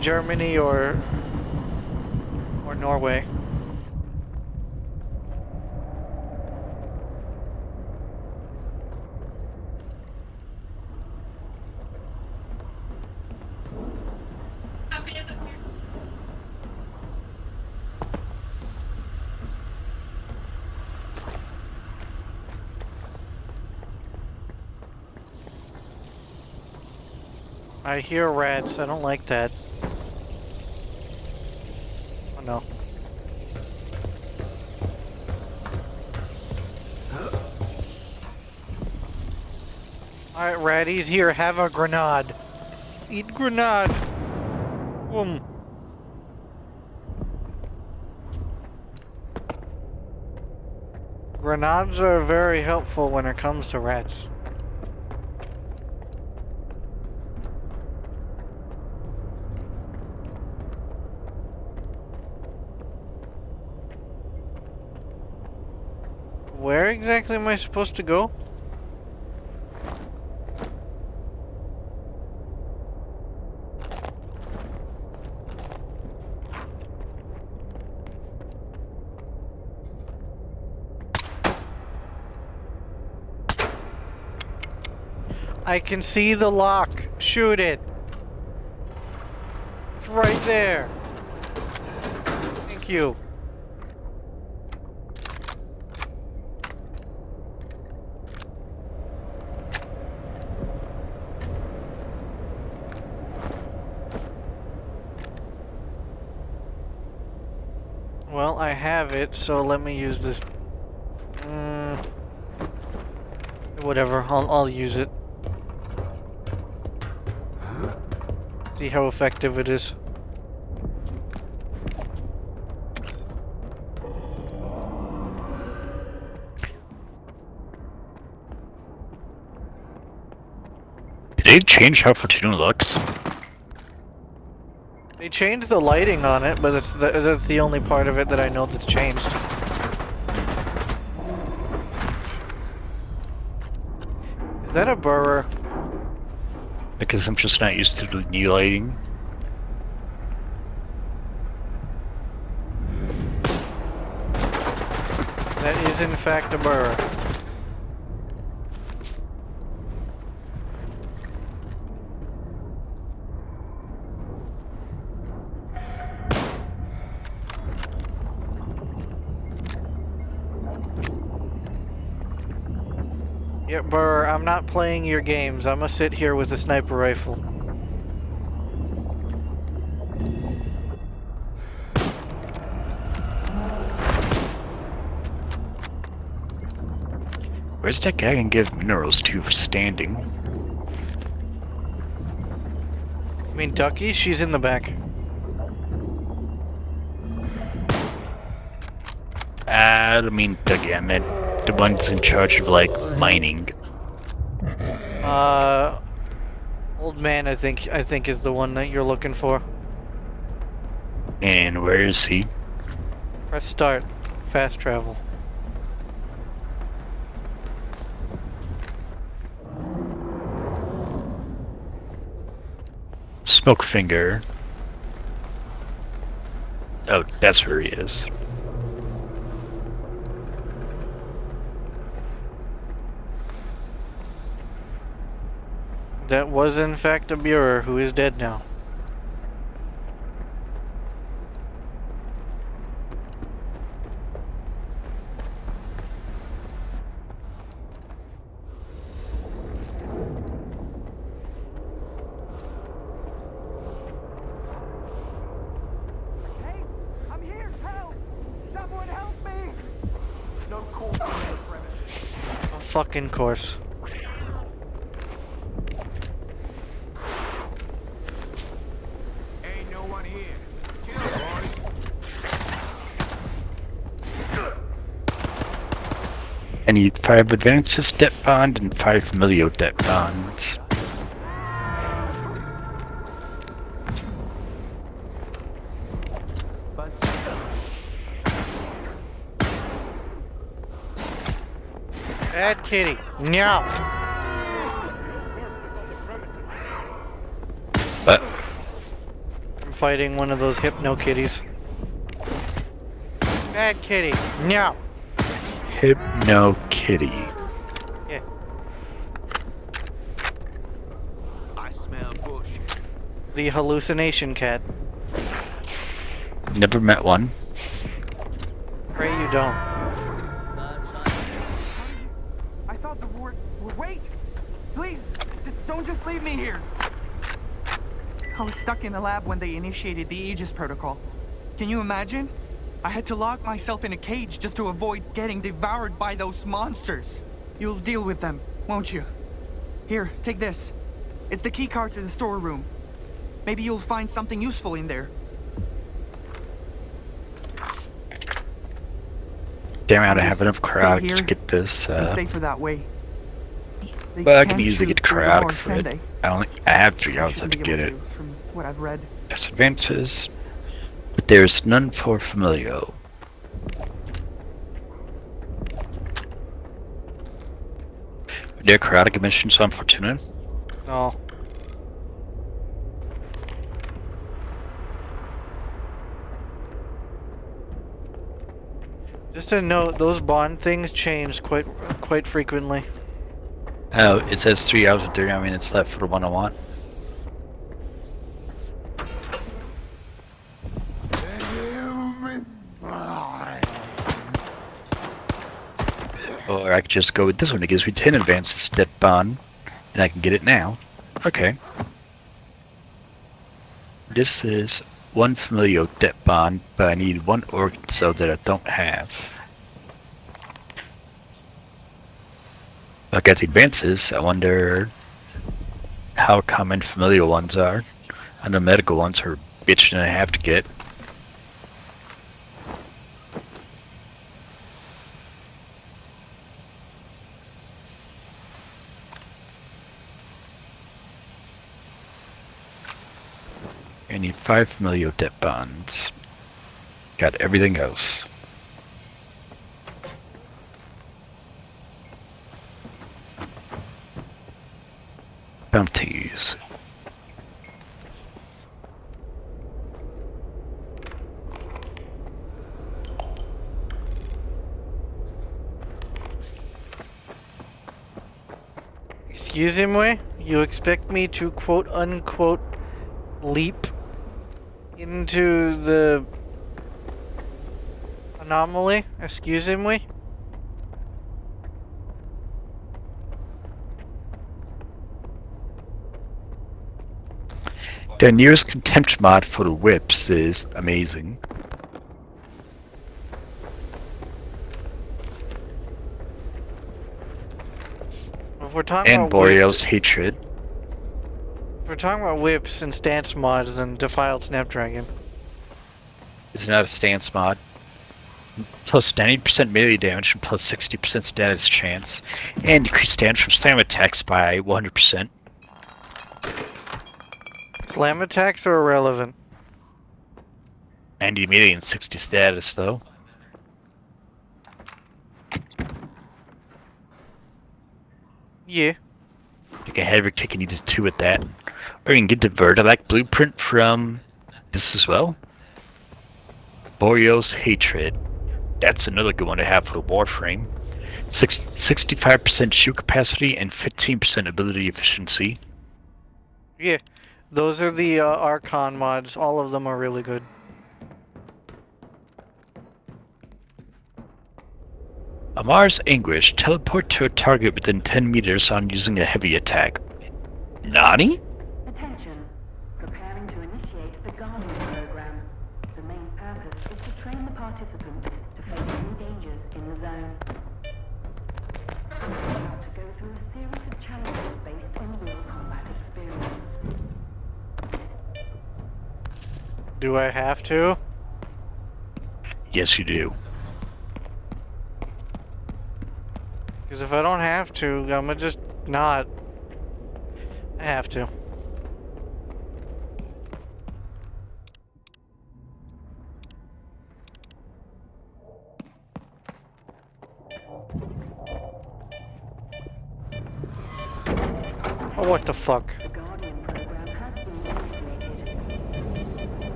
Germany or I hear rats. I don't like that. Oh no. Alright, ratties, here, have a grenade. Eat grenade. Boom. Grenades are very helpful when it comes to rats. Where exactly am I supposed to go? I can see the lock. Shoot it. It's right there. Thank you. Well, I have it, so let me use this. Whatever, I'll use it. See how effective it is. Did they change how Fortuna looks? They changed the lighting on it, but that's the only part of it that I know that's changed. Is that a burrower? Because I'm just not used to the new lighting. That is in fact a burrower. Yeah, Burr, I'm not playing your games. I'm gonna sit here with a sniper rifle. Where's that guy I can give minerals to for standing? You mean Ducky? She's in the back. I don't mean Dougie, I meant the one that's in charge of, like, mining. Old man, I think is the one that you're looking for. And where is he? Press start. Fast travel. Smoke finger. Oh, that's where he is. That was in fact a Bureau who is dead now. Hey, I'm here. Help! Someone help me! No call from the premises. Of fucking course. Ain't no one here. Chill, boys. I need 5 advances debt bond and 5 milio debt bonds. Bad kitty. Meow. What? I'm fighting one of those hypno kitties. Bad kitty. Meow. Hypno kitty. Yeah. I smell bush. The hallucination cat. Never met one. Pray you don't. I thought the word. Wait! Please! Don't just leave me here! I was stuck in the lab when they initiated the Aegis protocol. Can you imagine? I had to lock myself in a cage just to avoid getting devoured by those monsters. You'll deal with them, won't you? Here, take this. It's the keycard to the storeroom. Maybe you'll find something useful in there. Damn, I don't have enough crowd here. to get this. It's safer that way. They But I can can't easily shoot get through the crowd north, for can it. they? I have 3 hours Shouldn't to be get able it. to, from what I've read. There's advances, but there's none for familio. Their crowd mission, so unfortunate. No. Just a note, those bond things change quite frequently. Oh, it says 3 hours and 39 minutes left for the one I want. Or I could just go with this one. It gives me 10 advances step bond, and I can get it now. Okay. This is 1 familial debt bond, but I need 1 organ cell that I don't have. If I get the advances, I wonder how common familial ones are. I know medical ones are a bitch and I have to get. I need 5 familial debt bonds. Got everything else. Bounties. Excuse me? You expect me to quote unquote leap into the anomaly? Excuse me? The nearest contempt mod for the whips is amazing. If we're talking And about Boreal's hatred. if we're talking about whips and stance mods, then Defiled Snapdragon. Is not a stance mod. Plus 90% melee damage and plus 60% status chance. And decreased damage from slam attacks by 100%. Slam attacks are irrelevant. 90 melee and 60 status though. Yeah. You can have your kick and you do 2 with that. Or you can get the Vertilac blueprint from this as well. Boreal's hatred. That's another good one to have for the Warframe. 65% shield capacity and 15% ability efficiency. Yeah. Those are the Archon mods. All of them are really good. Amar's Anguish. Teleport to a target within 10 meters on using a heavy attack. Nani? Attention. Preparing to initiate the Guardian program. The main purpose is to train the participant to face any dangers in the zone. We're about to go through a series of challenges based on real combat experience. Do I have to? Yes, you do. Because if I don't have to, I'm gonna just not. I have to. Oh, what the fuck? The Guardian program has been initiated.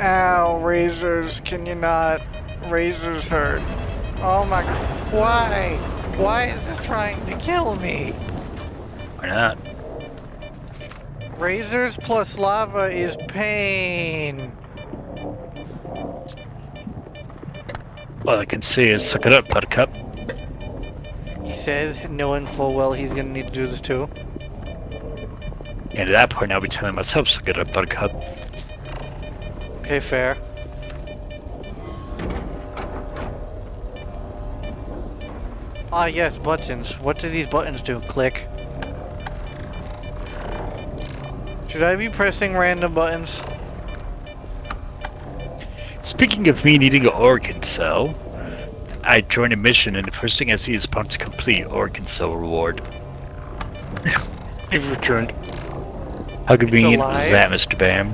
Ow, razors, can you not? Razors hurt. Oh my, why? Why is this trying to kill me? Why not? Razors plus lava is pain. All I can say is suck it up, buttercup. He says, knowing full well he's gonna need to do this too. And at that point, I'll be telling myself to get a buttercup. Okay, fair. Ah, yes, buttons. What do these buttons do? Click. Should I be pressing random buttons? Speaking of me needing an organ cell, I joined a mission and the first thing I see is prompt to complete organ cell reward. You've returned. How convenient was that, Mr. Bam?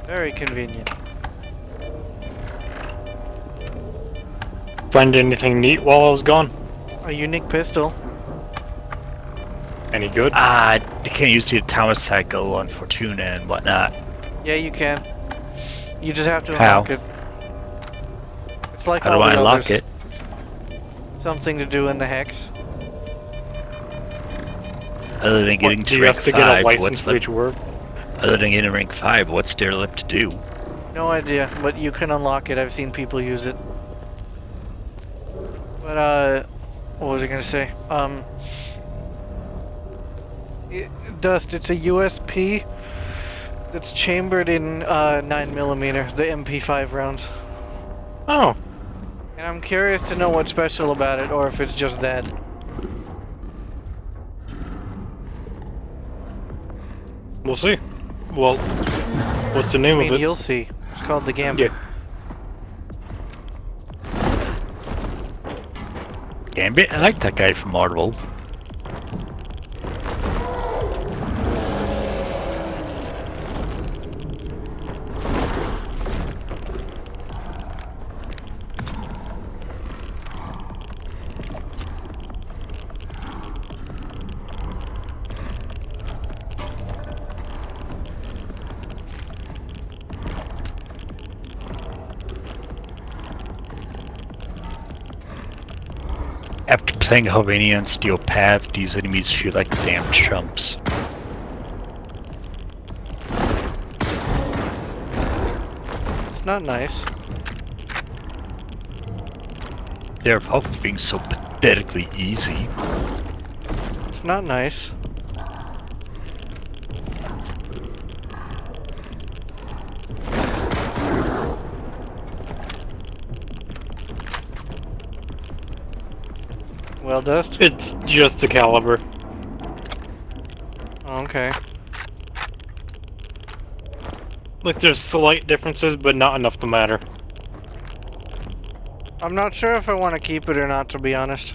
Very convenient. Find anything neat while I was gone? A unique pistol. Any good? I can't use the Thomas cycle on Fortuna and whatnot. Yeah, you can. You just have to How? unlock it. It's like How do all I the unlock others. it? Something to do in the hex. Other than getting Do to you rank have to get a 5, license what's for each left? word? Other than getting rank 5, what's there left to do? No idea, but you can unlock it. I've seen people use it. But, what was I gonna say? Dust, it's a USP that's chambered in 9mm, the MP5 rounds. Oh. And I'm curious to know what's special about it, or if it's just that. We'll see. Well, what's the name I mean, of it? you'll see. It's called the Gambit. Yeah. Gambit? I like that guy from Marvel. After playing Helvania and Steel Path, these enemies feel like damn chumps. It's not nice. They're far from being so pathetically easy. It's not nice. Well, Dust? It's just the caliber. Okay. Like, there's slight differences, but not enough to matter. I'm not sure if I want to keep it or not, to be honest.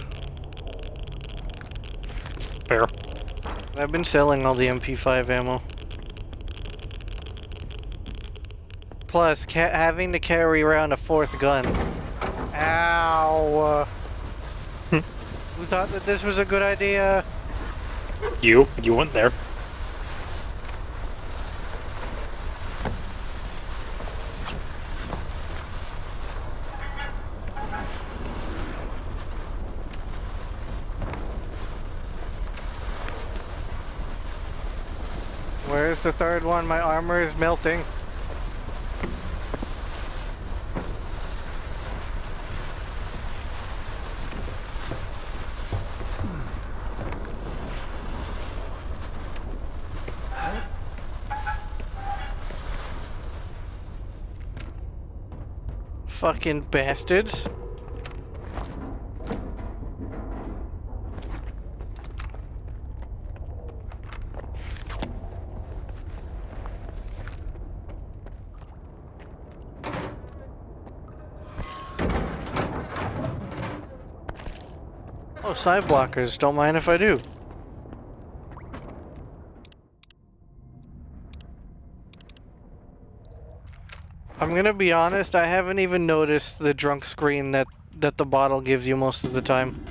Fair. I've been selling all the MP5 ammo. Plus, having to carry around a 4th gun. Ow! Who thought that this was a good idea? You went there. Where's the 3rd one? My armor is melting. Fucking bastards. Oh, side blockers. Don't mind if I do. I'm gonna be honest, I haven't even noticed the drunk screen that the bottle gives you most of the time.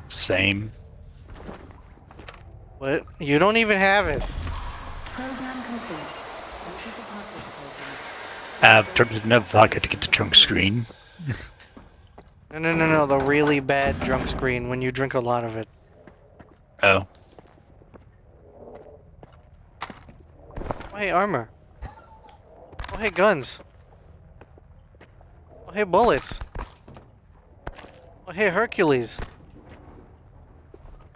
Same. What? You don't even have it. Program complete. Thank you for participating. I've turned enough vodka to get the drunk screen. No, the really bad drunk screen when you drink a lot of it. Oh. Oh, hey, armor. Oh, hey, guns. Oh, hey, bullets. Oh, hey, Hercules.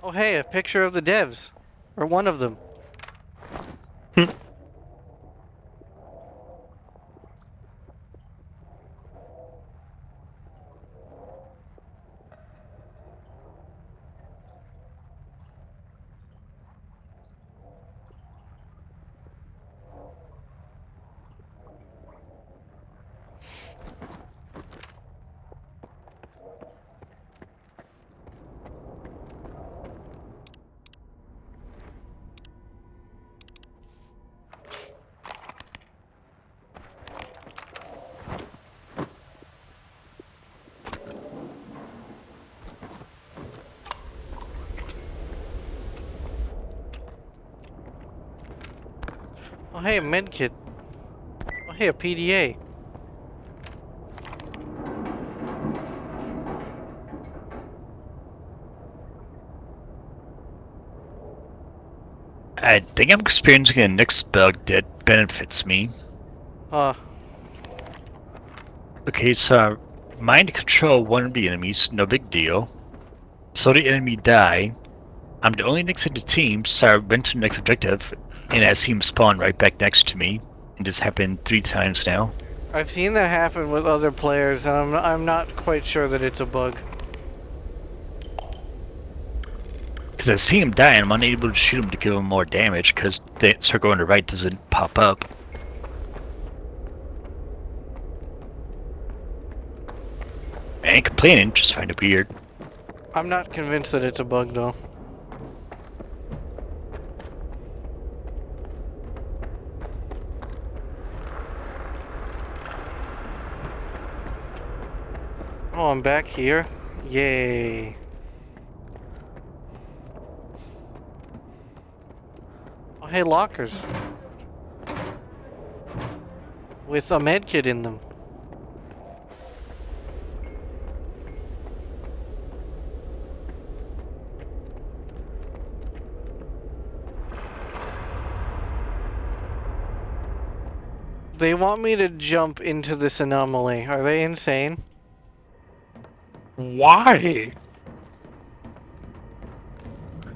Oh hey, a picture of the devs. Or one of them. Oh hey, a medkit. Oh hey, a PDA. I think I'm experiencing a next bug that benefits me. Okay, so mind control one of the enemies, no big deal. So the enemy die. I'm the only next in the team, so I went to the next objective, and I see him spawn right back next to me. And this happened 3 times now. I've seen that happen with other players, and I'm not quite sure that it's a bug. Because I see him die, and I'm unable to shoot him to give him more damage, because the circle on the right doesn't pop up. I ain't complaining, just find it weird. I'm not convinced that it's a bug, though. Oh, I'm back here? Yay. Oh, hey, lockers. With a medkit in them. They want me to jump into this anomaly. Are they insane? Why?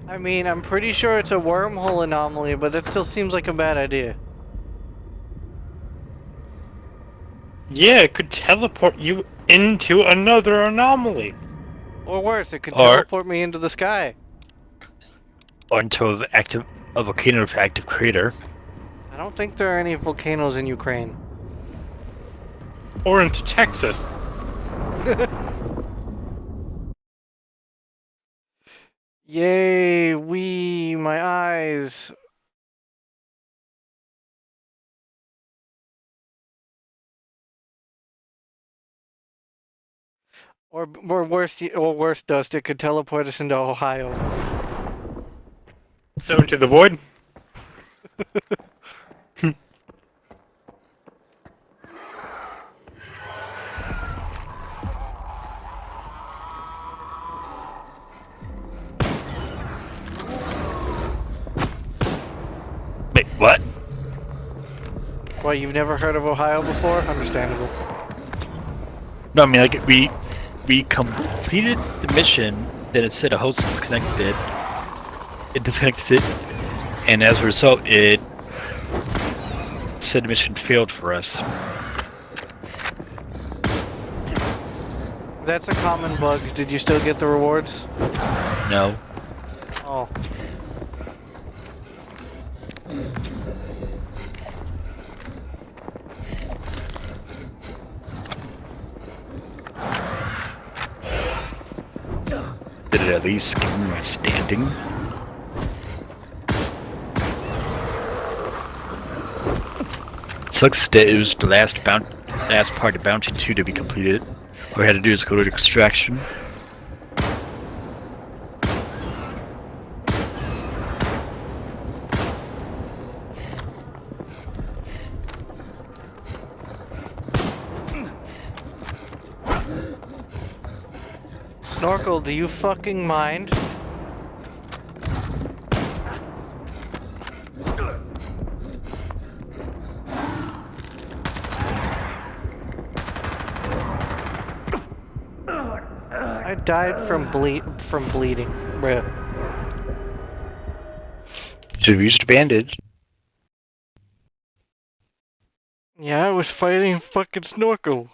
I mean, I'm pretty sure it's a wormhole anomaly, but it still seems like a bad idea. Yeah, it could teleport you into another anomaly. Or worse, it could teleport me into the sky. Or into a volcano with active crater. I don't think there are any volcanoes in Ukraine. Or into Texas. Yay, my eyes. Or worse, Dust, it could teleport us into Ohio. So into the void? Wait, what? Why, you've never heard of Ohio before? Understandable. No, I mean, like, we completed the mission, then it said a host disconnected. It disconnects it, and as a result, it said the mission failed for us. That's a common bug. Did you still get the rewards? No. Oh. Did it at least give me my standing? Sucks that it was the last part of Bounty 2 to be completed. All we had to do is go to extraction. Snorkel, do you fucking mind? I died from bleeding. Bruh. Diffused bandage. Yeah, I was fighting fucking Snorkel.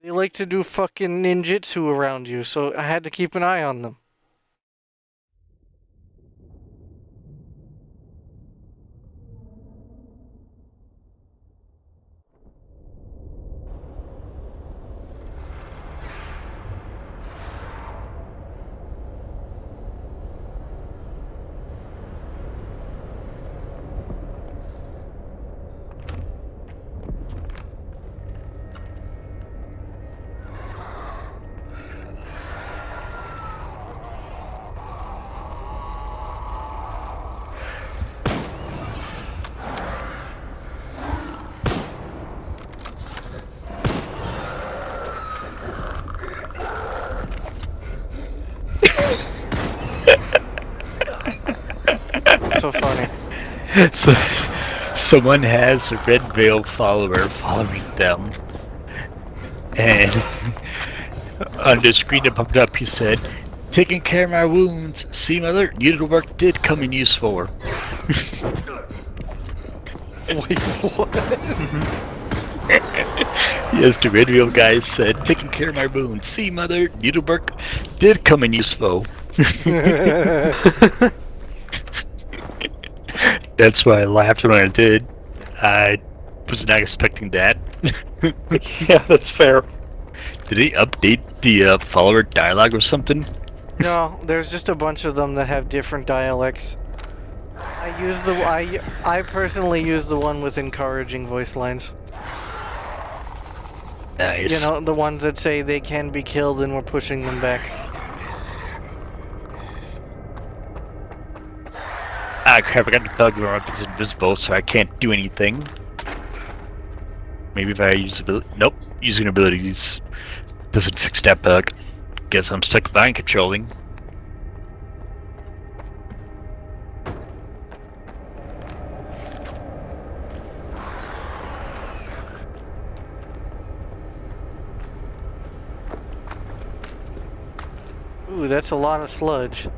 They like to do fucking ninjutsu around you, so I had to keep an eye on them. So funny. So, someone has a red veil follower following them, and on the screen that popped up, he said, "Taking care of my wounds. See, my alert needlework did come in useful." Wait, what? Yes, the red veil guy said, "Taking care of my wounds. See, mother, needlework did come in useful." That's why I laughed when I did. I was not expecting that. Yeah, that's fair. Did he update the follower dialogue or something? No, there's just a bunch of them that have different dialects. I personally use the one with encouraging voice lines. Nice. You know, the ones that say they can be killed and we're pushing them back. Ah crap, I got the bug where my weapon's invisible, so I can't do anything. Maybe if I use ability. Nope, using abilities doesn't fix that bug. Guess I'm stuck behind controlling. Ooh, that's a lot of sludge.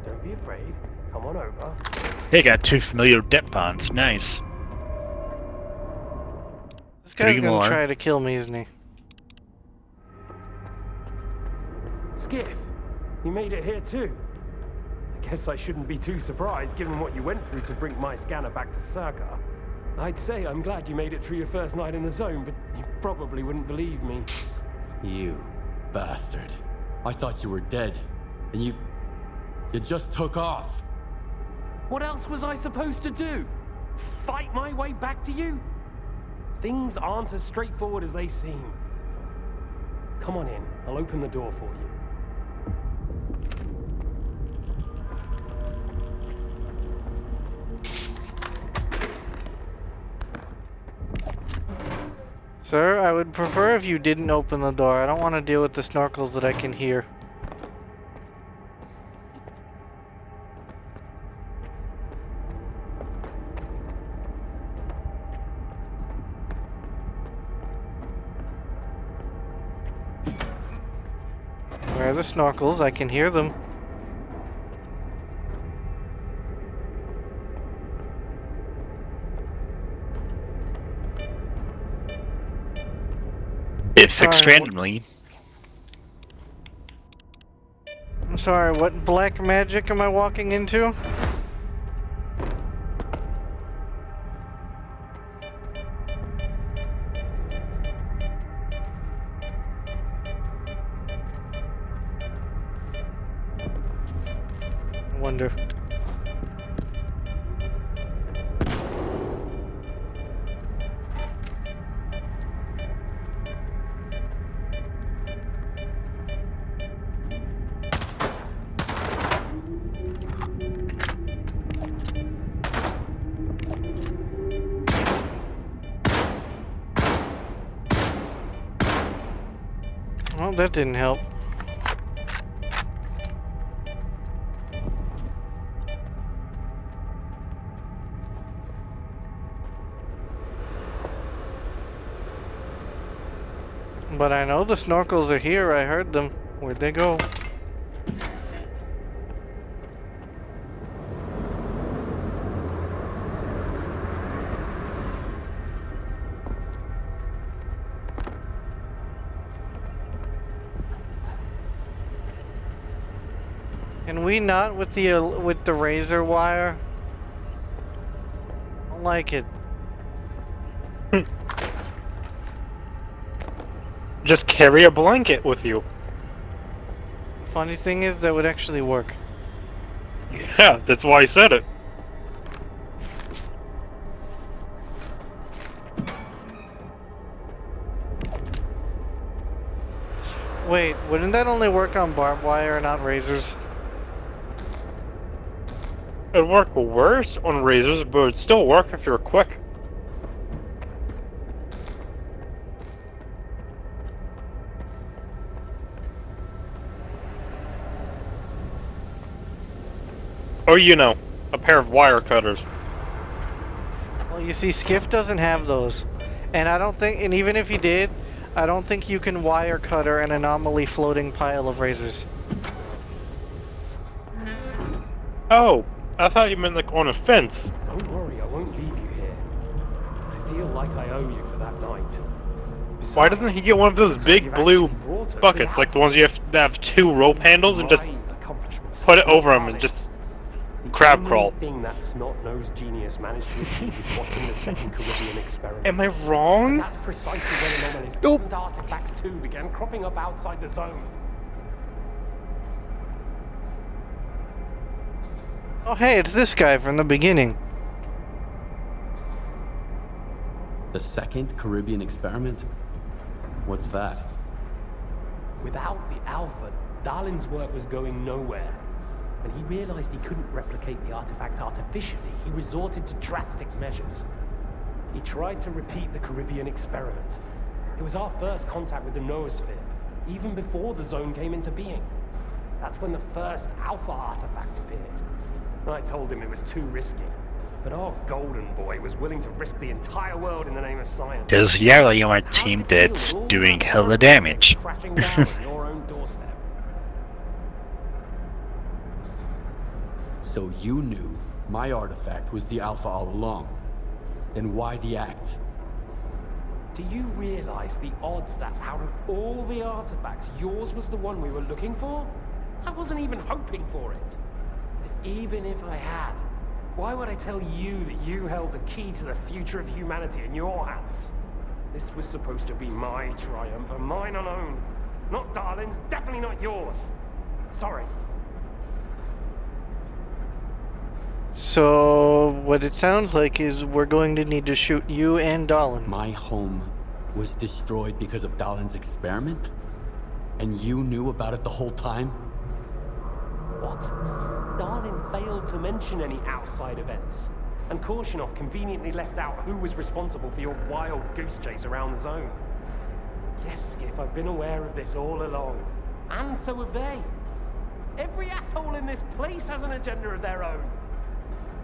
Don't be afraid. Come on over. Hey, got 2 familiar debt bonds. Nice. This guy's 3 gonna more. try to kill me, isn't he? Skiff, you made it here too. I guess I shouldn't be too surprised given what you went through to bring my scanner back to Circa. I'd say I'm glad you made it through your first night in the zone, but you probably wouldn't believe me. You bastard. I thought you were dead. And you just took off. What else was I supposed to do? Fight my way back to you? Things aren't as straightforward as they seem. Come on in. I'll open the door for you. Sir, I would prefer if you didn't open the door. I don't want to deal with the snorkels that I can hear. Where are the snorkels? I can hear them. It fixed Sorry, randomly. I'm sorry, what black magic am I walking into? I wonder. Well, that didn't help. But I know the snorkels are here. I heard them. Where'd they go? Can we not with the razor wire? I don't like it. Just carry a blanket with you. Funny thing is, that would actually work. Yeah, that's why I said it. Wait, wouldn't that only work on barbed wire and not razors? It'd work worse on razors, but it'd still work if you're quick. Or, you know, a pair of wire cutters. Well, you see, Skiff doesn't have those. And I don't think, and even if he did, I don't think you can wire cutter an anomaly floating pile of razors. Oh, I thought you meant like on a fence. Don't worry, I won't leave you here. I feel like I owe you for that night. Besides, Why doesn't he get one of those big blue buckets, like the ones you have to have two rope handles, and just put it over them and just crab crawl? The only thing that snot-nosed genius managed to achieve is watching the second Caribbean experiment. Am I wrong? And that's precisely when anomalies and artifacts too began cropping up outside the zone. Oh hey, it's this guy from the beginning. The second Caribbean experiment? What's that? Without the Alpha, Darlin's work was going nowhere. When he realized he couldn't replicate the artifact artificially, he resorted to drastic measures. He tried to repeat the Caribbean experiment. It was our first contact with the noosphere, even before the zone came into being. That's when the first Alpha artifact appeared. I told him it was too risky, but our golden boy was willing to risk the entire world in the name of science. There's Yari on my team that's doing hella damage. Crashing down on your own doorstep. So you knew my artifact was the Alpha all along. Then why the act? Do you realize the odds that out of all the artifacts, yours was the one we were looking for? I wasn't even hoping for it. But even if I had, why would I tell you that you held the key to the future of humanity in your hands? This was supposed to be my triumph, and mine alone. Not Darlin's, definitely not yours. Sorry. So, what it sounds like is we're going to need to shoot you and Darlin. My home was destroyed because of Darlin's experiment? And you knew about it the whole time? What? Darlin failed to mention any outside events, and Korshunov conveniently left out who was responsible for your wild goose chase around the zone. Yes, Skiff, I've been aware of this all along. And so have they. Every asshole in this place has an agenda of their own.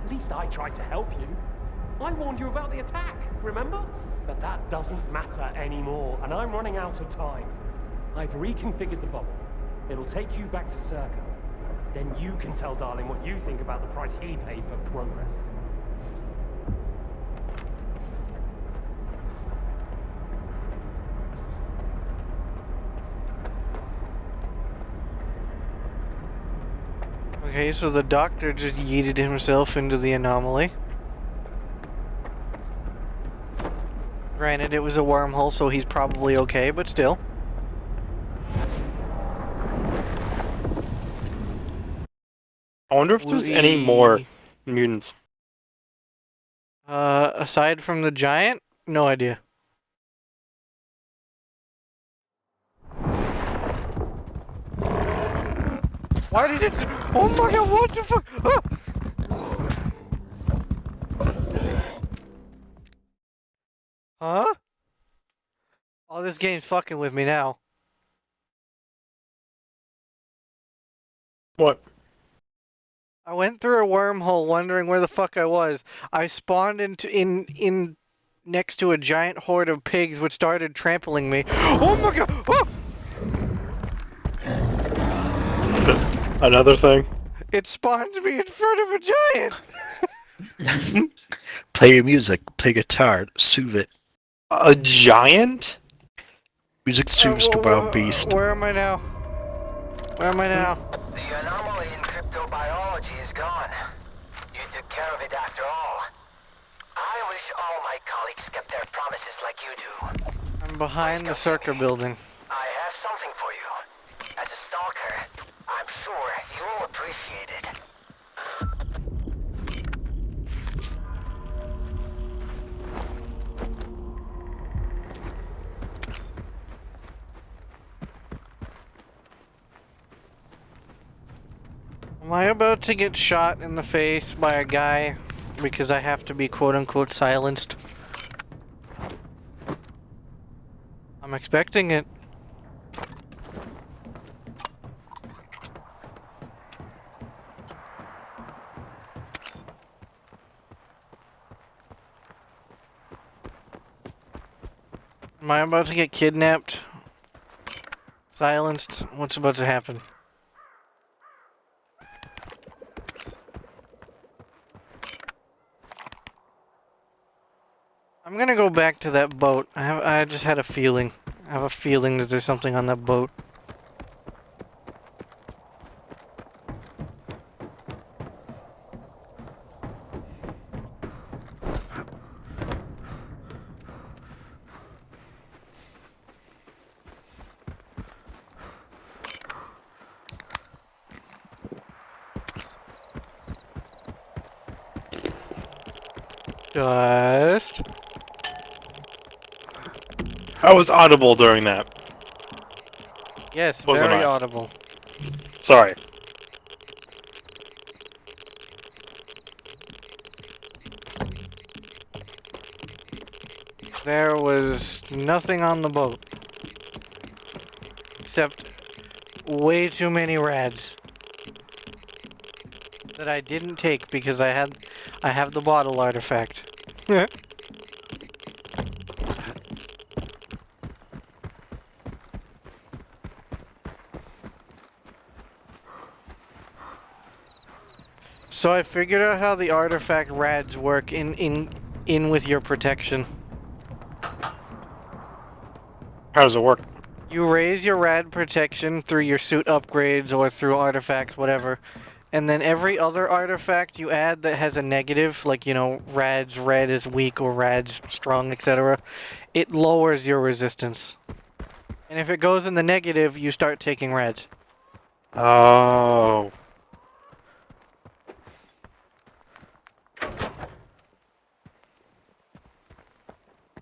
At least I tried to help you. I warned you about the attack, remember? But that doesn't matter anymore, and I'm running out of time. I've reconfigured the bubble. It'll take you back to Circa. Then you can tell Darlin what you think about the price he paid for progress. Okay, so the doctor just yeeted himself into the anomaly. Granted, it was a wormhole, so he's probably okay, but still. I wonder if there's any more mutants. Aside from the giant? No idea. Why did it... Oh my god, what the fuck? Ah! Huh? Oh, this game's fucking with me now. What? I went through a wormhole wondering where the fuck I was. I spawned into next to a giant horde of pigs which started trampling me. Oh my god! Oh! Another thing. It spawned me in front of a giant! Play your music, play guitar, soothe it. A giant? Music soothes the wild beast. Where am I now? Where am I now? The anomaly in cryptobiology is gone. You took care of it after all. I wish all my colleagues kept their promises like you do. I'm behind the Stalker building. I have something for you. As a stalker, I'm sure you'll appreciate it. Am I about to get shot in the face by a guy because I have to be quote-unquote silenced? I'm expecting it. Am I about to get kidnapped? Silenced? What's about to happen? I'm gonna go back to that boat. I just had a feeling. I have a feeling that there's something on that boat. Just... I was audible during that. Yes, Wasn't very I? audible. Sorry. There was nothing on the boat. Except way too many rads. That I didn't take because I have the bottle artifact. So I figured out how the artifact rads work in with your protection. How does it work? You raise your rad protection through your suit upgrades or through artifacts, whatever. And then every other artifact you add that has a negative, like, you know, rad's red is weak or rad's strong, etc., it lowers your resistance. And if it goes in the negative, you start taking rads. Oh.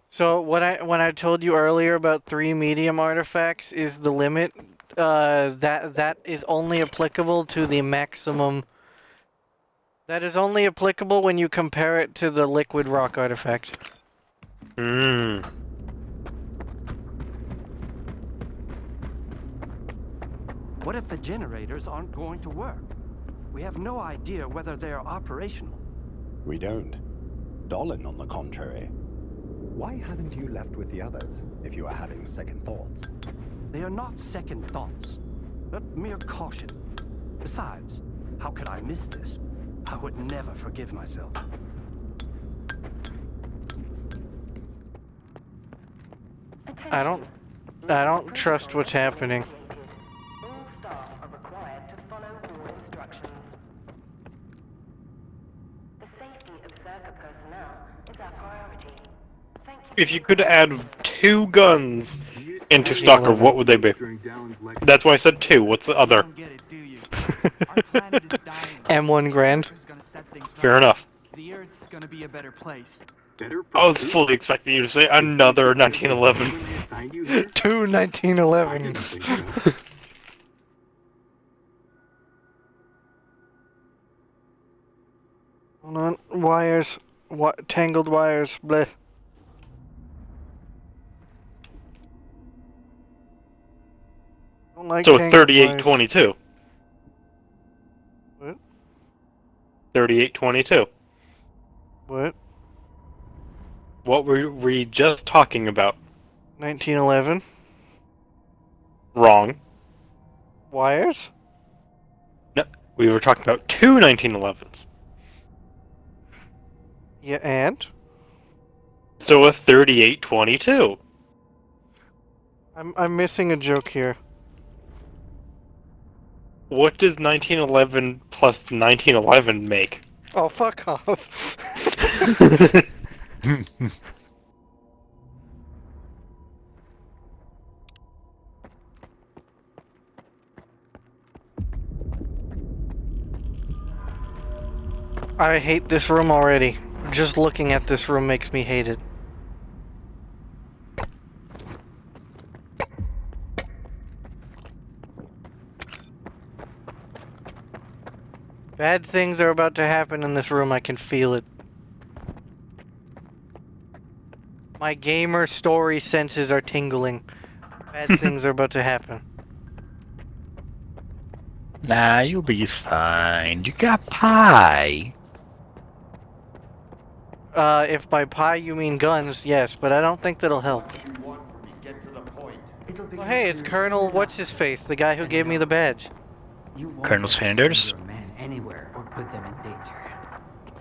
So when I told you earlier about 3 medium artifacts is the limit, that is only applicable to the maximum. That is only applicable when you compare it to the liquid rock artifact. Hmm. What if the generators aren't going to work? We have no idea whether they are operational. We don't. Dolan, on the contrary. Why haven't you left with the others, if you are having second thoughts? They are not second thoughts, but mere caution. Besides, how could I miss this? I would never forgive myself. I don't trust what's happening. All staff are required to follow all instructions. The safety of Zerka personnel is our priority. Thank you. If you could add 2 guns into Stalker, what would they be? That's why I said 2. What's the other? M1 Grand. Fair enough. The Earth's gonna be a better place. I was fully expecting you to say another 1911. 2 1911. Hold on, wires, tangled wires, bleh. Don't like So tangled 3822. What? 3822. What? What were we just talking about? 1911. Wrong. Wires? No, we were talking about two 1911s. Yeah, and? So a 3822. I'm missing a joke here. What does 1911 plus 1911 make? Oh, fuck off. I hate this room already. Just looking at this room makes me hate it. Bad things are about to happen in this room, I can feel it. My gamer story senses are tingling. Bad things are about to happen. Nah, you'll be fine. You got pie. If by pie you mean guns, yes, but I don't think that'll help. Oh, hey, it's Colonel What's-His-Face, the guy who gave me the badge. Colonel Sanders? Anywhere or put them in danger.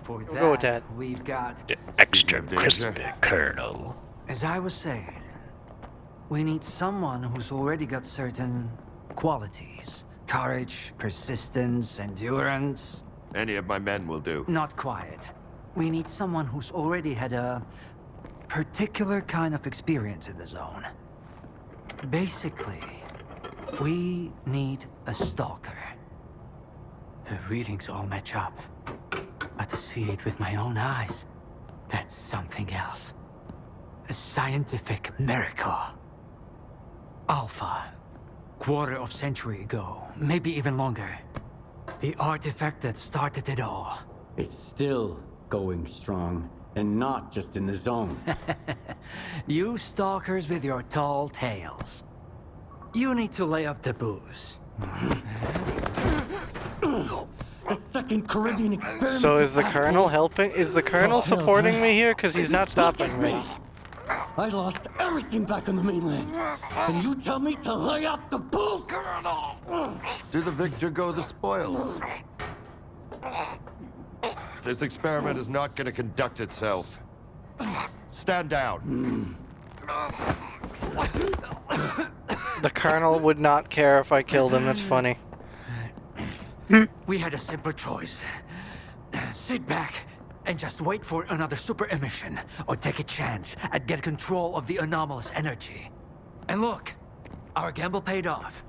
For We'll go with that. We've got The extra crispy Colonel. As I was saying, we need someone who's already got certain qualities. Courage, persistence, endurance. Any of my men will do. Not quiet. We need someone who's already had a particular kind of experience in the zone. Basically, we need a stalker. The readings all match up. But to see it with my own eyes, that's something else. A scientific miracle. Alpha. Quarter of century ago, maybe even longer. The artifact that started it all. It's still going strong, and not just in the zone. You stalkers with your tall tales. You need to lay up the booze. The second Caribbean experiment. So is the Colonel helping? Is the Colonel supporting me here? Because he's not stopping me. I lost everything back on the mainland, and you tell me to lay off the booze, Colonel. To the victor go the spoils. This experiment is not going to conduct itself. Stand down. The Colonel would not care if I killed him, that's funny. We had a simple choice. Sit back and just wait for another super emission, or take a chance at get control of the anomalous energy. And look, our gamble paid off.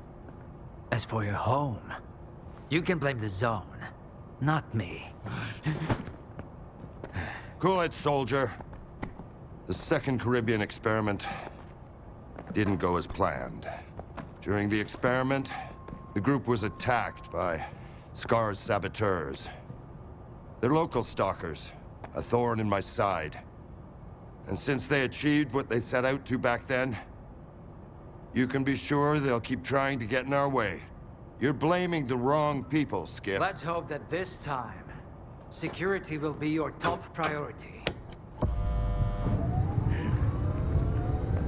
As for your home, you can blame the zone, not me. Cool it, soldier. The second Caribbean experiment didn't go as planned. During the experiment, the group was attacked by Scar's saboteurs. They're local stalkers, a thorn in my side. And since they achieved what they set out to back then, you can be sure they'll keep trying to get in our way. You're blaming the wrong people, Skip. Let's hope that this time, security will be your top priority.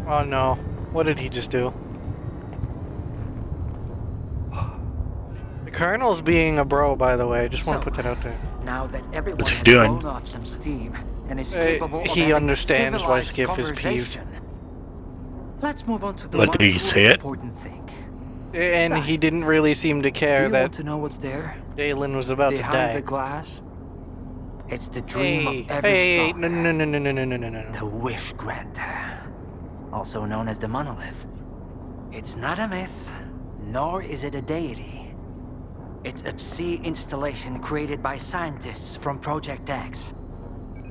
Oh no. What did he just do? The Colonel's being a bro, by the way. I just want to put that out there. Now that everyone What's he has doing? blown off some steam and is capable of He having a understands why civilized Skiff is peeved. conversation, let's move on to the What, one did he say it? important thing. And he didn't really seem to Do care you that want to know what's there? Dalen was about to Behind die. the glass? It's the dream of every Hey, stalker. no. The wish granter, also known as the monolith. It's not a myth, nor is it a deity. It's a Psi installation created by scientists from Project X.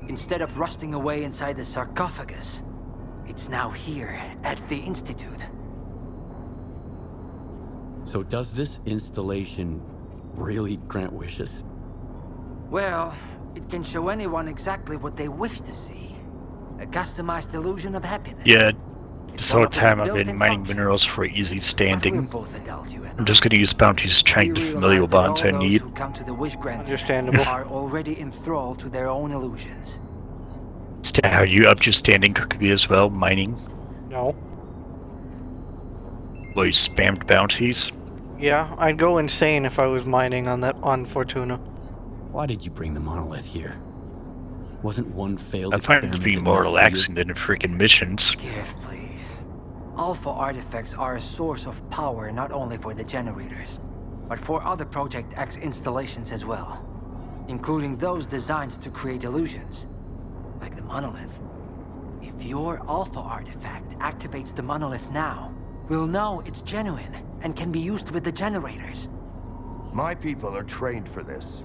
Instead of rusting away inside the sarcophagus, it's now here at the Institute. So does this installation really grant wishes? Well, it can show anyone exactly what they wish to see. A customized illusion of happiness. Yeah, this whole one of its time I've built-in been mining functions. minerals for easy We'll standing. both indulge you in. I'm just gonna use bounties trying to We familial realize that bonds I all those need. who come to the wish granter Understandable. are already enthralled to their own illusions. Are you up to standing cookie as well, mining? No. Well, you spammed bounties? Yeah, I'd go insane if I was mining on Fortuna. Why did you bring the monolith here? Wasn't one failed I find it to experiment be more enough for you? relaxing than freaking missions. Give, please. Alpha artifacts are a source of power not only for the generators, but for other Project X installations as well, including those designed to create illusions, like the monolith. If your Alpha artifact activates the monolith now, we'll know it's genuine and can be used with the generators. My people are trained for this.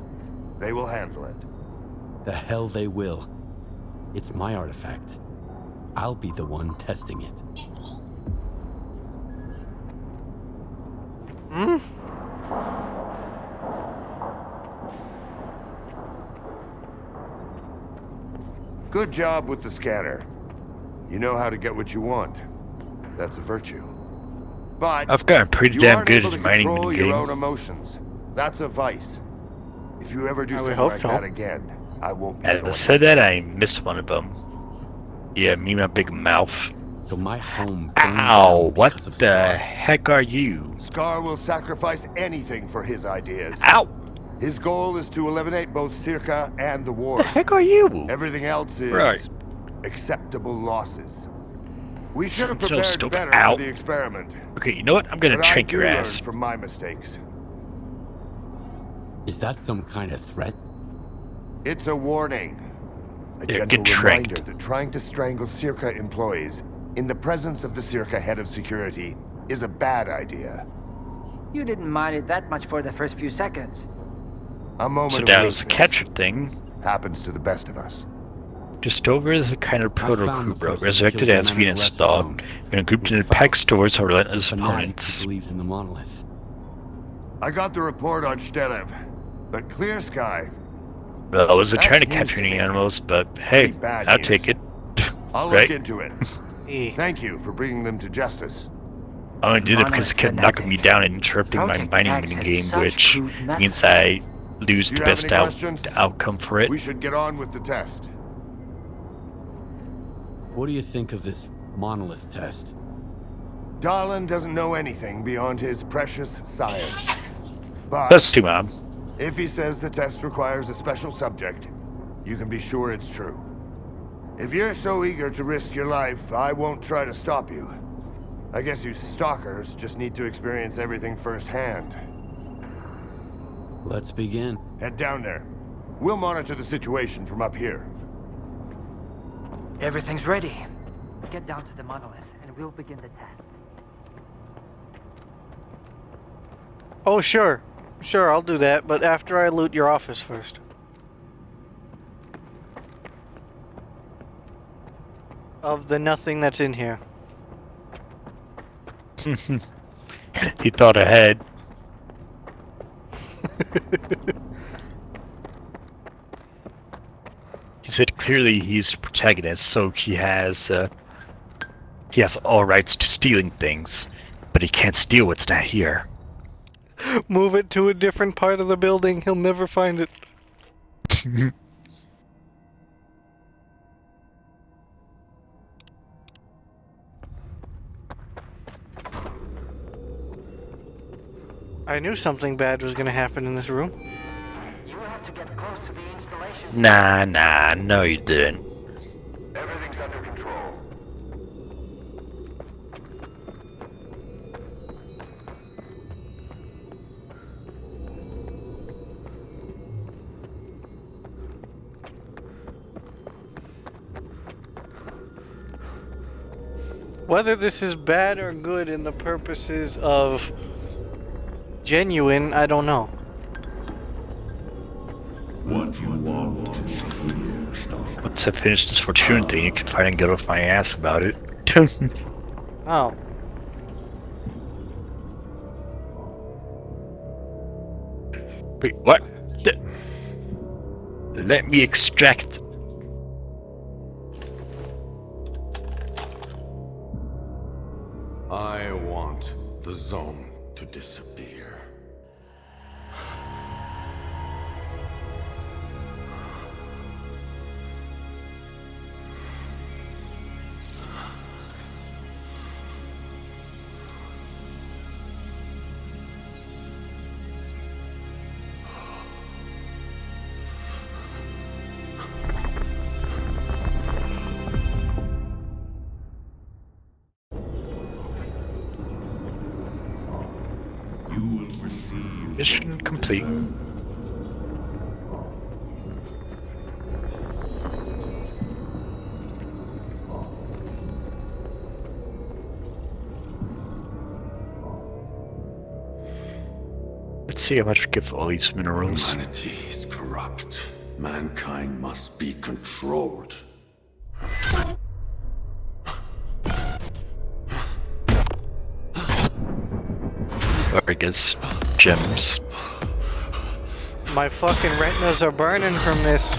They will handle it. The hell they will. It's my artifact. I'll be the one testing it. Hmm? Good job with the scanner. You know how to get what you want. That's a virtue. But I've gotten pretty you damn aren't good able at to mining control in the your game. own emotions. That's a vice. If you ever do I would something hope like so. that again, I won't be As so I said that, I missed one of them. Yeah, me, my big mouth. So my home Ow! burned down What because of the Scar. heck are you? Scar will sacrifice anything for his ideas. Ow! His goal is to eliminate both Circa and the Ward. The heck are you? Everything else is Right. acceptable losses. We should have Sentinel prepared stove. better Ow. for the experiment. Okay, you know what? I'm gonna But I trank do your learn ass. from my mistakes. Is that some kind of threat? It's a warning. A Yeah, gentle get reminder tranked. that trying to strangle Circa employees in the presence of the Circa head of security is a bad idea. You didn't mind it that much for the first few seconds. A moment So of that was a weakness catcher thing. happens to the best of us. Just over is a kind of I found the proto-crew bro, person who resurrected killed as the man being in the Lesser installed, Zone. and grouped With into pack Faust, stores of relentless a fanatic who opponents. believes in the monolith. I got the report on Shterev, but Clear Sky. Well, I wasn't That's trying to news capture to any me. animals, but hey, bad I'll news. take it. I'll Right? look into it. Thank you for bringing them to justice. I only did it because it kept knocking me down and interrupting my Project mining X had minigame, such which crude means methods. I lose Do the you have best any questions? outcome for it. We should get on with the test. What do you think of this monolith test? Darlin doesn't know anything beyond his precious science. But That's too, Mom. if he says the test requires a special subject, you can be sure it's true. If you're so eager to risk your life, I won't try to stop you. I guess you stalkers just need to experience everything firsthand. Let's begin. Head down there. We'll monitor the situation from up here. Everything's ready. Get down to the monolith, and we'll begin the test. Oh, sure. Sure, I'll do that, but after I loot your office first. Of the nothing that's in here. He thought ahead. He said clearly he's the protagonist, so he has all rights to stealing things, but he can't steal what's not here. Move it to a different part of the building, he'll never find it. I knew something bad was gonna happen in this room. You have to get close to the installation. Nah, no you didn't. Everything's under control. Whether this is bad or good in the purposes of genuine, I don't know. What you want is here, Stalker. Once I finish this Fortune thing, you can finally get off my ass about it. Oh. Wait, what? Let me extract. I want the zone to disappear. Mission complete. Let's see how much we get for all these minerals. Humanity is corrupt. Mankind must be controlled. Or I guess gems. My fucking retinas are burning from this.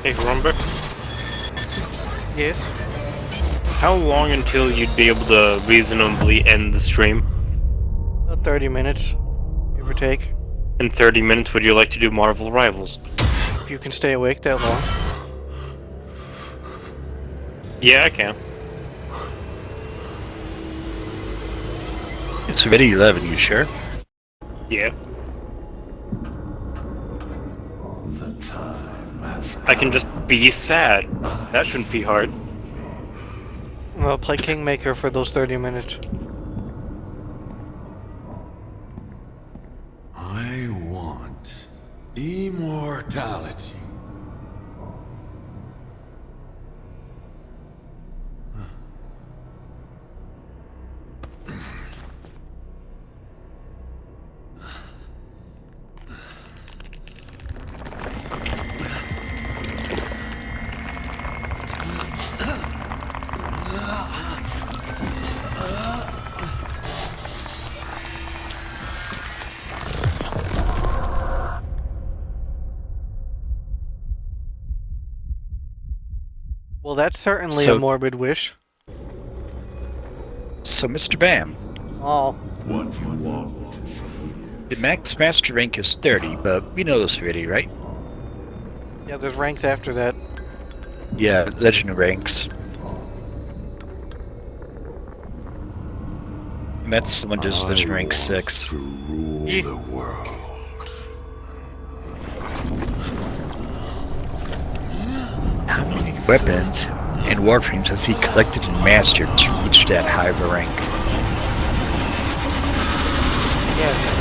Hey, remember? Yes? How long until you'd be able to reasonably end the stream? About 30 minutes, give or take. In 30 minutes, would you like to do Marvel Rivals? If you can stay awake that long. Yeah, I can. It's already 11, you sure? Yeah. The time has I can just be sad. That shouldn't be hard. Well, play Kingmaker for those 30 minutes. I want immortality. Well, that's certainly So- a morbid wish. So, Mr. Bam, Oh. What you want is the max master rank is 30, but we know this already, right? Yeah, there's ranks after that. Yeah, legend ranks. And that's the one just legend rank 6. to rule the world. How many weapons and warframes has he collected and mastered to reach that high of a rank? Yes.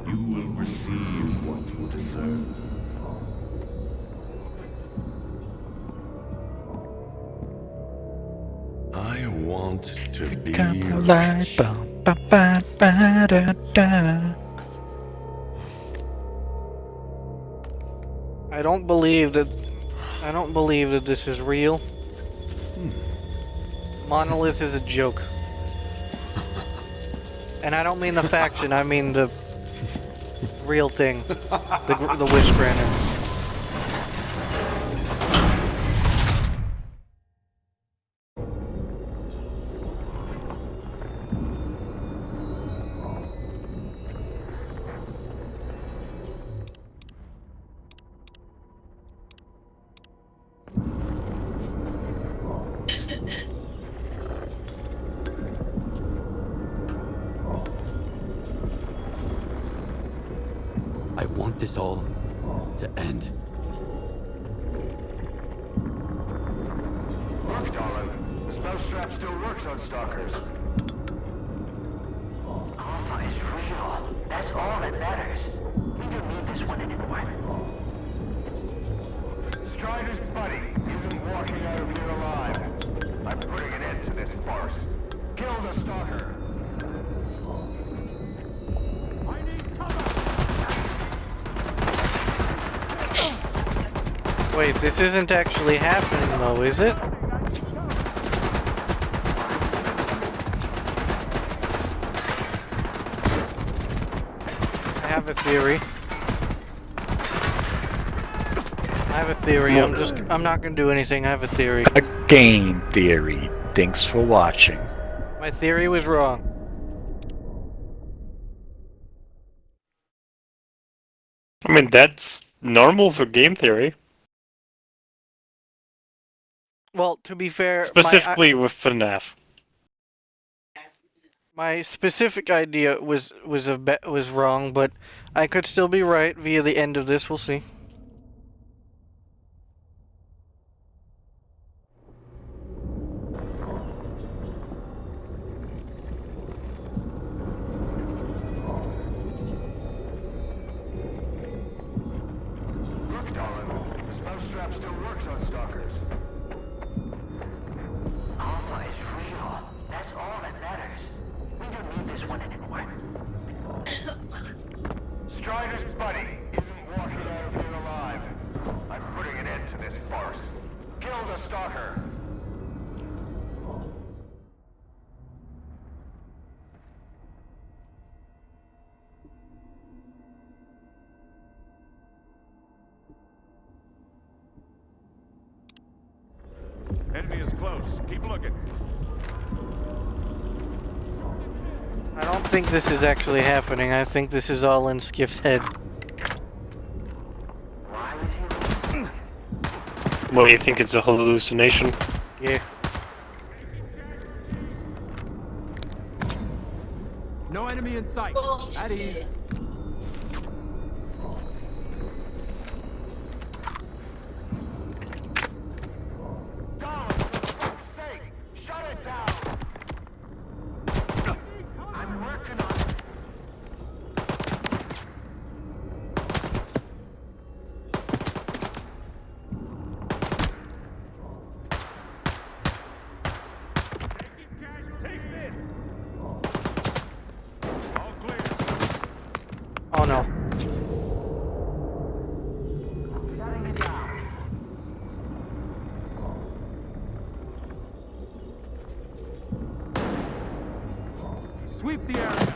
You will receive what you deserve. I want to be rich. I don't believe that this is real. Monolith is a joke. And I don't mean the faction, I mean the real thing. The Wish Granter. I want this all to end. Look, darling, the spell strap still works on stalkers. Alpha is real. That's all that matters. We don't need this one anymore. Strider's buddy isn't walking out of here alive. I'm putting an end to this farce. Kill the stalker. Wait, this isn't actually happening though, is it? I have a theory. I'm not gonna do anything, I have a theory. A game theory. Thanks for watching. My theory was wrong. I mean, that's normal for game theory. Well, to be fair, Specifically with FNAF. My specific idea was wrong, but I could still be right via the end of this. We'll see. Look, darling, the spell strap still works on stalkers. Alpha is real. That's all that matters. We don't need this one anymore. Strider's buddy isn't walking out of here alive. I'm putting an end to this farce. Kill the stalker. Enemy is close. Keep looking. I don't think this is actually happening. I think this is all in Skiff's head. Well, you think it's a hallucination? Yeah. No enemy in sight. At ease. Shut it down! I'm working on it. Oh no. Shutting it down. Sweep the area.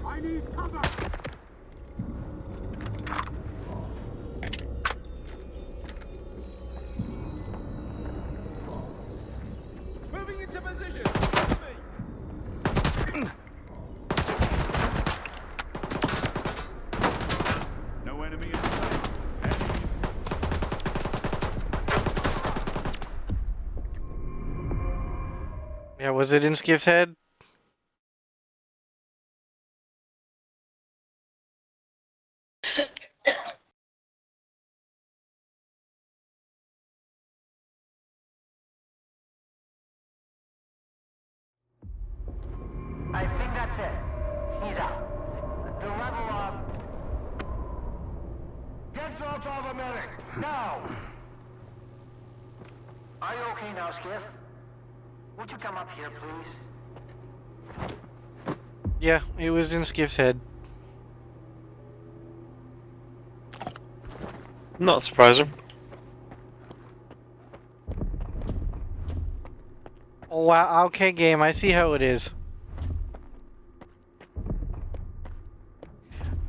I need cover! Moving into position. No enemy in sight. Yeah, was it in Skiff's head? I think that's it. He's out. The level up. Get Zolt's all the medic! Now! Are you okay now, Skiff? Would you come up here, please? Yeah, it was in Skiff's head. Not surprising. Oh wow, okay game, I see how it is.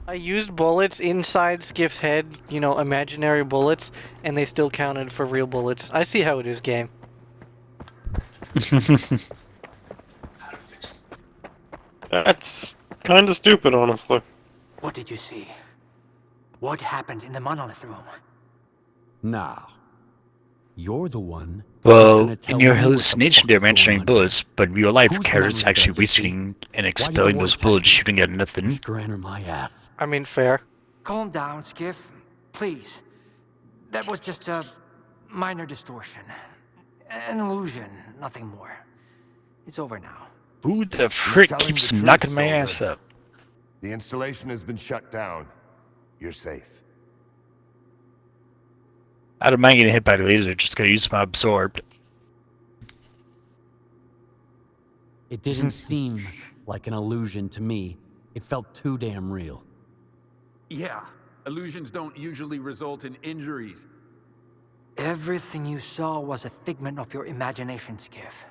I used bullets inside Skiff's head, you know, imaginary bullets, and they still counted for real bullets. I see how it is, game. That's kind of stupid, honestly. What did you see? What happened in the monolith room? Now, you're the one. Well, in your hallucination they're mentioning bullets, but in real life Carrot's actually wasting and expelling those bullets shooting at nothing. My ass. I mean, fair. Calm down, Skiff. Please. That was just a minor distortion. An illusion, nothing more. It's over now. Who the frick keeps knocking my ass up? The installation has been shut down. You're safe. I don't mind getting hit by the laser, just gotta use my absorbed. It didn't seem like an illusion to me. It felt too damn real. Yeah, illusions don't usually result in injuries. Everything you saw was a figment of your imagination, Skiff.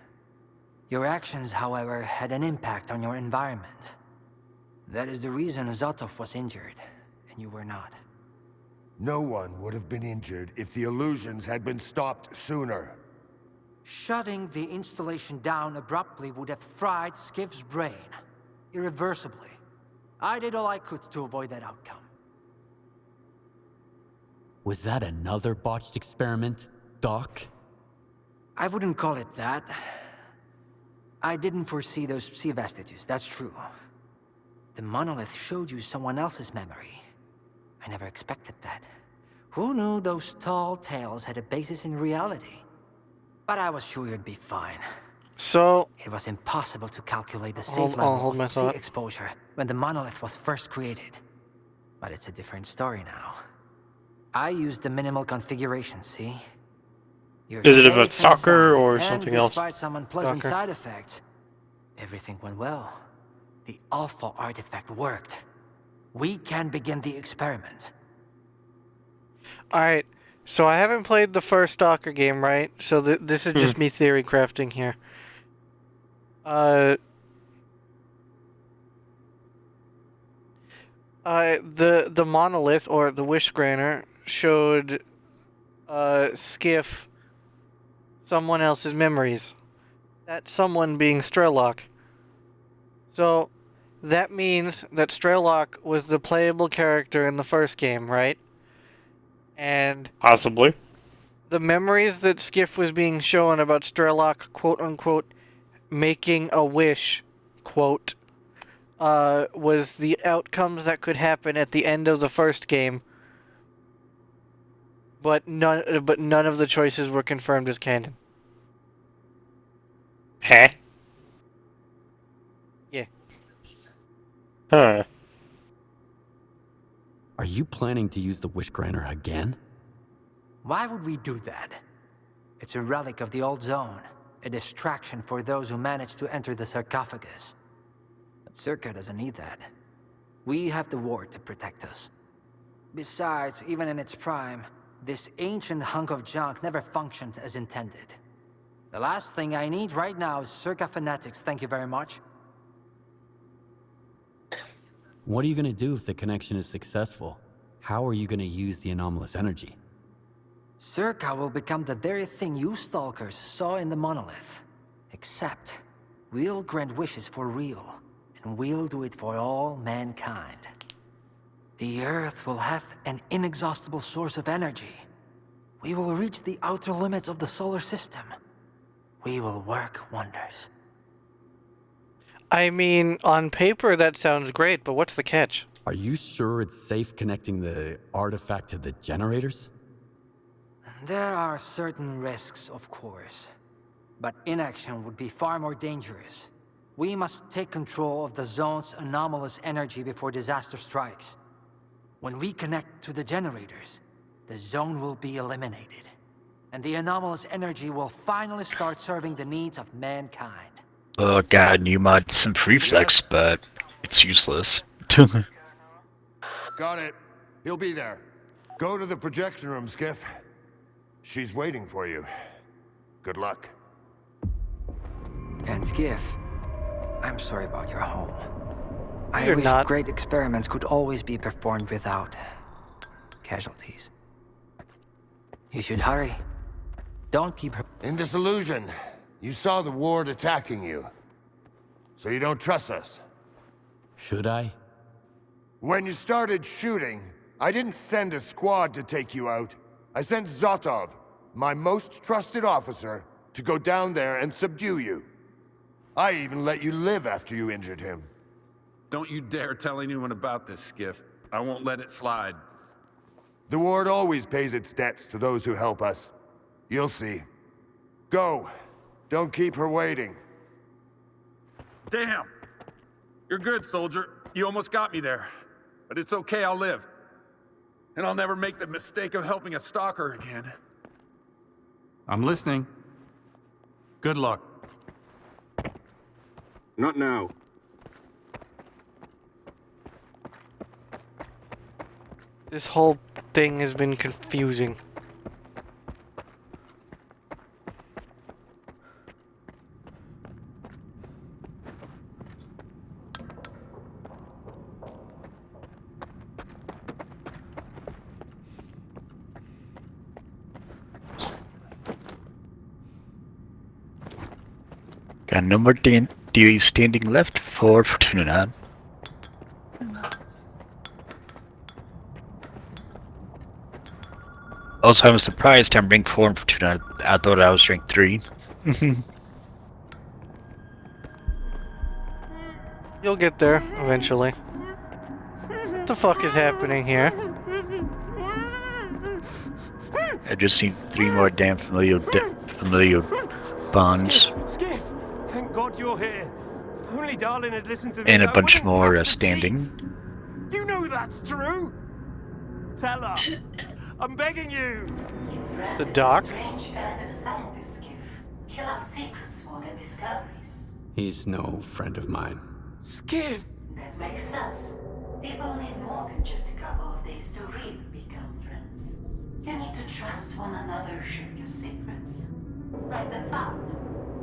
Your actions, however, had an impact on your environment. That is the reason Zotov was injured, and you were not. No one would have been injured if the illusions had been stopped sooner. Shutting the installation down abruptly would have fried Skiff's brain. Irreversibly. I did all I could to avoid that outcome. Was that another botched experiment, Doc? I wouldn't call it that. I didn't foresee those sea vestiges, that's true. The monolith showed you someone else's memory. I never expected that. Who knew those tall tales had a basis in reality? But I was sure you'd be fine. So... It was impossible to calculate the safe level of sea exposure when the monolith was first created. But it's a different story now. I used the minimal configuration, see? Is it about Stalker or something else? Despite some unpleasant side effects, everything went well. The Alpha artifact worked. We can begin the experiment. Alright, so I haven't played the first Stalker game, right? So this is just me theory crafting here. The monolith, or the wish granter, showed Skiff someone else's memories. That someone being Strelok. So that means that Strelok was the playable character in the first game, right? And possibly the memories that Skiff was being shown about Strelok, quote unquote, making a wish, quote, was the outcomes that could happen at the end of the first game. But none of the choices were confirmed as canon. Huh? Yeah. Huh. Are you planning to use the wish granter again? Why would we do that? It's a relic of the old zone, a distraction for those who manage to enter the sarcophagus. But Circa doesn't need that. We have the ward to protect us. Besides, even in its prime, this ancient hunk of junk never functioned as intended. The last thing I need right now is Circa fanatics, thank you very much. What are you gonna do if the connection is successful? How are you gonna use the anomalous energy? Circa will become the very thing you Stalkers saw in the monolith. Except, we'll grant wishes for real, and we'll do it for all mankind. The Earth will have an inexhaustible source of energy. We will reach the outer limits of the solar system. We will work wonders. I mean, on paper that sounds great, but what's the catch? Are you sure it's safe connecting the artifact to the generators? There are certain risks, of course. But inaction would be far more dangerous. We must take control of the zone's anomalous energy before disaster strikes. When we connect to the generators, the zone will be eliminated. And the anomalous energy will finally start serving the needs of mankind. Oh god, you mod some reflex, but it's useless. Got it. He'll be there. Go to the projection room, Skiff. She's waiting for you. Good luck. And Skiff, I'm sorry about your home. I You're wish not. great experiments could always be performed without casualties. You should hurry. Don't keep her. In this illusion, you saw the ward attacking you. So you don't trust us. Should I? When you started shooting, I didn't send a squad to take you out. I sent Zotov, my most trusted officer, to go down there and subdue you. I even let you live after you injured him. Don't you dare tell anyone about this, Skiff. I won't let it slide. The ward always pays its debts to those who help us. You'll see. Go. Don't keep her waiting. Damn! You're good, soldier. You almost got me there. But it's okay, I'll live. And I'll never make the mistake of helping a stalker again. I'm listening. Good luck. Not now. This whole thing has been confusing. and no more DA standing left for Fortuna. Also, I'm surprised I'm rank 4 in Fortuna. I thought I was rank 3. You'll get there eventually. What the fuck is happening here? I just need 3 more damn familiar bonds. Skiff! Thank God you're here. If only Darlin had listened to me, And a I bunch wouldn't more have to standing. cheat. You know that's true. Tell her. I'm begging you. The doc? Strange kind of scientist, Skiff. He loves secrets more than discoveries. He's no friend of mine. Skiff! That makes sense. People need more than just a couple of days to really become friends. You need to trust one another, share your secrets. Like the fact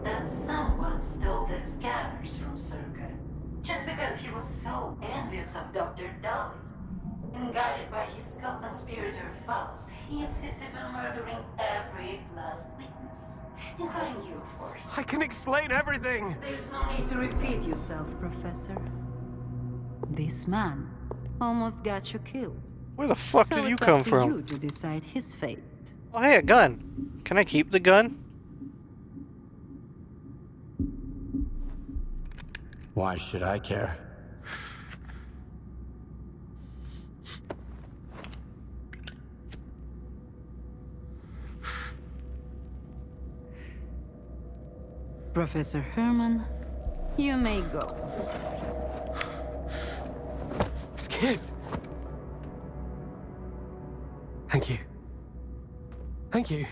that someone stole the scanners from Circa just because he was so envious of Dr. Dolly. And guided by his co-conspirator Faust, he insisted on murdering every last witness, including you, of course. I can explain everything. There's no need to repeat yourself, Professor. This man almost got you killed. Where the fuck So did you it's come up to from? you to decide his fate. Oh, hey, a gun. Can I keep the gun? Why should I care? Professor Herman, you may go. Skiff! Thank you. Thank you.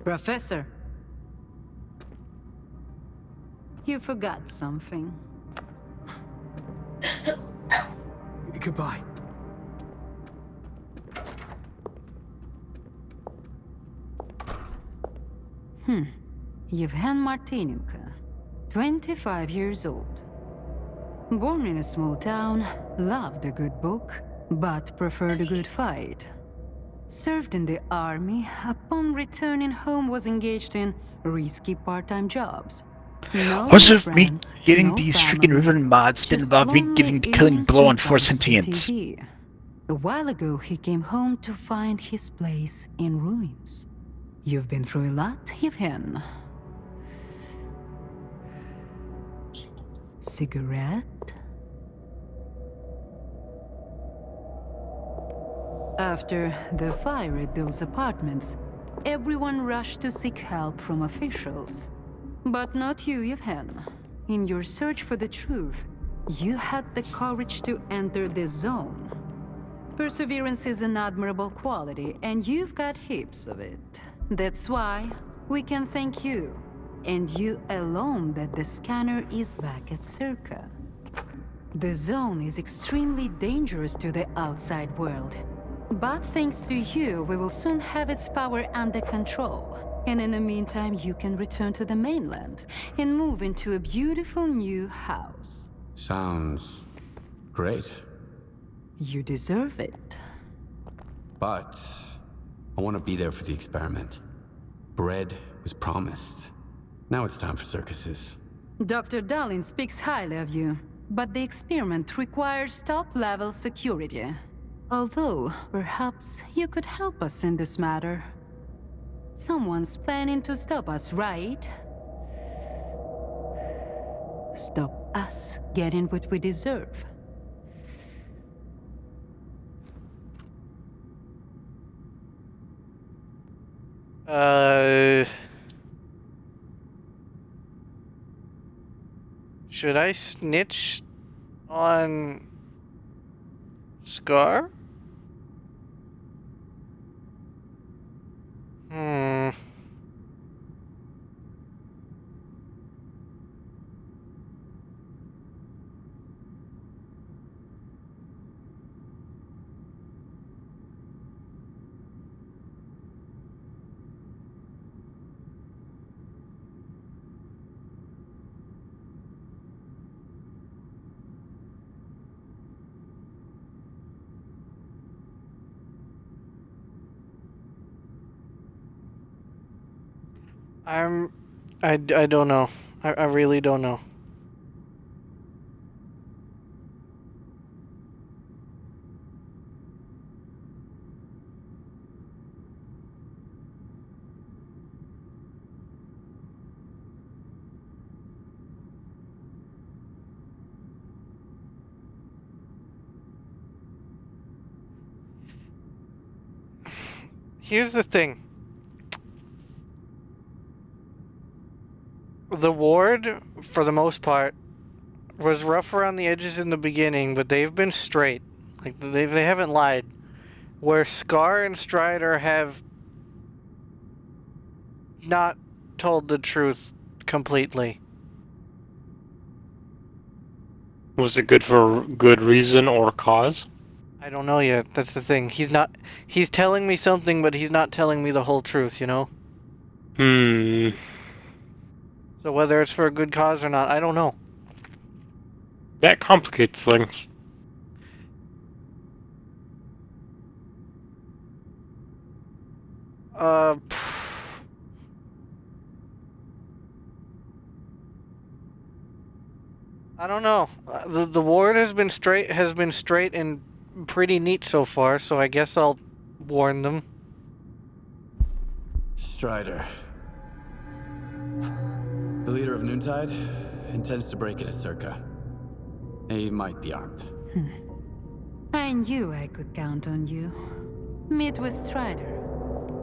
Professor, you forgot something. Goodbye. Yevhen Martinenko, 25 years old. Born in a small town, loved a good book, but preferred a good fight. Served in the army, upon returning home was engaged in risky part-time jobs. No Was it me friends, getting no these family, freaking ribbon mods didn't just involve me lonely giving the killing evenings blow in on four front of the sentients? TV. A while ago, he came home to find his place in ruins. You've been through a lot, Yevhen. Cigarette? After the fire at those apartments, everyone rushed to seek help from officials. But not you, Yevhen. In your search for the truth, you had the courage to enter the zone. Perseverance is an admirable quality, and you've got heaps of it. That's why we can thank you, and you alone, that the scanner is back at Circa. The zone is extremely dangerous to the outside world. But thanks to you, we will soon have its power under control. And in the meantime, you can return to the mainland and move into a beautiful new house. Sounds great. You deserve it. But I want to be there for the experiment. Bread was promised. Now it's time for circuses. Dr. Darlin speaks highly of you, but the experiment requires top-level security. Although, perhaps you could help us in this matter. Someone's planning to stop us, right? Stop us getting what we deserve. Should I snitch on Scar? I don't know. I really don't know. Here's the thing. The ward, for the most part, was rough around the edges in the beginning, but they've been straight. Like, they haven't lied. Where Scar and Strider have not told the truth completely. Was it good for good reason or cause? I don't know yet. That's the thing. He's telling me something, but he's not telling me the whole truth, you know? So whether it's for a good cause or not, I don't know. That complicates things. I don't know. The ward has been straight and pretty neat so far, so I guess I'll warn them. Strider. The leader of Noontide intends to break into Circa. He might be armed. I knew I could count on you. Meet with Strider.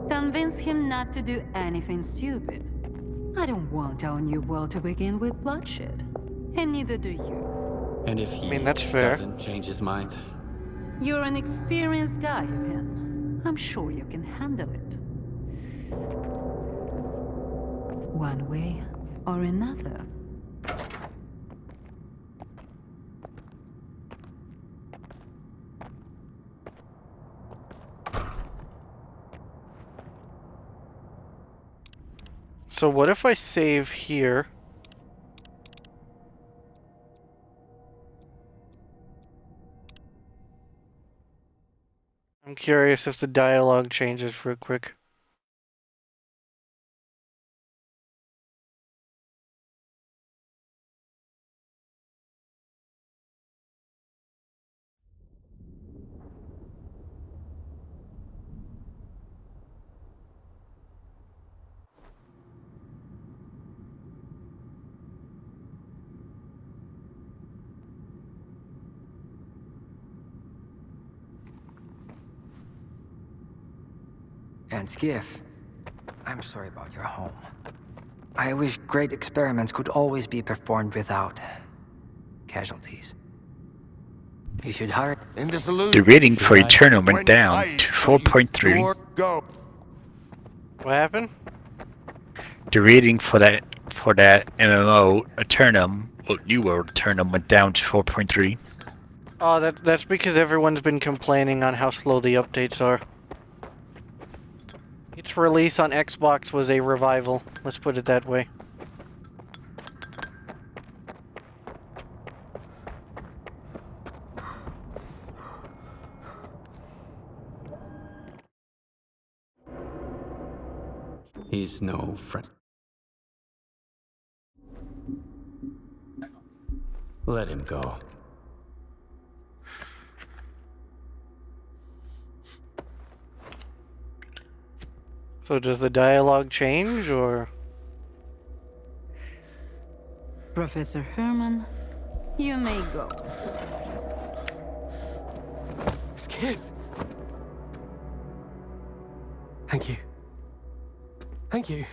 Convince him not to do anything stupid. I don't want our new world to begin with bloodshed. And neither do you. And if he that's fair. doesn't change his mind? You're an experienced guy, Eugene. I'm sure you can handle it. One way or another. So what if I save here? I'm curious if the dialogue changes real quick. And Skiff, I'm sorry about your home. I wish great experiments could always be performed without casualties. You should hurry. The rating for Eternal went down to 4.3. Go. What happened? The rating for that MMO Eternum, New World Eternum, went down to 4.3. Oh, that's because everyone's been complaining on how slow the updates are. Its release on Xbox was a revival, let's put it that way. He's no friend. Let him go. So does the dialogue change, or? Professor Herman, you may go. Skiff! Thank you. Thank you.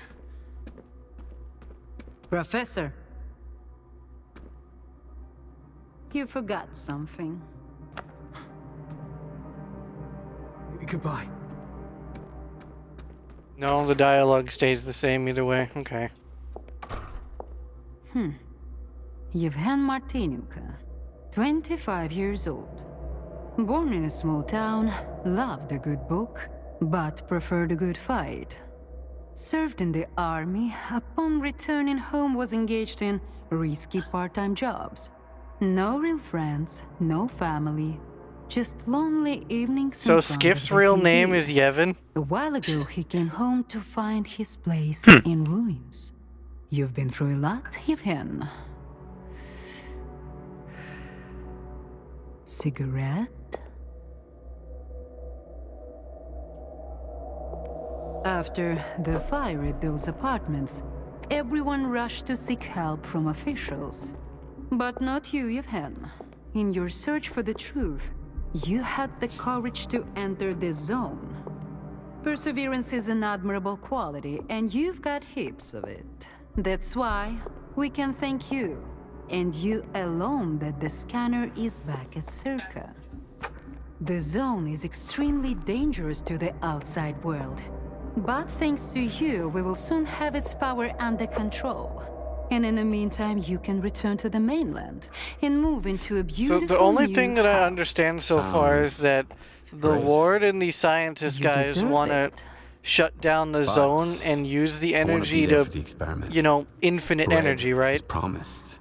Professor. You forgot something. Goodbye. No, the dialogue stays the same either way. Okay. Yevhen Martinuka, 25 years old. Born in a small town, loved a good book, but preferred a good fight. Served in the army, upon returning home was engaged in risky part-time jobs. No real friends, no family, just lonely evenings. So Skiff's real name is Yevon? A while ago he came home to find his place in ruins. You've been through a lot, Yevhen. Cigarette? After the fire at those apartments, everyone rushed to seek help from officials. But not you, Yevhen. In your search for the truth, you had the courage to enter the zone. Perseverance is an admirable quality, and you've got heaps of it. That's why we can thank you, and you alone, that the scanner is back at Circa. The zone is extremely dangerous to the outside world. But thanks to you, we will soon have its power under control. And in the meantime, you can return to the mainland and move into a beautiful So the only new thing that I house. understand so far is that the ward and the scientist You guys deserve want to it. shut down the But zone and use the I wanna be energy there to, for the experiment. you know, infinite Bread energy, right? was promised.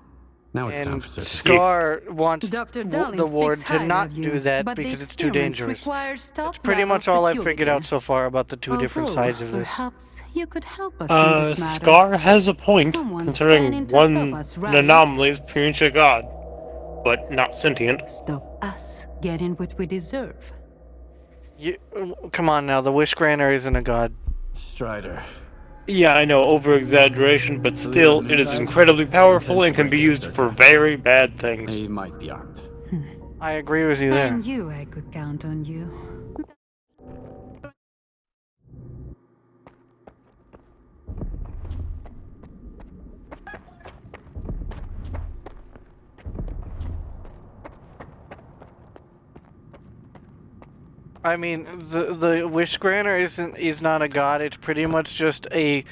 Now it's time And for Circa. Scar wants Dr. the Darling ward speaks to highly not of you, do that but the because it's too experiment dangerous. requires That's pretty much all I've figured out so far about the two different Although, sides of this. Perhaps you could help us in this matter. Scar has a point, Someone's considering planning to stop one us, right? anomaly is pretty much a god, but not sentient. Stop us getting what we deserve. You, come on now, the Wish Granter isn't a god. Strider. Yeah, I know, over-exaggeration, but still, it is incredibly powerful and can be used for very bad things. He might be armed. I agree with you there. And you, I could count on you. I mean, the Wish Granter is not a god. It's pretty much just a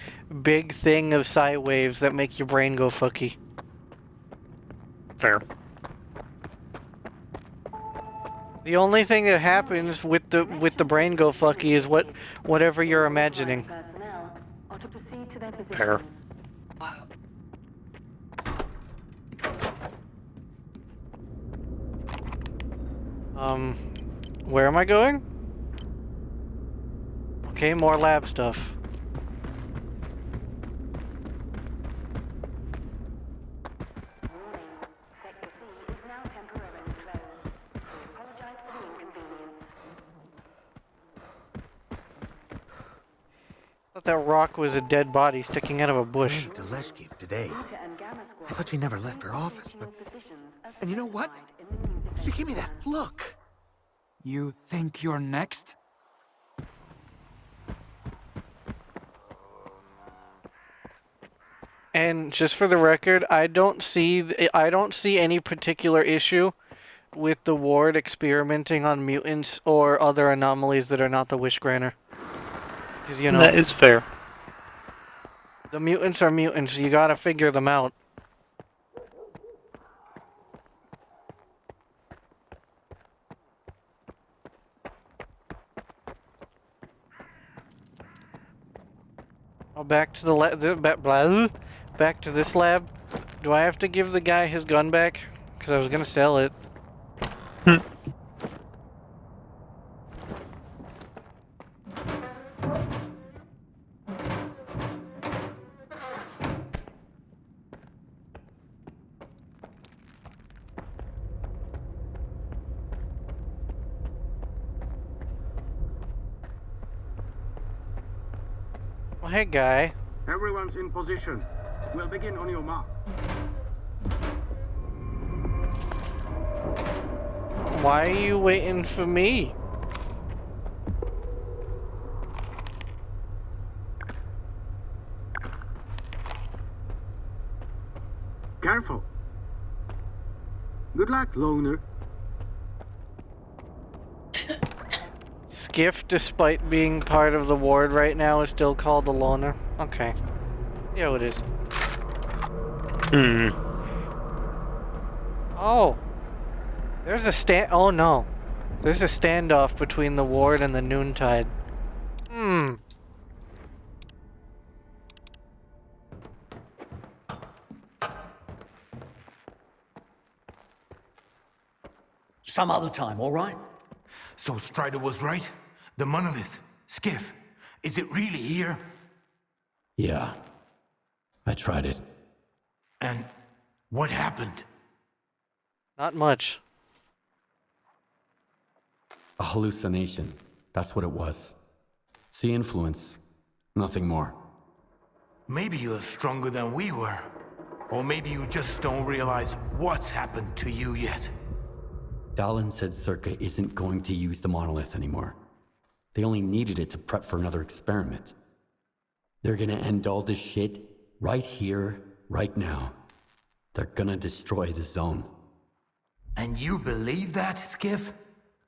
big thing of psi waves that make your brain go fucky. Fair. The only thing that happens with the brain go fucky is whatever you're imagining. Fair. Where am I going? Okay, more lab stuff. I thought that rock was a dead body sticking out of a bush. To Leshkev today. I thought she never left her office, but... And you know what? She gave me that look. You think you're next? And just for the record, I don't see any particular issue with the ward experimenting on mutants or other anomalies that are not the Wish Granter. Because, you know, that is fair. The mutants are mutants. You gotta figure them out. Oh, back to the lab. Back to this lab. Do I have to give the guy his gun back? Because I was gonna sell it. Well, hey, guy. Everyone's in position. We'll begin on your mark. Why are you waiting for me? Careful. Good luck, loner. Skiff, despite being part of the ward right now, is still called a loner. Okay. Yeah, it is. Oh. There's a oh no. There's a standoff between the ward and the noontide. Some other time, all right? So Strider was right? The monolith, Skiff, is it really here? Yeah. I tried it. And what happened? Not much. A hallucination. That's what it was. See influence. Nothing more. Maybe you're stronger than we were. Or maybe you just don't realize what's happened to you yet. Dallin said Circa isn't going to use the monolith anymore. They only needed it to prep for another experiment. They're gonna end all this shit right here, right now. They're gonna destroy the zone. And you believe that, Skiff?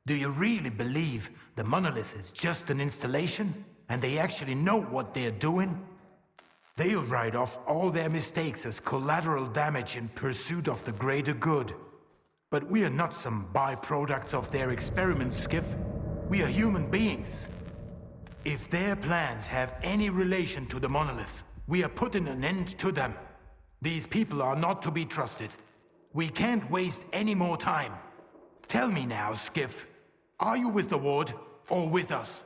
Do you really believe the monolith is just an installation? And they actually know what they're doing? They'll write off all their mistakes as collateral damage in pursuit of the greater good. But we are not some byproducts of their experiments, Skiff. We are human beings. If their plans have any relation to the monolith, we are putting an end to them. These people are not to be trusted. We can't waste any more time. Tell me now, Skiff. Are you with the Ward or with us?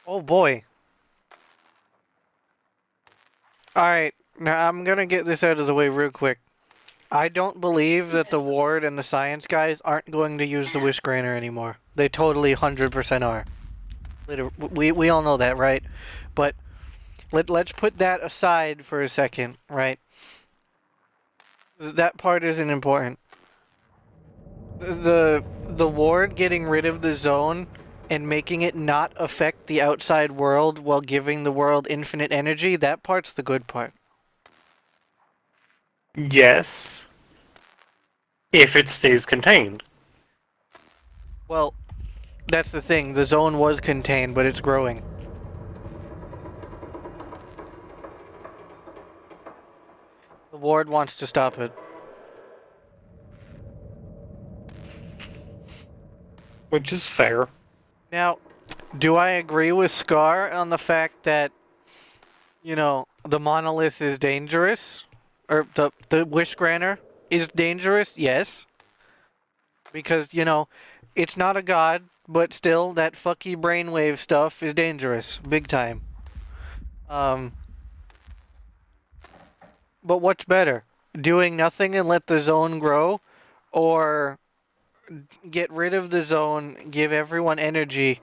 Oh boy. Alright, now I'm gonna get this out of the way real quick. I don't believe that the Ward and the science guys aren't going to use the Wish Granter anymore. They totally 100% are. We all know that, right? But let's put that aside for a second, right? That part isn't important. The Ward getting rid of the zone and making it not affect the outside world while giving the world infinite energy, that part's the good part. Yes. If it stays contained. Well, that's the thing. The zone was contained, but it's growing. The Ward wants to stop it. Which is fair. Now, do I agree with Scar on the fact that, you know, the monolith is dangerous? Or the Wish Granter is dangerous? Yes. Because, you know, it's not a god, but still, that fucky brainwave stuff is dangerous. Big time. But what's better? Doing nothing and let the zone grow? Or get rid of the zone, give everyone energy,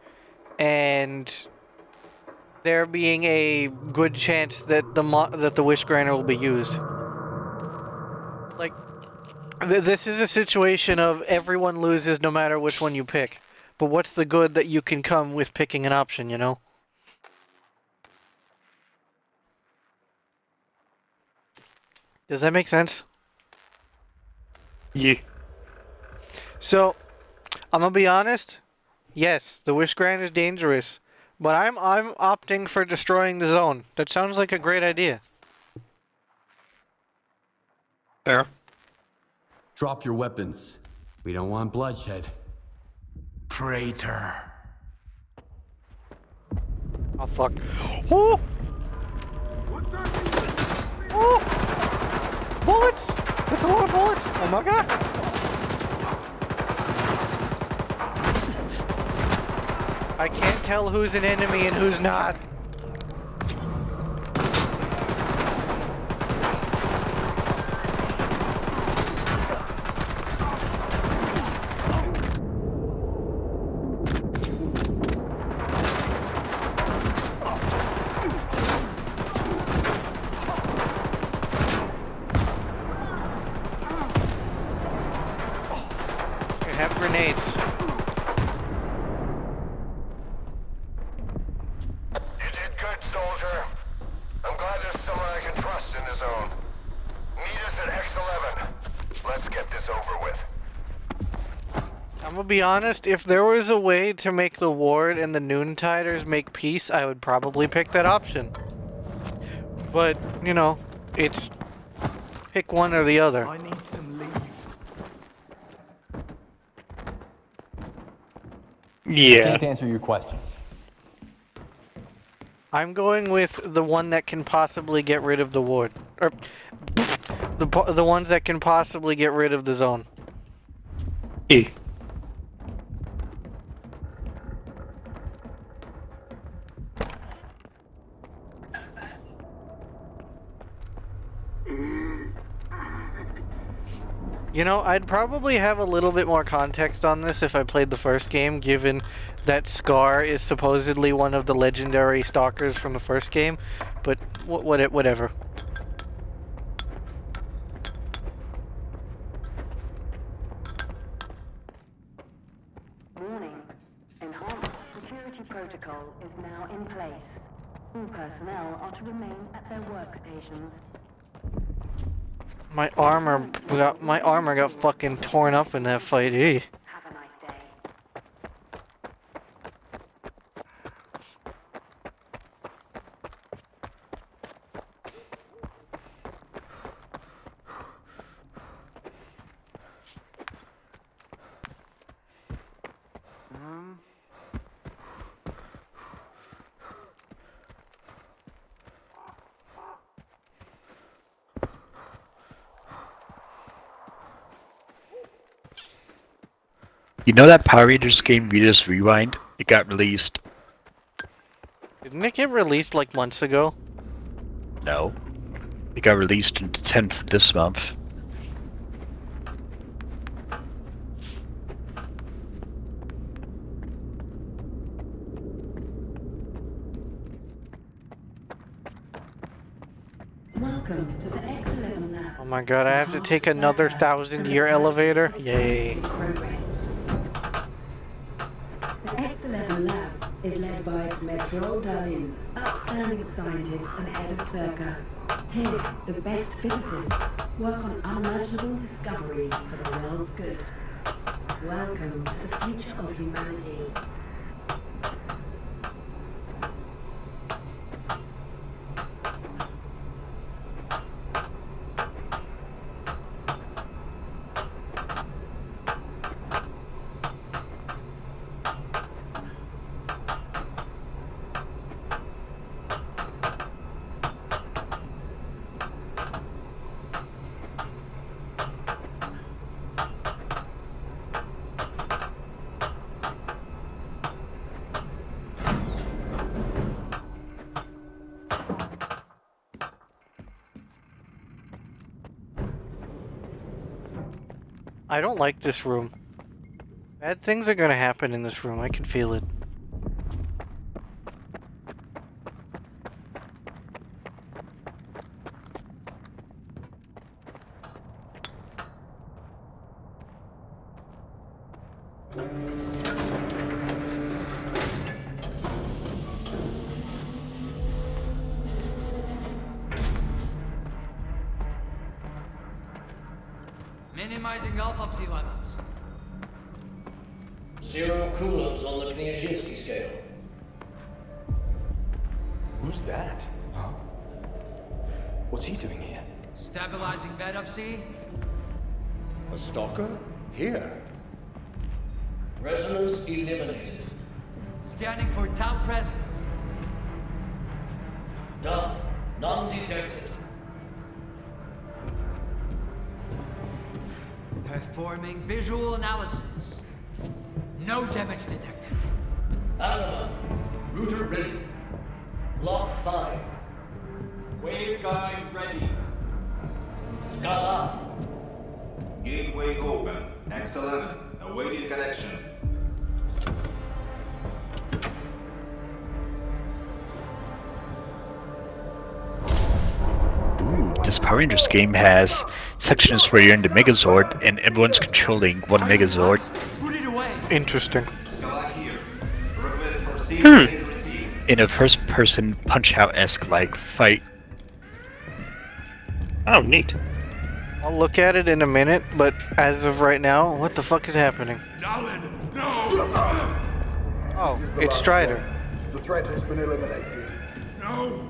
and there being a good chance that the Wish Granter will be used? Like, this is a situation of everyone loses no matter which one you pick. But what's the good that you can come with picking an option, you know? Does that make sense? Yeah. So, I'm gonna be honest. Yes, the Wish Granter is dangerous, but I'm opting for destroying the zone. That sounds like a great idea. Fair. Drop your weapons. We don't want bloodshed. Traitor. Oh fuck. Oh! Oh! Bullets! That's a lot of bullets! Oh my god! I can't tell who's an enemy and who's not. I have grenades. You did good, soldier. I'm glad there's someone I can trust in the zone. Meet us at X11. Let's get this over with. I'm gonna be honest, if there was a way to make the Ward and the Noontiders make peace, I would probably pick that option. But, you know, it's pick one or the other. I need some leave. Yeah. Can't answer your questions. I'm going with the one that can possibly get rid of the Ward. Or, the ones that can possibly get rid of the zone. E. You know, I'd probably have a little bit more context on this if I played the first game, given that Scar is supposedly one of the legendary stalkers from the first game, but whatever. Warning. Enhanced security protocol is now in place. All personnel are to remain at their workstations. My armor got fucking torn up in that fight, eh? Have a nice day. You know that Power Rangers game Rita's Rewind? It got released. Didn't it get released like months ago? No. It got released on the 10th this month. Welcome to the X11 lab. Oh my god, I have to take another 1,000-year elevator? Yay. The X11 lab is led by Metro Darlin, outstanding scientist and head of Circa. Here, the best physicists work on unimaginable discoveries for the world's good. Welcome to the future of humanity. I don't like this room. Bad things are gonna happen in this room, I can feel it. Minimizing autopsy levels. 0 coulombs on the Kniazinski scale. Who's that? Huh? What's he doing here? Stabilizing bed up, see? A stalker? Here? Resonance eliminated. Scanning for tau presence. Done. None detected. Performing visual analysis. No damage detected. Azimuth. Router ready. Lock 5. Waveguide ready. Scala. Gateway open. X11. Awaiting connection. This Power Rangers game has sections where you're in the Megazord and everyone's controlling one Megazord. Interesting. In a first-person Punch-Out-esque like fight. Oh, neat. I'll look at it in a minute, but as of right now, what the fuck is happening? Darlin, no! Oh, it's Strider. The threat has been eliminated. No!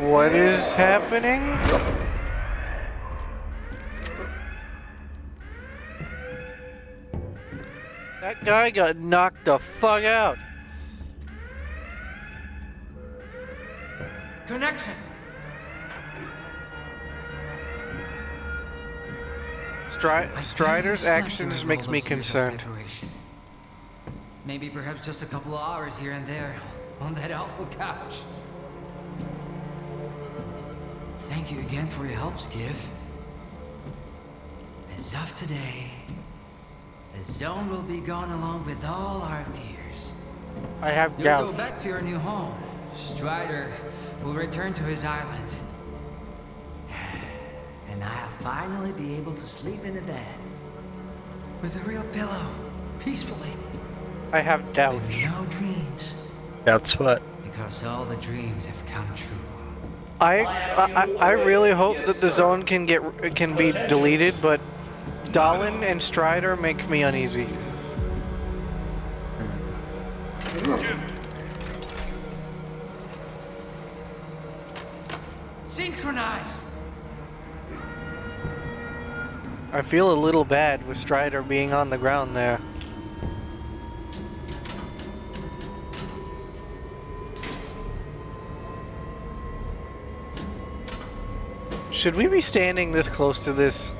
What is happening? That guy got knocked the fuck out. Connection. Strider's actions makes me concerned. Maybe perhaps just a couple of hours here and there on that awful couch. Thank you again for your help, Skiff. As of today, the zone will be gone along with all our fears. I have You'll doubts. go back to your new home. Strider will return to his island. And I'll finally be able to sleep in a bed. With a real pillow. Peacefully. I have doubts. With no dreams. That's what. Because all the dreams have come true. I really hope that the zone can be deleted, but Dalin and Strider make me uneasy. Synchronize! I feel a little bad with Strider being on the ground there. Should we be standing this close to this?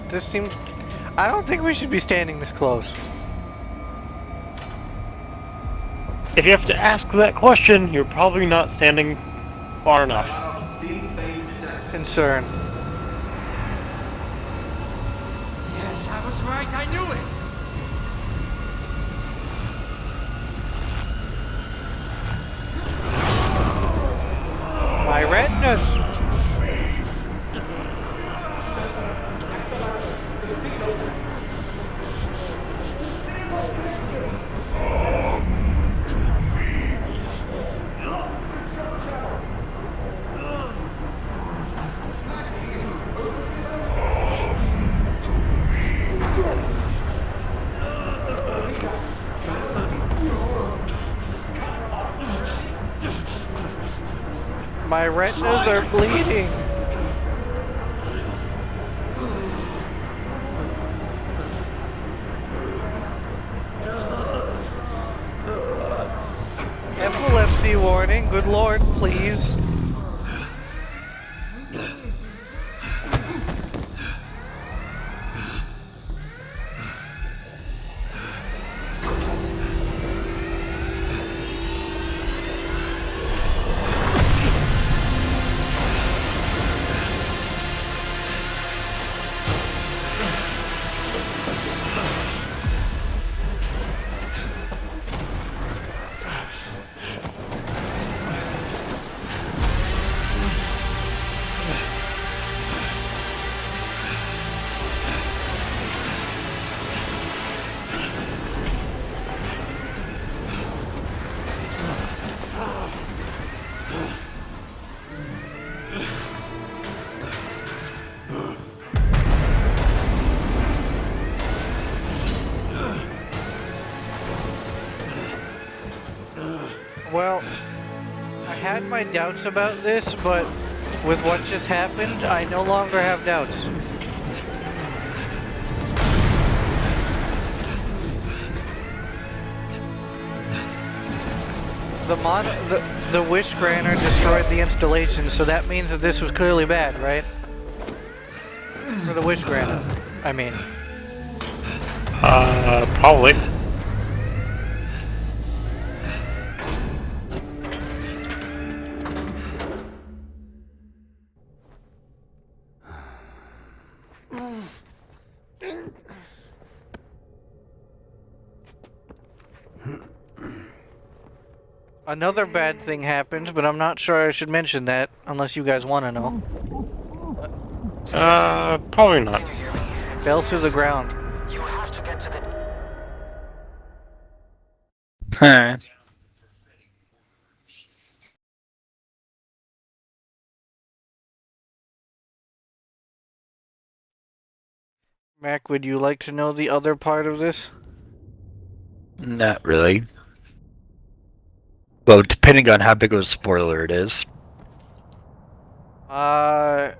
This seems... I don't think we should be standing this close. If you have to ask that question, you're probably not standing far enough. Concern. Yes, I was right. I knew it. My retinas! My retinas are bleeding. Epilepsy warning. Good lord, please. Well, I had my doubts about this, but with what just happened, I no longer have doubts. The Wish Granter destroyed the installation, so that means that this was clearly bad, right? For the Wish Granter, I mean. Probably. Another bad thing happened, but I'm not sure I should mention that, unless you guys want to know. Probably not. Fell through the ground. You have to get to the... Huh. Mac, would you like to know the other part of this? Not really. Well, depending on how big of a spoiler it is. I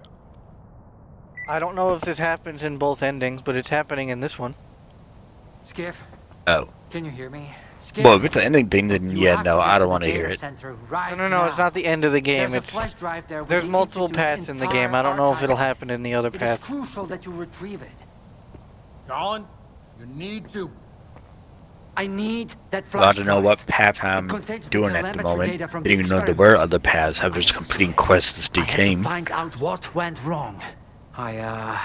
don't know if this happens in both endings, but it's happening in this one. Skiff, Oh. can you hear me? Skiff, Well, if it's the ending thing, then you yeah, have no, to get I to don't the want to hear data it. center right No, now. it's not the end of the game. There's a flash drive there with There's the multiple Institute's paths in the entire game. I don't know if archive. it'll happen in the other It is path. crucial that you retrieve it. Colin, you need to... I need that Well, I flash don't know drive. what path I'm contains the doing at the telemetry moment. data I from didn't the even know there experiment. were other paths. I was just completing quests as they I had to came. find out what went wrong. I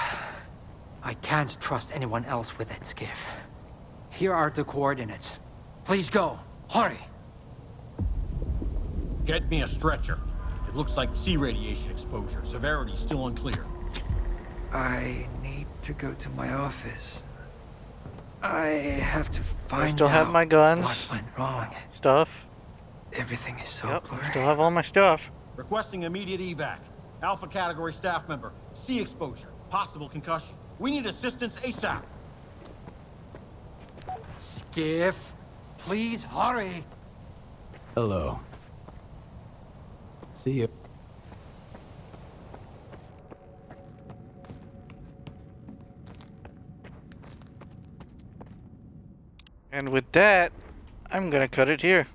can't trust anyone else with that skiff. Here are the coordinates. Please go. Hurry. Get me a stretcher. It looks like sea radiation exposure. Severity still unclear. I need to go to my office. I have to find out I still have my guns. what went wrong. Stuff. Everything is so Yep, blurry. still have all my stuff. Requesting immediate evac. Alpha category staff member. Sea exposure. Possible concussion. We need assistance ASAP. Skiff, please hurry. Hello. See you. And with that, I'm gonna cut it here.